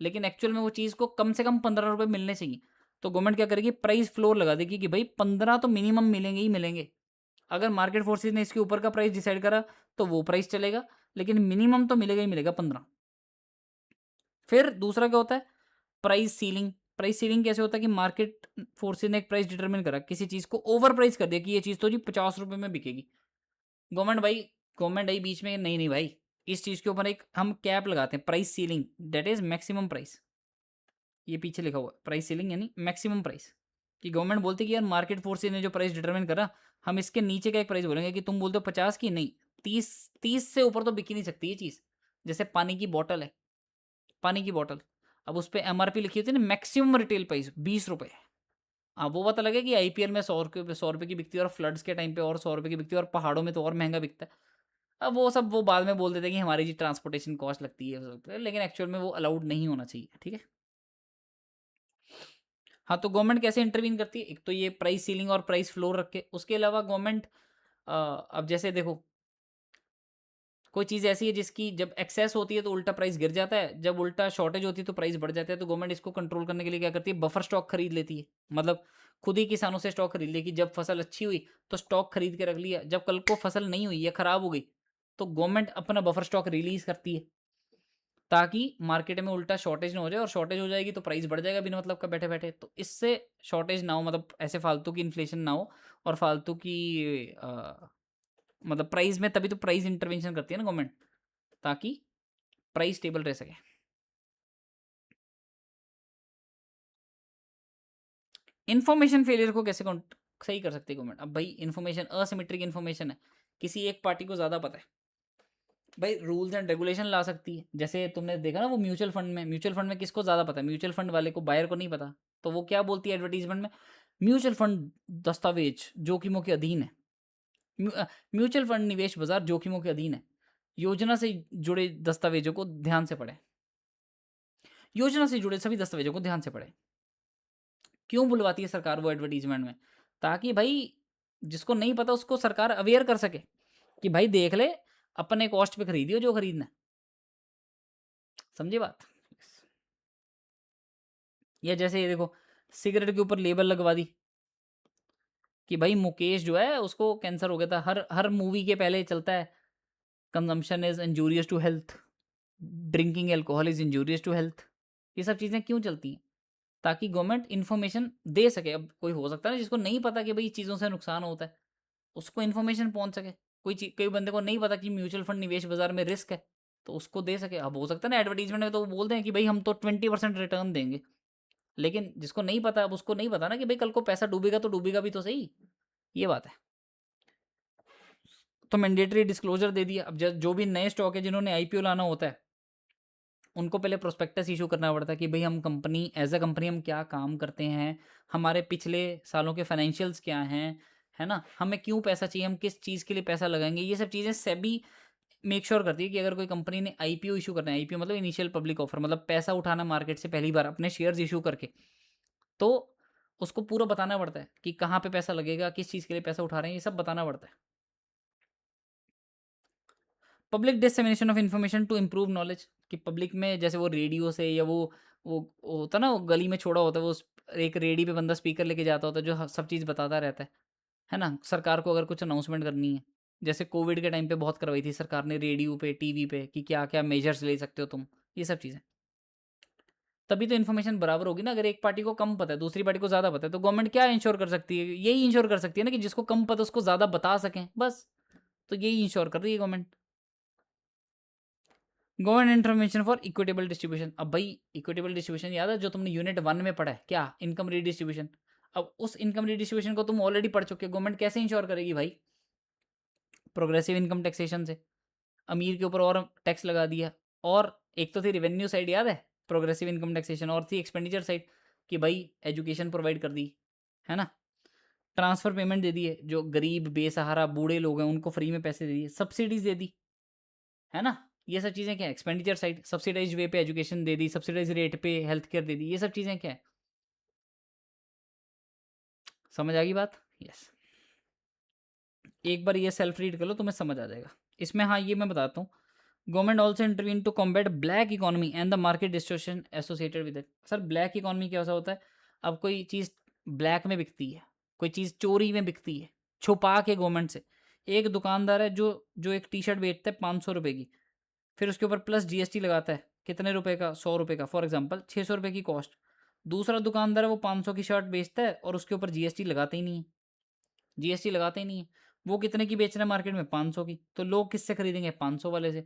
लेकिन एक्चुअल में वो चीज़ को कम से कम 15 रुपये मिलने चाहिए। तो गवर्नमेंट क्या करेगी, प्राइस फ्लोर लगा देगी कि भाई 15 तो मिनिमम मिलेंगे ही मिलेंगे। अगर मार्केट फोर्सेज ने इसके ऊपर का प्राइस डिसाइड करा तो वो प्राइस चलेगा, लेकिन मिनिमम तो मिलेगा ही मिलेगा 15। फिर दूसरा क्या होता है, प्राइस सीलिंग। प्राइस सीलिंग कैसे होता है कि मार्केट फोर्सेज ने एक प्राइस डिटरमिन करा, किसी चीज़ को ओवर प्राइस कर दिया कि ये चीज़ तो जी 50 रुपये में बिकेगी। गवर्नमेंट भाई गवर्नमेंट आई बीच में, नहीं नहीं भाई, इस चीज़ के ऊपर एक हम कैप लगाते हैं, price ceiling, that is maximum price. ये पीछे लिखा हुआ है प्राइस सीलिंग यानी मैक्सिमम प्राइस, कि गवर्नमेंट बोलती है कि यार मार्केट फोर्सेज ने जो प्राइस डिटरमिन करा, हम इसके नीचे का एक प्राइस बोलेंगे कि तुम बोलते हो 50 की, नहीं 30, 30 से ऊपर तो बिक ही नहीं सकती ये चीज़। जैसे पानी की बॉटल है, पानी की बॉटल, अब उस पर एमआरपी लिखी होती है ना, मैक्सिमम रिटेल प्राइस 20 रुपये। अब वो पता लगे कि आईपीएल में 100 रुपये की बिकती है, और फ्लड्स के टाइम पे और 100 रुपये की बिकती है, और पहाड़ों में तो और महंगा बिकता है। अब वो सब वो बाद में बोल देते हैं कि हमारी जी ट्रांसपोर्टेशन कॉस्ट लगती है वो सब, लेकिन एक्चुअल में वो अलाउड नहीं होना चाहिए, ठीक है। हाँ, तो गवर्नमेंट कैसे इंटरवीन करती है, एक तो ये प्राइस सीलिंग और प्राइस फ्लोर रख के। उसके अलावा गवर्नमेंट अब जैसे देखो, कोई चीज़ ऐसी है जिसकी जब एक्सेस होती है तो उल्टा प्राइस गिर जाता है, जब उल्टा शॉर्टेज होती है तो प्राइस बढ़ जाता है। तो गवर्नमेंट इसको कंट्रोल करने के लिए क्या करती है, बफर स्टॉक खरीद लेती है। मतलब खुद ही किसानों से स्टॉक खरीद ले कि जब फसल अच्छी हुई तो स्टॉक खरीद के रख लिया, जब कल को फसल नहीं हुई या खराब हो गई तो गवर्नमेंट अपना बफर स्टॉक रिलीज करती है, ताकि मार्केट में उल्टा शॉर्टेज ना हो जाए, और शॉर्टेज हो जाएगी तो प्राइस बढ़ जाएगा बिना मतलब का बैठे बैठे। तो इससे शॉर्टेज ना हो, मतलब ऐसे फालतू की इन्फ्लेशन ना हो, और फालतू की मतलब प्राइस में, तभी तो प्राइस इंटरवेंशन करती है ना गवर्नमेंट, ताकि प्राइस स्टेबल रह सके। इन्फॉर्मेशन फेलियर को कैसे सही कर सकती है गवर्नमेंट? अब भाई इन्फॉर्मेशन असिमेट्रिक इन्फॉर्मेशन है, किसी एक पार्टी को ज़्यादा पता है, भाई रूल्स एंड रेगुलेशन ला सकती है। जैसे तुमने देखा ना वो म्यूचुअल फंड में किसको ज़्यादा पता है? म्यूचुअल फंड वाले को, बायर को नहीं पता। तो वो क्या बोलती है एडवर्टीजमेंट में? म्यूचुअल फंड दस्तावेज जोखिमों के अधीन है। म्यूचुअल फंड निवेश बाजार जोखिमों के अधीन है। योजना से जुड़े दस्तावेजों को ध्यान से पढ़ें। योजना से जुड़े सभी दस्तावेजों को ध्यान से पढ़ें। क्यों बुलवाती है सरकार वो एडवर्टीजमेंट में? ताकि भाई जिसको नहीं पता उसको सरकार अवेयर कर सके कि भाई देख ले, अपने कॉस्ट पे खरीदियो जो खरीदना है। समझे बात? या जैसे ये देखो, सिगरेट के ऊपर लेबल लगवा दी कि भाई मुकेश जो है उसको कैंसर हो गया था। हर हर मूवी के पहले चलता है, consumption is injurious to health, drinking alcohol is injurious to health. ये सब चीज़ें क्यों चलती हैं? ताकि गवर्नमेंट इन्फॉर्मेशन दे सके। अब कोई हो सकता है ना जिसको नहीं पता कि भाई चीज़ों से नुकसान होता है, उसको इन्फॉर्मेशन पहुंच सके। कोई चीज, कोई बंदे को नहीं पता कि म्यूचुअल फंड निवेश बाजार में रिस्क है, तो उसको दे सके। अब हो सकता है ना एडवर्टीजमेंट में तो वो बोलते हैं कि भाई हम तो 20% रिटर्न देंगे, लेकिन जिसको नहीं पता, अब उसको नहीं पता ना कि भाई कल को पैसा डूबेगा तो डूबेगा भी तो सही। ये बात है। तो मैंडेटरी डिस्क्लोजर दे दिया। अब जो भी नए स्टॉक है जिन्होंने आईपीओ लाना होता है, उनको पहले प्रोस्पेक्टस इशू करना पड़ता है कि भाई हम कंपनी, एज अ कंपनी हम क्या काम करते हैं, हमारे पिछले सालों के फाइनेंशियल्स क्या हैं, है ना, हमें क्यों पैसा चाहिए, हम किस चीज़ के लिए पैसा लगाएंगे। ये सब चीज़ें सेबी मेक श्योर करती है कि अगर कोई कंपनी ने आईपीओ इशू करना है, आईपीओ मतलब इनिशियल पब्लिक ऑफर, मतलब पैसा उठाना मार्केट से पहली बार अपने शेयर्स इशू करके, तो उसको पूरा बताना पड़ता है कि कहाँ पे पैसा लगेगा, किस चीज़ के लिए पैसा उठा रहे हैं, ये सब बताना पड़ता है। Public dissemination of information to improve knowledge, कि पब्लिक में जैसे वो रेडियो से या वो होता ना, वो गली में छोड़ा होता है, वो एक रेडी पे बंदा स्पीकर लेके जाता होता है जो सब चीज़ बताता रहता है ना। सरकार को अगर कुछ अनाउंसमेंट करनी है, जैसे कोविड के टाइम पे बहुत करवाई थी सरकार ने रेडियो पे, टीवी पे, कि क्या क्या मेजर्स ले सकते हो तुम, ये सब चीज़ें। तभी तो इन्फॉर्मेशन बराबर होगी ना। अगर एक पार्टी को कम पता है, दूसरी पार्टी को ज़्यादा पता है, तो गवर्नमेंट क्या इंश्योर कर सकती है? यही इंश्योर कर सकती है ना कि जिसको कम पता है उसको ज़्यादा बता सकें, बस। तो यही इंश्योर कर रही है government. Government intervention for equitable distribution. अब भाई इक्विटेबल डिस्ट्रीब्यूशन याद है जो तुमने यूनिट 1 में पढ़ा है, क्या? Income redistribution. अब उस इनकम रिडिस्ट्रीब्यूशन को तुम ऑलरेडी पढ़ चुके हो। गवर्नमेंट कैसे इंश्योर करेगी भाई? प्रोग्रेसिव इनकम टैक्सेशन से। अमीर के ऊपर और टैक्स लगा दिया। और एक तो थी रेवेन्यू साइड, याद है, प्रोग्रेसिव इनकम टैक्सेशन, और थी एक्सपेंडिचर साइड कि भाई एजुकेशन प्रोवाइड कर दी, है ना, ट्रांसफर पेमेंट दे दिए, जो गरीब बेसहारा बूढ़े लोग हैं उनको फ्री में पैसे दे दिए, सब्सिडीज दे दी, है ना। ये सब चीज़ें क्या है? Expenditure side. सब्सिडाइज वे पे एजुकेशन दे दी, सब्सिडाइज रेट पे हेल्थ केयर दे दी, ये सब चीज़ें क्या है? समझ आ गई बात? यस। एक बार ये सेल्फ रीड कर लो, तुम्हें समझ आ जाएगा। इसमें हाँ ये मैं बताता हूँ, government also intervene to combat black economy and the market distortion associated with it. Sir black economy क्या ऐसा होता है? अब कोई चीज़ ब्लैक में बिकती है, कोई चीज़ चोरी में बिकती है, छुपा के गवर्नमेंट से। एक दुकानदार है जो जो एक टी शर्ट बेचता है 500 रुपये की, फिर उसके ऊपर प्लस जीएसटी लगाता है, कितने रुपए का? 100 रुपये का, फॉर एग्जाम्पल 600 रुपये की कॉस्ट। दूसरा दुकानदार है वो 500 की शर्ट बेचता है और उसके ऊपर जीएसटी लगाते ही नहीं है, जीएसटी लगाते ही नहीं है। वो कितने की बेच रहा है मार्केट में? 500 की। तो लोग किससे खरीदेंगे? 500 वाले से।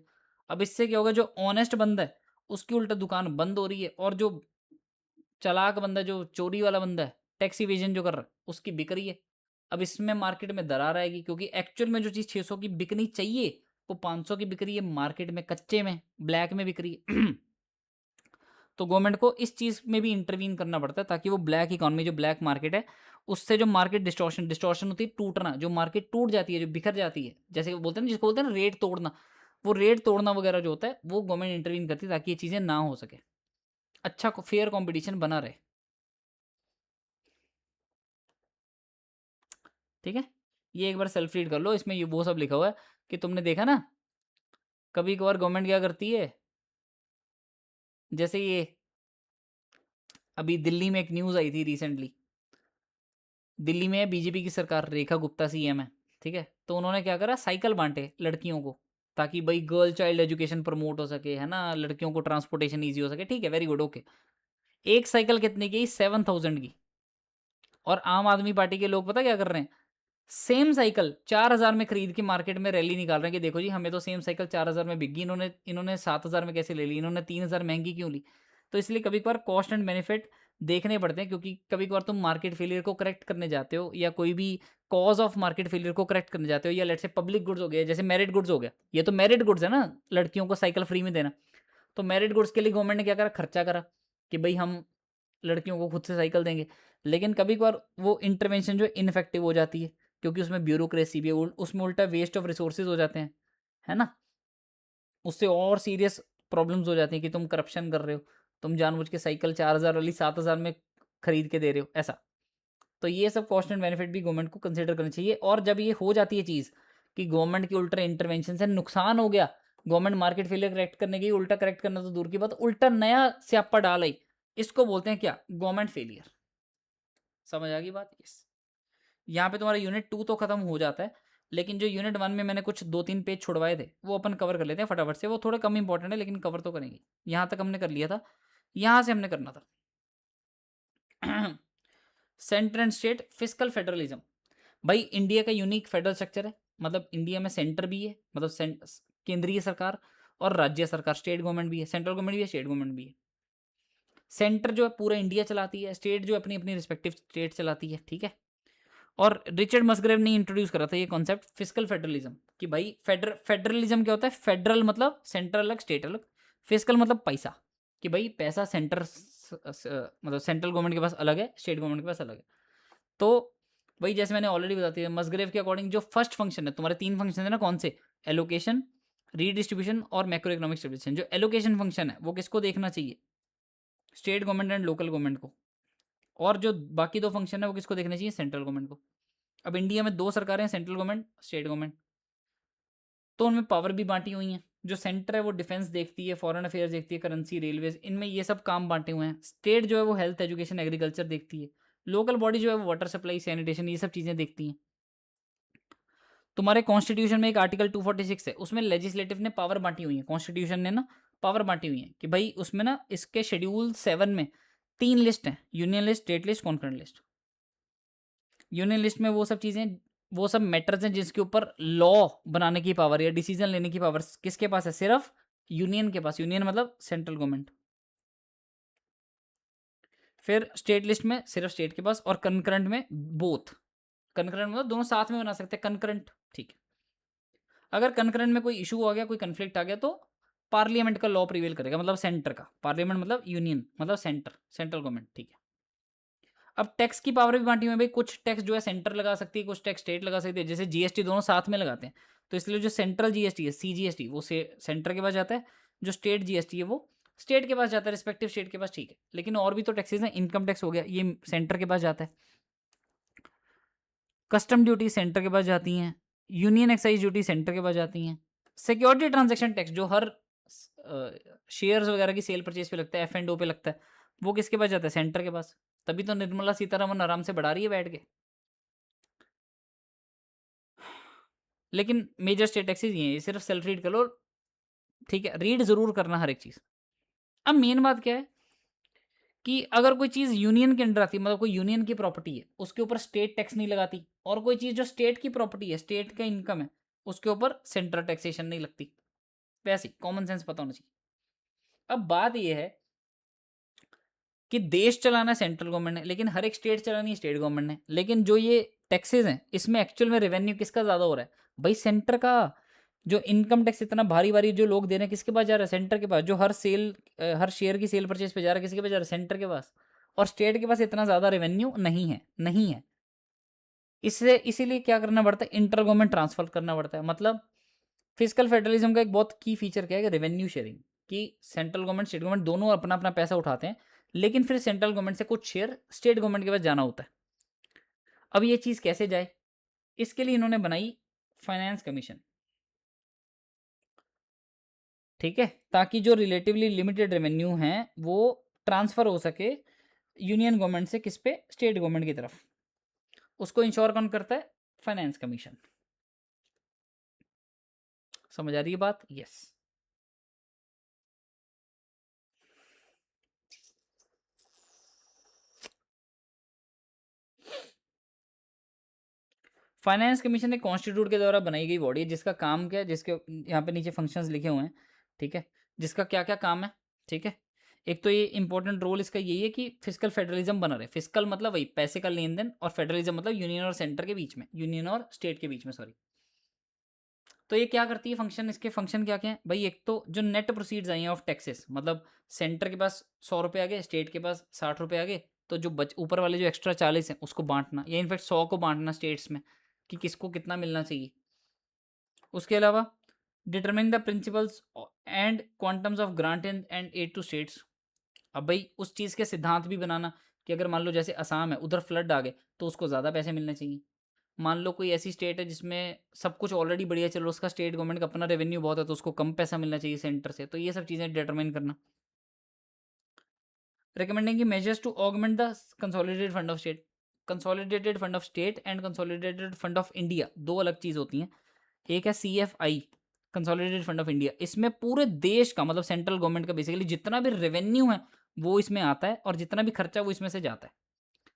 अब इससे क्या होगा? जो ऑनेस्ट बंदा है उसकी उल्टा दुकान बंद हो रही है, और जो चालाक बंदा है, जो चोरी वाला बंदा है, टैक्स इवेजन जो कर रहा है, उसकी बिक रही है। अब इसमें मार्केट में दरार आएगी, क्योंकि एक्चुअल में जो चीज़ 600 की बिकनी चाहिए वो 500 की बिक रही है मार्केट में, कच्चे में, ब्लैक में बिक रही है। तो गवर्नमेंट को इस चीज़ में भी इंटरवीन करना पड़ता है, ताकि वो ब्लैक इकॉनमी, जो ब्लैक मार्केट है, उससे जो मार्केट डिस्टॉर्शन डिस्टॉर्शन होती है, टूटना, जो मार्केट टूट जाती है, जो बिखर जाती है, जैसे वो बोलते हैं ना, जिसको बोलते हैं ना रेट तोड़ना, वो रेट तोड़ना वगैरह जो होता है वो गवर्नमेंट इंटरवीन करती है, ताकि ये चीज़ें ना हो सके, अच्छा फेयर कंपटीशन बना रहे। ठीक है, ये एक बार सेल्फ रीड कर लो, इसमें ये वो सब लिखा हुआ है कि तुमने देखा ना, कभी कभार गवर्नमेंट क्या करती है, जैसे ये अभी दिल्ली में एक न्यूज़ आई थी रिसेंटली। दिल्ली में बीजेपी की सरकार, रेखा गुप्ता सीएम है, ठीक है, तो उन्होंने क्या करा, साइकिल बांटे लड़कियों को, ताकि भाई गर्ल चाइल्ड एजुकेशन प्रमोट हो सके, है ना, लड़कियों को ट्रांसपोर्टेशन ईजी हो सके। ठीक है, वेरी गुड, ओके। एक साइकिल कितने की? 7,000 की। और आम आदमी पार्टी के लोग पता क्या कर रहे हैं? सेम साइकिल 4,000 में खरीद के मार्केट में रैली निकाल रहे हैं कि देखो जी हमें तो सेम साइकिल 4,000 में बिक गई, इन्होंने इन्होंने 7,000 में कैसे ले ली, इन्होंने 3,000 महंगी क्यों ली? तो इसलिए कभी कभार कॉस्ट एंड बेनिफिट देखने पड़ते हैं, क्योंकि कभी कभार तुम मार्केट फेलियर को करेक्ट करने जाते हो, या कोई भी कॉज ऑफ मार्केट फेलियर को करेक्ट करने जाते हो, या लेट्स से पब्लिक गुड्स हो गया, जैसे मेरिट गुड्स हो गया, ये तो मेरिट गुड्स है ना, लड़कियों को साइकिल फ्री में देना। तो मेरिट गुड्स के लिए गवर्नमेंट ने क्या करा, खर्चा करा कि भाई हम लड़कियों को खुद से साइकिल देंगे। लेकिन कभी कभार वो इंटरवेंशन जो इनफेक्टिव हो जाती है, क्योंकि उसमें ब्यूरोक्रेसी भी है, उसमें उल्टा वेस्ट ऑफ रिसोर्सेज हो जाते हैं, है ना। उससे और सीरियस प्रॉब्लम्स हो जाती हैं कि तुम करप्शन कर रहे हो, तुम जानबूझ के साइकिल 4,000 वाली 7,000 में खरीद के दे रहे हो, ऐसा। तो ये सब कॉस्ट एंड बेनिफिट भी गवर्नमेंट को कंसिडर करना चाहिए। और जब ये हो जाती है चीज़ कि गवर्नमेंट की उल्टा इंटरवेंशन से नुकसान हो गया, गवर्नमेंट मार्केट फेलियर करेक्ट करने की, उल्टा करेक्ट करना तो दूर की बात, उल्टा नया स्यापा डाल आई, इसको बोलते हैं क्या, गवर्नमेंट फेलियर। समझ आ गई बात। यस, यहाँ पे तुम्हारा यूनिट 2 तो खत्म हो जाता है, लेकिन जो यूनिट 1 में मैंने कुछ 2-3 पेज छुड़वाए थे वो अपन कवर कर लेते हैं फटाफट से, वो थोड़े कम इंपॉर्टेंट है लेकिन कवर तो करेंगे। यहाँ तक हमने कर लिया था, यहाँ से हमने करना था centre and state fiscal federalism. भाई इंडिया का यूनिक फेडरल स्ट्रक्चर है, मतलब इंडिया में सेंटर भी है, मतलब केंद्रीय सरकार, और राज्य सरकार, स्टेट गवर्नमेंट भी है, सेंट्रल गवर्नमेंट भी है, स्टेट गवर्नमेंट भी है। सेंटर जो है पूरा इंडिया चलाती है, स्टेट जो अपनी अपनी रिस्पेक्टिव स्टेट चलाती है, ठीक है। और रिचर्ड मसग्रेव ने इंट्रोड्यूस करा था ये कॉन्सेप्ट फिस्कल फेडरलिज्म, कि भाई फेडरलिज्म क्या होता है, फेडरल मतलब सेंटर अलग स्टेट अलग, फिस्कल मतलब पैसा, कि भाई पैसा सेंटर मतलब सेंट्रल गवर्नमेंट के पास अलग है, स्टेट गवर्नमेंट के पास अलग है। तो वही जैसे मैंने ऑलरेडी बता दिया, मसग्रेव के अकॉर्डिंग जो फर्स्ट फंक्शन है, तुम्हारे 3 फंक्शन है ना, कौन से, एलोकेशन, रीडिस्ट्रीब्यूशन और मैक्रो इकोनॉमिक स्टेबिलिटी। जो एलोकेशन फंक्शन है वो किसको देखना चाहिए, state government and local government को। और जो बाकी 2 फंक्शन है वो किसको देखने चाहिए, सेंट्रल गवर्नमेंट को। अब इंडिया में 2 सरकारें हैं, सेंट्रल गवर्नमेंट, स्टेट गवर्नमेंट, तो उनमें पावर भी बांटी हुई हैं। जो सेंटर है वो डिफेंस देखती है, फॉरेन अफेयर्स देखती है, करेंसी, रेलवेज, इनमें ये सब काम बांटे हुए हैं। स्टेट जो है वो हेल्थ, एजुकेशन, एग्रीकल्चर देखती है। लोकल बॉडी जो है वो वाटर सप्लाई, सैनिटेशन, ये सब चीज़ें देखती हैं। तुम्हारे कॉन्स्टिट्यूशन में एक आर्टिकल 246 है, उसमें लेजिस्लेटिव ने पावर बांटी हुई है, कॉन्स्टिट्यूशन ने ना पावर बांटी हुई है कि भाई उसमें ना इसके शेड्यूल 7 में 3 लिस्ट हैं, union list, state list, concurrent list. Union list में वो सब चीज़ें, वो सब मैटर्स हैं जिसके ऊपर लॉ बनाने की पावर या डिसीजन लेने की पावर किसके पास है, सिर्फ यूनियन के पास। यूनियन मतलब सेंट्रल गवर्नमेंट। फिर स्टेट लिस्ट में सिर्फ स्टेट के पास, और कंकरेंट में बोथ। कंकरेंट मतलब दोनों साथ में बना सकते हैं, कंकरेंट, ठीक है। अगर कंकरेंट में कोई इशू आ गया, कोई कंफ्लिक्ट आ गया, तो पार्लियामेंट का लॉ प्रिवेल करेगा, मतलब सेंटर का, पार्लियामेंट मतलब यूनियन मतलब सेंटर, सेंट्रल गवर्नमेंट, ठीक है। अब टैक्स की पावर भी बांटी हुई है भाई, कुछ टैक्स जो है सेंटर लगा सकती है, कुछ टैक्स स्टेट लगा सकती है, जैसे जीएसटी दोनों साथ में लगाते हैं। तो इसलिए जो सेंट्रल जीएसटी है, सीजीएसटी, वो सेंटर के पास जाता है, जो स्टेट जीएसटी है वो स्टेट के पास जाता है, रिस्पेक्टिव स्टेट के पास, ठीक है। लेकिन और भी तो टैक्सेस हैं, इनकम टैक्स हो गया, ये सेंटर के पास जाता है। कस्टम ड्यूटी सेंटर के पास जाती हैं, यूनियन एक्साइज ड्यूटी सेंटर के पास जाती हैं। सिक्योरिटी ट्रांजैक्शन टैक्स जो हर शेयर्स वगैरह की सेल परचेज पे लगता है, एफ एंड ओ पे लगता है, वो किसके पास जाता है, सेंटर के पास। तभी तो निर्मला सीतारमन आराम से बढ़ा रही है बैठ के। लेकिन मेजर स्टेट टैक्सेस ये हैं, ये सिर्फ सेल्फ रीड कर लो, ठीक है, रीड जरूर करना हर एक चीज़। अब मेन बात क्या है कि अगर कोई चीज़ यूनियन के अंडर आती है, मतलब कोई यूनियन की प्रॉपर्टी है, उसके ऊपर स्टेट टैक्स नहीं लगाती, और कोई चीज़ जो स्टेट की प्रॉपर्टी है, स्टेट का इनकम है, उसके ऊपर सेंट्रल टैक्सेशन नहीं लगती। वैसे कॉमन सेंस पता होना चाहिए। अब बात यह है कि देश चलाना सेंट्रल गवर्नमेंट ने, लेकिन हर एक स्टेट चलानी है स्टेट गवर्नमेंट ने। लेकिन जो ये टैक्सेस हैं, इसमें एक्चुअल में रेवेन्यू किसका ज़्यादा हो रहा है, भाई सेंटर का। जो इनकम टैक्स इतना भारी भारी जो लोग दे रहे हैं, किसके पास जा रहा है, सेंटर के पास। जो हर शेयर की सेल परचेज पे जा रहा है, किसके पास जा रहा है, सेंटर के पास। और स्टेट के पास इतना ज़्यादा रेवेन्यू नहीं है, नहीं है। इससे इसीलिए क्या करना पड़ता है, इंटर गवर्नमेंट ट्रांसफर करना पड़ता है। मतलब फिजिकल फेडरलिज्म का एक बहुत की फीचर क्या है, रेवेन्यू शेयरिंग, कि सेंट्रल गवर्नमेंट स्टेट गवर्नमेंट दोनों अपना अपना पैसा उठाते हैं, लेकिन फिर सेंट्रल गवर्नमेंट से कुछ शेयर स्टेट गवर्नमेंट के पास जाना होता है। अब ये चीज़ कैसे जाए, इसके लिए इन्होंने बनाई फाइनेंस कमीशन, ठीक है, ताकि जो रिलेटिवली लिमिटेड रेवेन्यू हैं वो ट्रांसफर हो सके यूनियन गवर्नमेंट से किस पे, स्टेट गवर्नमेंट की तरफ। उसको इंश्योर कौन करता है, फाइनेंस कमीशन। समझ आ रही है बात। यस। फाइनेंस कमीशन एक कॉन्स्टिट्यूट के द्वारा बनाई गई बॉडी है, जिसका काम क्या है, जिसके यहाँ पे नीचे फंक्शंस लिखे हुए हैं, ठीक है, जिसका क्या क्या काम है, ठीक है। एक तो ये इंपॉर्टेंट रोल इसका यही है कि फिजिकल फेडरलिज्म बना रहे। फिजिकल मतलब वही पैसे का लेन देन, और फेडरलिज्म मतलब यूनियन और सेंटर के बीच में, यूनियन और स्टेट के बीच में, सॉरी। तो ये क्या करती है फंक्शन, इसके फंक्शन क्या क्या है भाई? एक तो जो नेट प्रोसीड्स आई हैं ऑफ टैक्सेस, मतलब सेंटर के पास 100 रुपये आ गए, स्टेट के पास 60 रुपये आ गए, तो जो ऊपर वाले जो एक्स्ट्रा 40 हैं उसको बांटना, या इनफैक्ट 100 को बांटना स्टेट्स में कि किसको कितना मिलना चाहिए। उसके अलावा determine the principles and quantums of grant and aid to states. अब भाई उस चीज़ के सिद्धांत भी बनाना कि अगर मान लो जैसे असम है, उधर फ्लड आ गए तो उसको ज़्यादा पैसे मिलने चाहिए। मान लो कोई ऐसी स्टेट है जिसमें सब कुछ ऑलरेडी बढ़िया चलो, उसका स्टेट गवर्नमेंट का अपना रेवेन्यू बहुत है, तो उसको कम पैसा मिलना चाहिए सेंटर से। तो ये सब चीज़ें डिटरमाइन करना। Recommending measures to augment the consolidated fund of state. Consolidated fund of state and consolidated fund of India दो अलग चीज़ होती हैं। एक है CFI, consolidated fund of India. इसमें पूरे देश का मतलब सेंट्रल गवर्नमेंट का बेसिकली जितना भी रेवेन्यू है वो इसमें आता है, और जितना भी खर्चा वो इसमें से जाता है।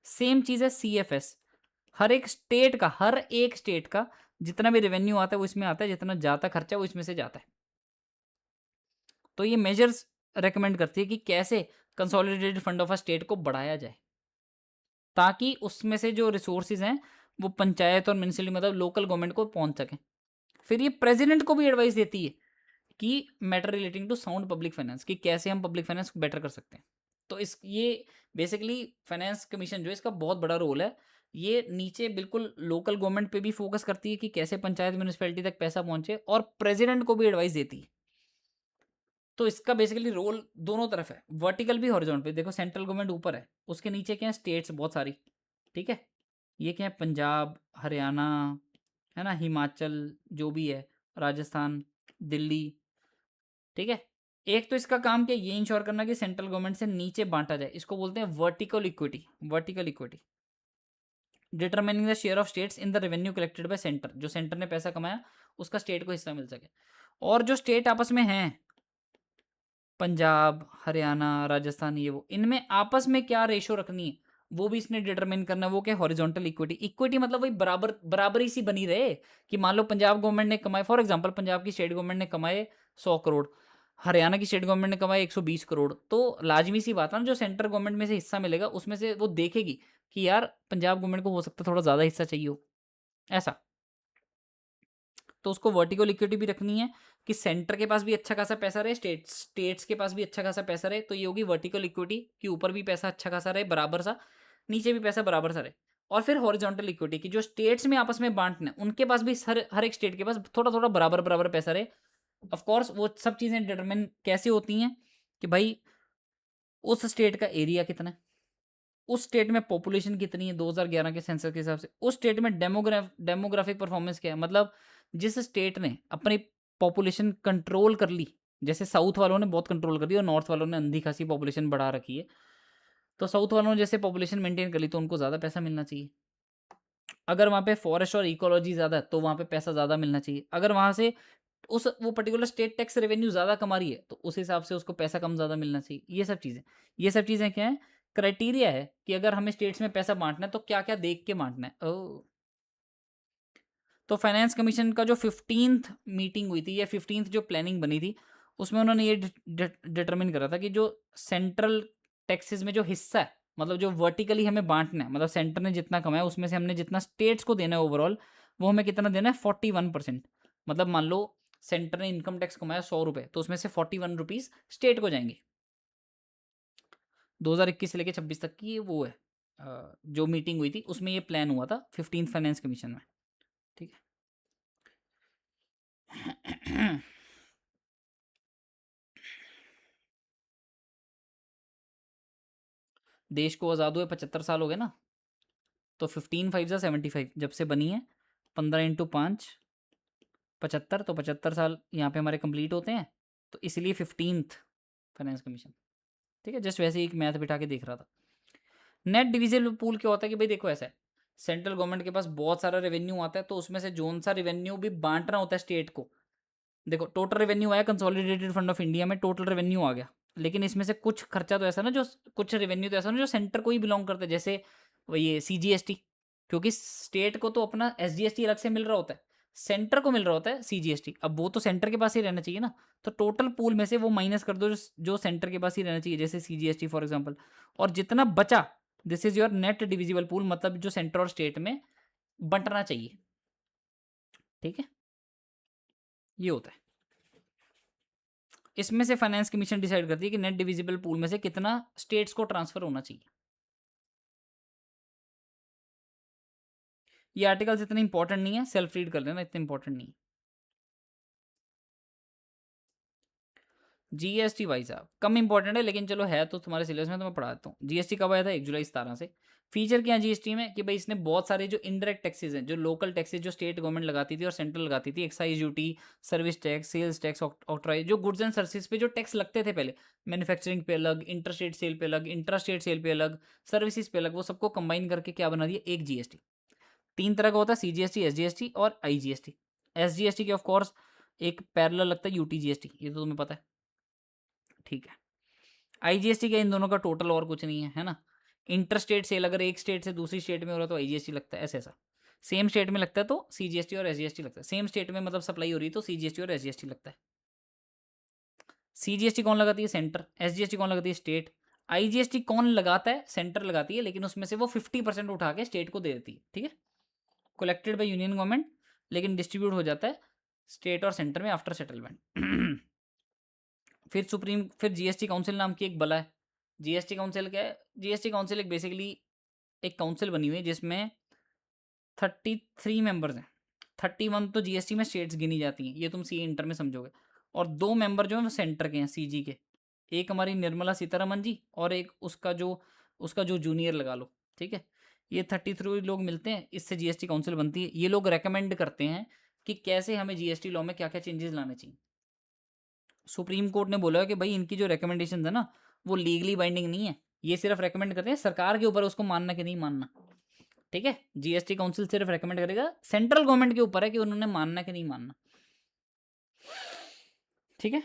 सेम चीज़ है CFS, हर एक स्टेट का जितना भी रेवेन्यू आता है वो इसमें आता है, जितना जाता खर्चा वो इसमें से जाता है। तो ये मेजर्स रेकमेंड करती है कि कैसे consolidated fund of a state को बढ़ाया जाए, ताकि उसमें से जो रिसोर्सेज हैं वो पंचायत और म्यूनिसिपल मतलब लोकल गवर्नमेंट को पहुंच सकें। फिर ये प्रेसिडेंट को भी एडवाइस देती है कि matter relating to sound public finance, कि कैसे हम पब्लिक फाइनेंस को बेटर कर सकते हैं। तो इस ये बेसिकली फाइनेंस कमीशन जो है इसका बहुत बड़ा रोल है। ये नीचे बिल्कुल लोकल गवर्नमेंट पे भी फोकस करती है कि कैसे पंचायत म्यूनिसपैलिटी तक पैसा पहुंचे, और प्रेसिडेंट को भी एडवाइस देती है। तो इसका बेसिकली रोल दोनों तरफ है, वर्टिकल भी हॉरिजॉन्टल। देखो सेंट्रल गवर्नमेंट ऊपर है, उसके नीचे क्या है, स्टेट्स बहुत सारी। ठीक है, ये क्या है, पंजाब, हरियाणा, है ना, हिमाचल, जो भी है, राजस्थान, दिल्ली। ठीक है, एक तो इसका काम क्या है, ये इंश्योर करना कि सेंट्रल गवर्नमेंट से नीचे बांटा जाए, इसको बोलते हैं vertical equity. Vertical equity determining the share of states in the revenue collected by centre, जो सेंटर ने पैसा कमाया उसका स्टेट को हिस्सा मिल सके। और जो स्टेट आपस में हैं, पंजाब, हरियाणा, राजस्थान, ये वो, इनमें आपस में क्या रेशो रखनी है वो भी इसने डिटरमाइन करना है। वो क्या, हॉरिजॉन्टल इक्विटी। इक्विटी मतलब वही बराबर बराबरी सी बनी रहे, कि मान लो पंजाब गवर्नमेंट ने कमाए, फॉर एग्जांपल पंजाब की स्टेट गवर्नमेंट ने कमाए 100 करोड़, हरियाणा की स्टेट गवर्नमेंट ने कमाए 120 करोड़, तो लाजमी सी बात है ना, जो सेंट्रल गवर्नमेंट में से हिस्सा मिलेगा उसमें से वो देखेगी कि यार पंजाब गवर्नमेंट को हो सकता है थोड़ा ज़्यादा हिस्सा चाहिए हो, ऐसा। तो उसको वर्टिकल इक्विटी भी रखनी है कि सेंटर के पास भी अच्छा खासा पैसा रहे, स्टेट्स के पास भी अच्छा खासा पैसा रहे। तो ये होगी वर्टिकल इक्विटी, कि ऊपर भी पैसा अच्छा खासा रहे बराबर सा, नीचे भी पैसा बराबर सा रहे। और फिर हॉरिजॉन्टल इक्विटी की जो स्टेट्स में आपस में बांटना है, उनके पास भी हर एक स्टेट के पास थोड़ा थोड़ा बराबर बराबर पैसा रहे। ऑफ कोर्स वो सब चीज़ें डिटरमिन कैसे होती हैं कि भाई उस स्टेट का एरिया कितना है, उस स्टेट में पॉपुलेशन कितनी है 2011 के सेंसस के हिसाब से, उस स्टेट में डेमोग्राफिक परफॉर्मेंस क्या है, मतलब जिस स्टेट ने अपनी पॉपुलेशन कंट्रोल कर ली, जैसे साउथ वालों ने बहुत कंट्रोल कर दी और नॉर्थ वालों ने अंधी खासी पॉपुलेशन बढ़ा रखी है, तो साउथ वालों ने जैसे पॉपुलेशन मेंटेन कर ली तो उनको ज़्यादा पैसा मिलना चाहिए। अगर वहाँ पे फॉरेस्ट और इकोलॉजी ज़्यादा है तो वहाँ पे पैसा ज़्यादा मिलना चाहिए। अगर वहाँ से उस वो पर्टिकुलर स्टेट टैक्स रेवेन्यू ज़्यादा कमा रही है तो उस हिसाब से उसको पैसा कम ज़्यादा मिलना चाहिए। ये सब चीज़ें क्या है, क्राइटेरिया है कि अगर हमें स्टेट्स में पैसा बांटना है तो क्या क्या देख के बांटना है। ओ, तो फाइनेंस कमीशन का जो 15th मीटिंग हुई थी या 15th जो प्लानिंग बनी थी, उसमें उन्होंने ये डिटरमिन करा था कि जो सेंट्रल टैक्सेस में जो हिस्सा है, मतलब जो वर्टिकली हमें बांटना है, मतलब सेंटर ने जितना कमाया उसमें से हमने जितना स्टेट्स को देना है ओवरऑल, वो हमें कितना देना है, 41%। मतलब मान लो सेंटर ने इनकम टैक्स कमाया 100 रुपये, तो उसमें से 41 रुपीज़ स्टेट को जाएंगे। 2021 से लेकर 26 तक की ये वो है, जो मीटिंग हुई थी उसमें ये प्लान हुआ था 15th फाइनेंस कमीशन में। ठीक है। देश को आज़ाद हुए 75 साल हो गए ना, तो 15 5 75 जब से बनी है, 15 × 5 75, तो 75 साल यहाँ पे हमारे कंप्लीट होते हैं। तो इसलिए 15th फाइनेंस कमीशन। ठीक है, जस्ट वैसे ही एक मैथ बिठा के देख रहा था। नेट डिविजिबल पूल क्या होता है कि भाई देखो ऐसा है, सेंट्रल गवर्नमेंट के पास बहुत सारा रेवेन्यू आता है, तो उसमें से जोन सा रेवेन्यू भी बांटना होता है स्टेट को। देखो टोटल रेवेन्यू आया कंसोलिडेटेड फंड ऑफ इंडिया में, टोटल रेवेन्यू आ गया, लेकिन इसमें से कुछ खर्चा तो ऐसा ना, जो कुछ रेवेन्यू तो ऐसा ना जो सेंटर को ही बिलोंग करता है, जैसे वो ये CGST, क्योंकि स्टेट को तो अपना SGST अलग से मिल रहा होता है, सेंटर को मिल रहा होता है सीजीएसटी, अब वो तो सेंटर के पास ही रहना चाहिए ना, तो टोटल पूल में से वो माइनस कर दो जो सेंटर के पास ही रहना चाहिए, जैसे सीजीएसटी फॉर एग्जांपल, और जितना बचा this is your net divisible pool, मतलब जो सेंटर और स्टेट में बंटना चाहिए। ठीक है, ये होता है। इसमें से फाइनेंस कमीशन डिसाइड करती है कि नेट डिविजिबल पूल में से कितना स्टेट्स को ट्रांसफर होना चाहिए। ये आर्टिकल्स इतने इंपॉर्टेंट नहीं है, सेल्फ रीड कर लेना, इतने इंपॉर्टेंट नहीं है। जीएसटी भाई साहब कम इंपॉर्टेंट है, लेकिन चलो है तो तुम्हारे सिलेबस में, तो मैं पढ़ा देता हूँ। जीएसटी कब आया था? 1 जुलाई 17 से। फीचर क्या है जीएसटी में कि भाई इसने बहुत सारे जो इनडायरेक्ट टैक्सेस हैं, जो लोकल टैक्सेस जो स्टेट गवर्नमेंट लगाती थी और सेंट्रल लगाती थी, excise duty, service tax, sales tax, octroi, जो गुड्स एंड सर्विसेज पे जो टैक्स लगते थे पहले, मैन्युफैक्चरिंग पे अलग, इंटरस्टेट सेल पे अलग, इंट्रास्टेट सेल पे अलग, सर्विसेज पे अलग, वो सबको कंबाइन करके क्या बना दिया? एक जीएसटी। 3 तरह का होता है, सीजीएसटी, एसजीएसटी और आईजीएसटी। एसजीएसटी के ऑफ कोर्स एक पैरेलल लगता है यूटीजीएसटी, ये तो तुम्हें पता है। ठीक है, आईजीएसटी का इन दोनों का टोटल और कुछ नहीं है ना। इंटरस्टेट सेल अगर एक स्टेट से दूसरी स्टेट में हो रहा है तो आईजीएसटी लगता है, ऐसा ऐसा। सेम स्टेट में लगता है तो सीजीएसटी और एसजीएसटी लगता है। सेम स्टेट में मतलब सप्लाई हो रही है तो सीजीएसटी और एसजीएसटी लगता है। सीजीएसटी कौन लगाती है? सेंटर। एसजीएसटी कौन लगाती है? स्टेट। आईजीएसटी कौन लगाता है? सेंटर लगाती है, लेकिन उसमें से वो 50% उठा के स्टेट को दे देती है। ठीक है, कलेक्टेड बाय यूनियन गवर्नमेंट, लेकिन डिस्ट्रीब्यूट हो जाता है स्टेट और सेंटर में आफ्टर सेटलमेंट। फिर जीएसटी काउंसिल नाम की एक बला है। जीएसटी काउंसिल क्या है? जीएसटी काउंसिल एक बेसिकली एक काउंसिल बनी हुई है जिसमें 33 मेंबर्स हैं। 31 तो जीएसटी में स्टेट्स गिनी जाती हैं, ये तुम सी इंटर में समझोगे। और 2 मेंबर जो हैं वो सेंटर के हैं, सीजी के। एक हमारी निर्मला सीतारमन जी, और एक उसका जो जूनियर लगा लो। ठीक है, ये 33 लोग मिलते हैं, इससे जीएसटी काउंसिल बनती है। ये लोग रेकमेंड करते हैं कि कैसे हमें जीएसटी लॉ में क्या क्या चेंजेस लाने चाहिए। सुप्रीम कोर्ट ने बोला है कि भाई इनकी जो रिकमेंडेशन है ना, वो लीगली बाइंडिंग नहीं है, ये सिर्फ रेकमेंड करते हैं, सरकार के ऊपर उसको मानना कि नहीं मानना। ठीक है, जीएसटी काउंसिल सिर्फ रेकमेंड करेगा, सेंट्रल गवर्नमेंट के ऊपर है कि उन्होंने मानना कि नहीं मानना। ठीक है,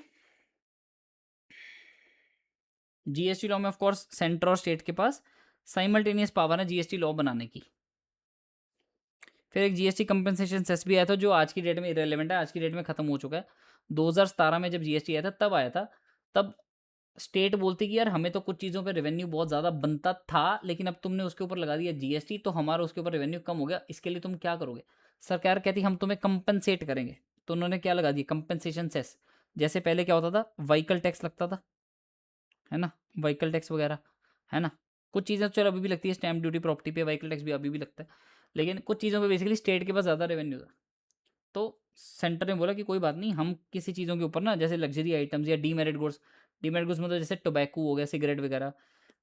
जीएसटी लॉ में ऑफ कोर्स सेंटर और स्टेट के पास साइमल्टेनियस पावर है जीएसटी लॉ बनाने की। फिर एक जीएसटी कंपनसेशन सेस भी आया था, जो आज की डेट में इरेलीवेंट है, आज की डेट में खत्म हो चुका है। 2017 में जब जीएसटी आया था तब आया था। तब स्टेट बोलती कि यार हमें तो कुछ चीज़ों पे रेवेन्यू बहुत ज़्यादा बनता था, लेकिन अब तुमने उसके ऊपर लगा दिया जीएसटी, तो हमारा उसके ऊपर रेवेन्यू कम हो गया, इसके लिए तुम क्या करोगे? सरकार कहती हम तुम्हें कंपनसेट करेंगे, तो उन्होंने क्या लगा दिया? Compensation cess. जैसे पहले क्या होता था? व्हीकल टैक्स लगता था, है ना, व्हीकल टैक्स वगैरह, है ना। कुछ चीज़ें तो चलो अभी भी लगती है, स्टैम्प ड्यूटी प्रॉपर्टी पे, व्हीकल टैक्स भी अभी भी लगता है, लेकिन कुछ चीज़ों पे बेसिकली स्टेट के पास ज़्यादा रेवेन्यू था। तो सेंटर ने बोला कि कोई बात नहीं, हम किसी चीज़ों के ऊपर ना, जैसे लग्जरी आइटम्स या डीमेरिट गुड्स, डीमेरिट गुड्स मतलब जैसे टोबैको हो गया, सिगरेट वगैरह,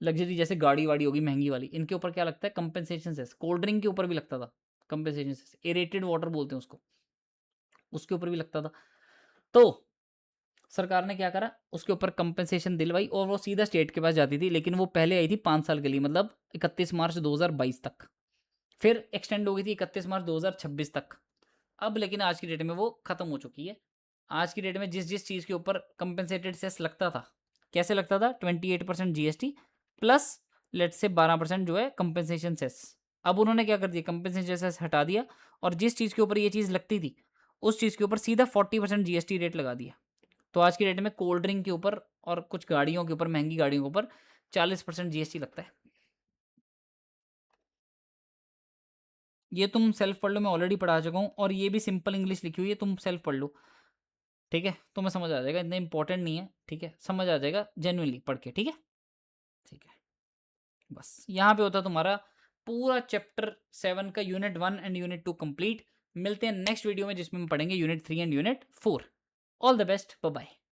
लग्जरी जैसे गाड़ी वाड़ी होगी महंगी वाली, इनके ऊपर क्या लगता है? Compensation cess. कोल्ड ड्रिंक के ऊपर भी लगता था कंपनसेशन सेस, एरेटेड वाटर बोलते हैं उसको, उसके ऊपर भी लगता था। तो सरकार ने क्या करा? उसके ऊपर कंपनसेशन दिलवाई, और वो सीधा स्टेट के पास जाती थी, लेकिन वो पहले आई थी 5 साल के लिए, मतलब 31 मार्च 2022 तक। फिर एक्सटेंड हो गई थी 31 मार्च 2026 तक। अब लेकिन आज की डेट में वो खत्म हो चुकी है। आज की डेट में जिस जिस चीज़ के ऊपर कंपनसेटेड सेस लगता था, कैसे लगता था? 28% जीएसटी प्लस लेट से 12% जो है कंपनसेशन सेस। अब उन्होंने क्या कर दिया? कंपनसेशन सेस हटा दिया, और जिस चीज़ के ऊपर ये चीज़ लगती थी उस चीज़ के ऊपर सीधा 40% जीएसटी रेट लगा दिया। तो आज की डेट में कोल्ड ड्रिंक के ऊपर और कुछ गाड़ियों के ऊपर, महंगी गाड़ियों के ऊपर 40% जीएसटी लगता है। ये तुम सेल्फ पढ़ लो, मैं ऑलरेडी पढ़ा चुका हूँ, और ये भी सिंपल इंग्लिश लिखी हुई है, तुम सेल्फ पढ़ लो। ठीक है, तुम्हें समझ आ जाएगा, इतना इंपॉर्टेंट नहीं है। ठीक है, समझ आ जाएगा जेन्युइनली पढ़ के। ठीक है, ठीक है, बस यहाँ पे होता है तुम्हारा पूरा चैप्टर 7 का यूनिट 1 एंड यूनिट 2 कंप्लीट। मिलते हैं नेक्स्ट वीडियो में, जिसमें हम पढ़ेंगे unit 3 and unit 4। All the best, bye bye.